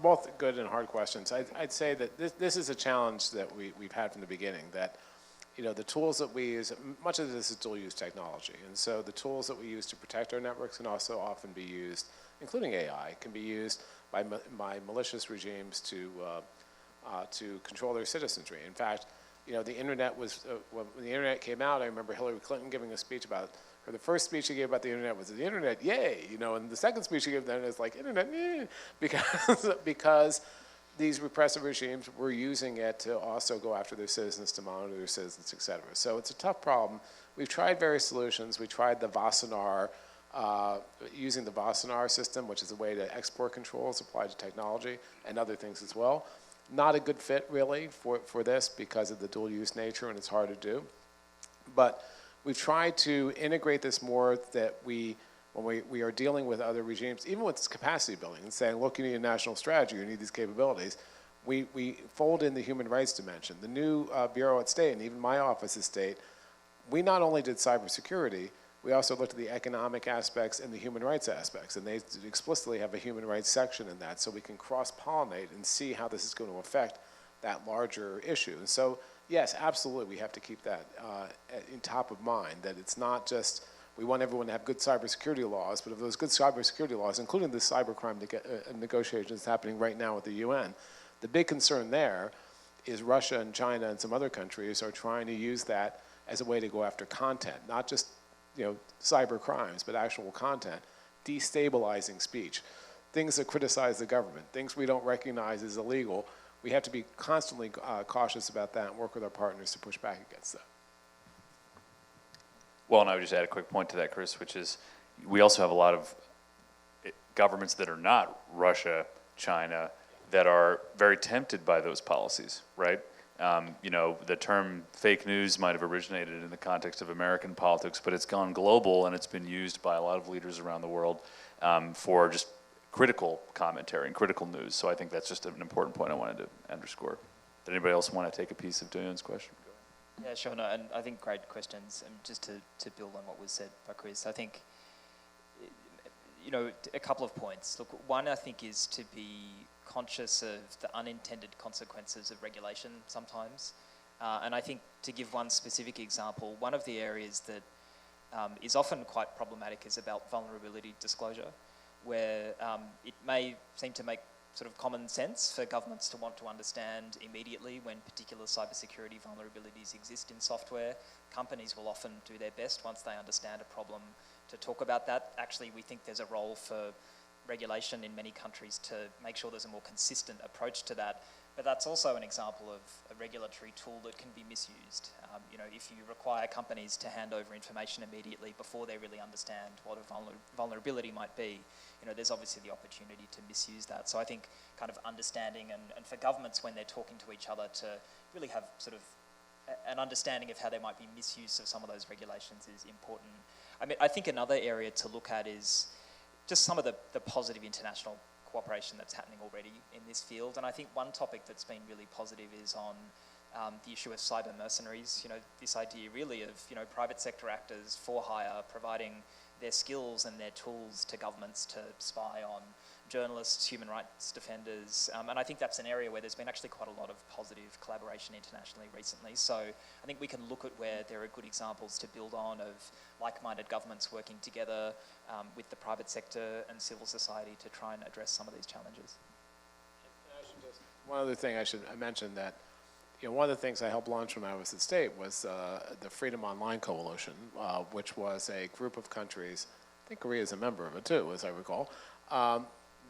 both good and hard questions. I'd say that this is a challenge that we've had from the beginning, that the tools that we use, much of this is dual-use technology, and so the tools that we use to protect our networks can also often be used including AI, can be used by malicious regimes to control their citizenry. In fact, the internet was, when the internet came out, I remember Hillary Clinton giving a speech about, or the first speech she gave about the internet was, the internet, yay, and the second speech she gave then is like, internet, yay, because these repressive regimes were using it to also go after their citizens, to monitor their citizens, et cetera. So it's a tough problem. We've tried various solutions. We tried the Vasanar, using the Vasanar system, which is a way to export controls applied to technology, and other things as well. Not a good fit, really, for this because of the dual-use nature, and it's hard to do. But we've tried to integrate this more that when we are dealing with other regimes, even with capacity building, and saying, look, you need a national strategy, you need these capabilities, we fold in the human rights dimension. The new Bureau at State, and even my office at State, we not only did cybersecurity, we also looked at the economic aspects and the human rights aspects, and they explicitly have a human rights section in that, so we can cross-pollinate and see how this is going to affect that larger issue. And so, yes, absolutely, we have to keep that in top of mind, that it's not just, we want everyone to have good cybersecurity laws, but if those good cybersecurity laws, including the cybercrime negotiations happening right now with the UN, the big concern there is Russia and China and some other countries are trying to use that as a way to go after content, not just cyber crimes, but actual content, destabilizing speech, things that criticize the government, things we don't recognize as illegal. We have to be constantly cautious about that and work with our partners to push back against that. Well, and I would just add a quick point to that, Chris, which is we also have a lot of governments that are not Russia, China, that are very tempted by those policies, right? The term fake news might have originated in the context of American politics, but it's gone global and it's been used by a lot of leaders around the world for just critical commentary and critical news. So I think that's just an important point I wanted to underscore. Did anybody else want to take a piece of Doyun's question? Yeah, sure. No, and I think great questions. And just to build on what was said by Chris, I think, a couple of points. Look, one I think is to be conscious of the unintended consequences of regulation sometimes. And I think to give one specific example, one of the areas that is often quite problematic is about vulnerability disclosure, where it may seem to make sort of common sense for governments to want to understand immediately when particular cybersecurity vulnerabilities exist in software. Companies will often do their best once they understand a problem to talk about that. Actually, we think there's a role for regulation in many countries to make sure there's a more consistent approach to that. But that's also an example of a regulatory tool that can be misused. If you require companies to hand over information immediately before they really understand what a vulnerability might be, there's obviously the opportunity to misuse that. So I think kind of understanding and for governments when they're talking to each other to really have sort of an understanding of how there might be misuse of some of those regulations is important. I mean, I think another area to look at is just some of the positive international cooperation that's happening already in this field. And I think one topic that's been really positive is on the issue of cyber mercenaries. This idea really of, private sector actors for hire, providing their skills and their tools to governments to spy on journalists, human rights defenders. And I think that's an area where there's been actually quite a lot of positive collaboration internationally recently. So I think we can look at where there are good examples to build on of like-minded governments working together with the private sector and civil society to try and address some of these challenges. One other thing I should mention that, one of the things I helped launch when I was at State was the Freedom Online Coalition, which was a group of countries, I think Korea is a member of it too, as I recall,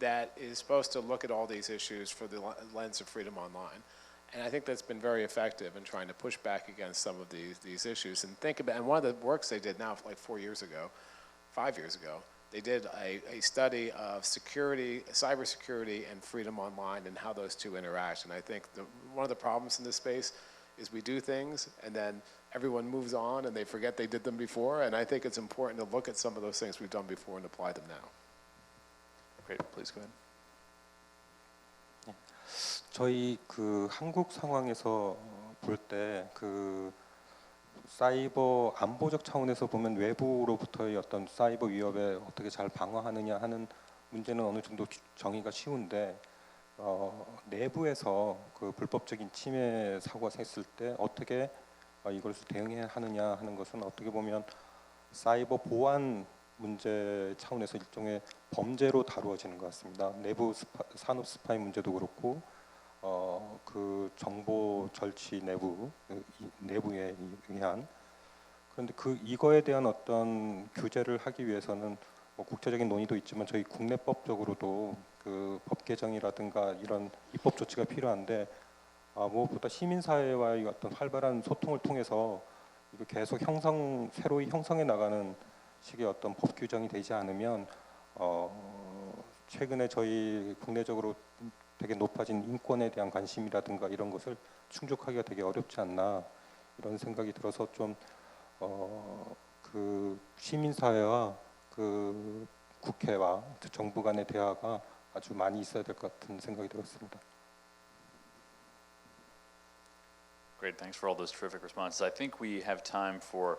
that is supposed to look at all these issues for the lens of freedom online. And I think that's been very effective in trying to push back against some of these issues and think about, and one of the works they did now, like 5 years ago, they did a study of cybersecurity and freedom online and how those two interact. And I think one of the problems in this space is we do things and then everyone moves on and they forget they did them before. And I think it's important to look at some of those things we've done before and apply them now. Great, please go ahead. 저희 한국 상황에서 볼 때 사이버 안보적 차원에서 보면 외부로부터의 어떤 사이버 위협에 어떻게 잘 방어하느냐 하는 문제는 어느 정도 정의가 쉬운데 내부에서 불법적인 침해 사고가 있을 때 어떻게 이것을 대응해야 하느냐 하는 것은 어떻게 보면 사이버 보안 문제 차원에서 일종의 범죄로 다루어지는 것 같습니다. 내부 산업 스파이 문제도 그렇고 그 정보 절취 내부에 의한 그런데 이거에 대한 어떤 규제를 하기 위해서는 뭐 국제적인 논의도 있지만 저희 국내법적으로도 그 법 개정이라든가 이런 입법 조치가 필요한데 무엇보다 시민사회와의 어떤 활발한 소통을 통해서 이거 계속 새로이 형성해 나가는 식의 어떤 법 규정이 되지 않으면 최근에 저희 국내적으로 되게 높아진 인권에 대한 관심이라든가 이런 것을 충족하기가 되게 어렵지 않나 이런 생각이 들어서 좀 그 시민사회와 그 국회와 정부 간의 대화가 아주 많이 있어야 될 것 같은 생각이 들었습니다. Great, thanks for all those terrific responses. I think we have time for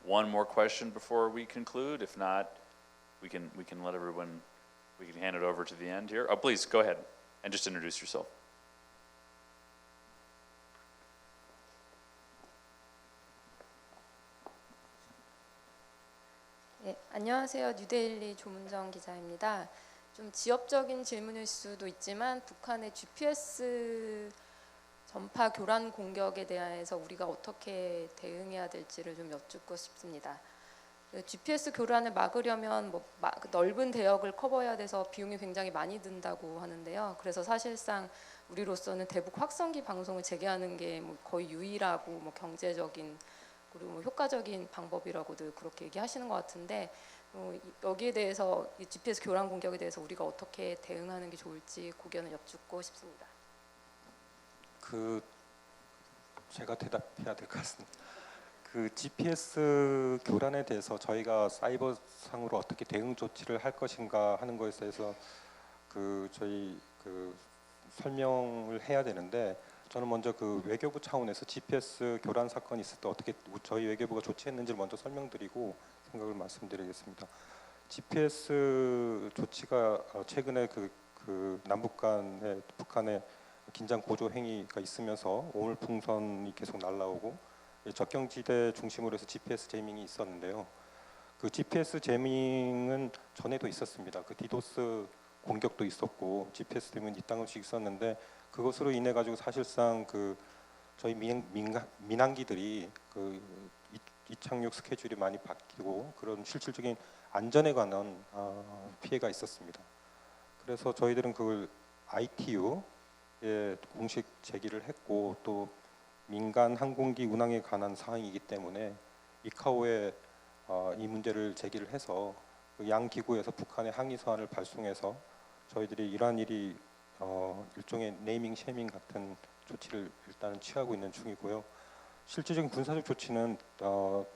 one more question before we conclude. If not, we can let everyone, we can hand it over to the end here. Oh, please go ahead and just introduce yourself. 네, 안녕하세요. 뉴데일리 조문정 기자입니다. 좀 지역적인 질문일 수도 있지만 북한의 GPS 전파 교란 공격에 대해서 우리가 어떻게 대응해야 될지를 좀 여쭙고 싶습니다. GPS 교란을 막으려면 넓은 대역을 커버해야 돼서 비용이 굉장히 많이 든다고 하는데요. 그래서 사실상 우리로서는 대북 확성기 방송을 재개하는 게 거의 유일하고 경제적인 그리고 효과적인 방법이라고도 그렇게 얘기하시는 것 같은데 여기에 대해서 이 GPS 교란 공격에 대해서 우리가 어떻게 대응하는 게 좋을지 고견을 여쭙고 싶습니다. 제가 대답해야 될 것 같습니다. 그 GPS 교란에 대해서 저희가 사이버상으로 어떻게 대응 조치를 할 것인가 하는 것에 대해서 저희 설명을 해야 되는데 저는 먼저 외교부 차원에서 GPS 교란 사건이 있을 때 어떻게 저희 외교부가 조치했는지를 먼저 설명드리고 생각을 말씀드리겠습니다. GPS 조치가 최근에 남북 간의 북한의 긴장 고조 행위가 있으면서 오물풍선이 계속 날라오고 접경지대 중심으로 해서 GPS 제밍이 있었는데요. 그 GPS 제밍은 전에도 있었습니다. 디도스 공격도 있었고 GPS 제밍은 이따금씩 있었는데 그것으로 인해 가지고 사실상 저희 민항기들이 이착륙 스케줄이 많이 바뀌고 그런 실질적인 안전에 관한 피해가 있었습니다. 그래서 저희들은 그걸 ITU에 공식 제기를 했고 또 민간 항공기 운항에 관한 사항이기 때문에 이카오에 이 문제를 제기를 해서 양 기구에서 북한의 항의 서한을 발송해서 저희들이 이러한 일이 일종의 네이밍 쉐밍 같은 조치를 일단은 취하고 있는 중이고요. 실질적인 군사적 조치는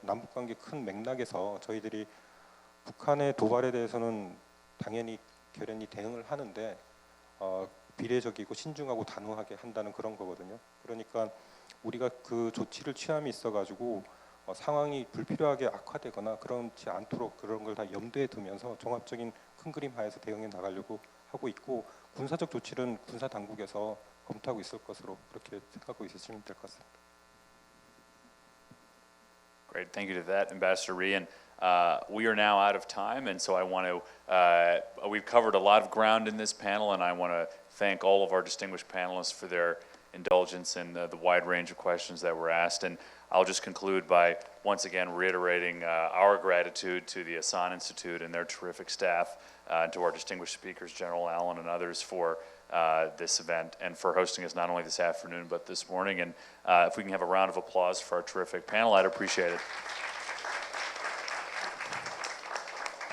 남북관계 큰 맥락에서 저희들이 북한의 도발에 대해서는 당연히 결연히 대응을 하는데 비례적이고 신중하고 단호하게 한다는 그런 거거든요. 그러니까 우리가 그 조치를 취함이 있어가지고 상황이 불필요하게 악화되거나 그렇지 않도록 그런 걸 다 염두에 두면서 종합적인 큰 그림 하에서 대응해 나가려고 하고 있고 군사적 조치는 군사 당국에서 검토하고 있을 것으로 그렇게 생각하고 있으시면 될 것 같습니다. Great, thank you to that, Ambassador Rhee. And we are now out of time, and so I want to, we've covered a lot of ground in this panel, and I want to thank all of our distinguished panelists for their indulgence in the wide range of questions that were asked. And I'll just conclude by once again reiterating our gratitude to the Asan Institute and their terrific staff, and to our distinguished speakers, General Allen and others, for this event and for hosting us not only this afternoon but this morning. And if we can have a round of applause for our terrific panel, I'd appreciate it.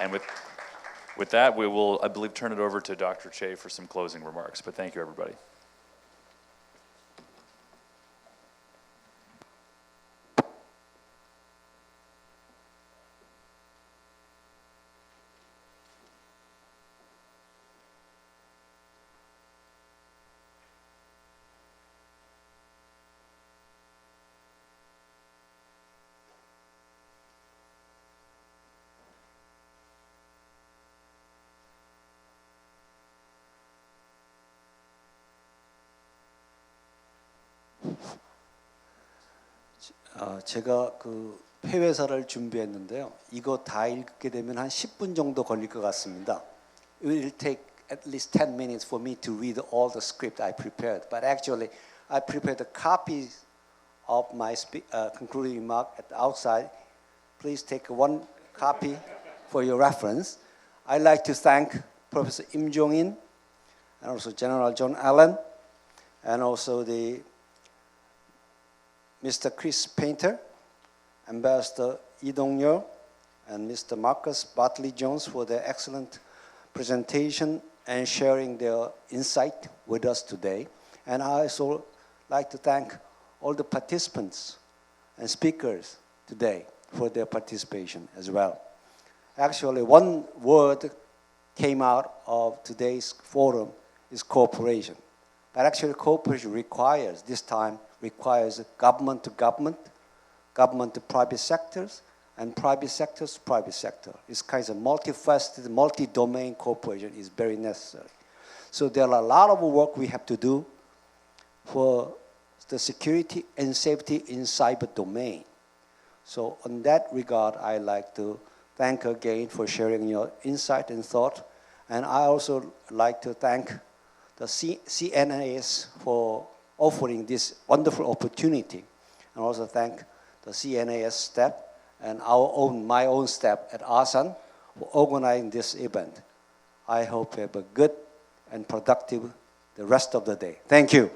And with that, we will, I believe, turn it over to Dr. Che for some closing remarks. But thank you, everybody. 제가 폐회사를 준비했는데요. 이거 다 읽게 되면 한 10분 정도 걸릴 것 같습니다. It will take at least 10 minutes for me to read all the script I prepared. But actually, I prepared a copy of my concluding remark at the outside. Please take one copy for your reference. I'd like to thank Professor Im Jong-in and also General John Allen and also the Mr. Chris Painter, Ambassador Lee Dong-yeol, and Mr. Marcus Bartley Jones for their excellent presentation and sharing their insight with us today. And I also like to thank all the participants and speakers today for their participation as well. Actually, one word came out of today's forum is cooperation. But actually cooperation requires, this time, requires government to government, government to private sectors, and private sectors to private sector. This kind of multifaceted, multi-domain cooperation is very necessary. So there are a lot of work we have to do for the security and safety in cyber domain. So in that regard, I'd like to thank again for sharing your insight and thought. And I also like to thank the CNAS for offering this wonderful opportunity. And also thank the CNAS staff and my own staff at Asan for organizing this event. I hope you have a good and productive the rest of the day. Thank you.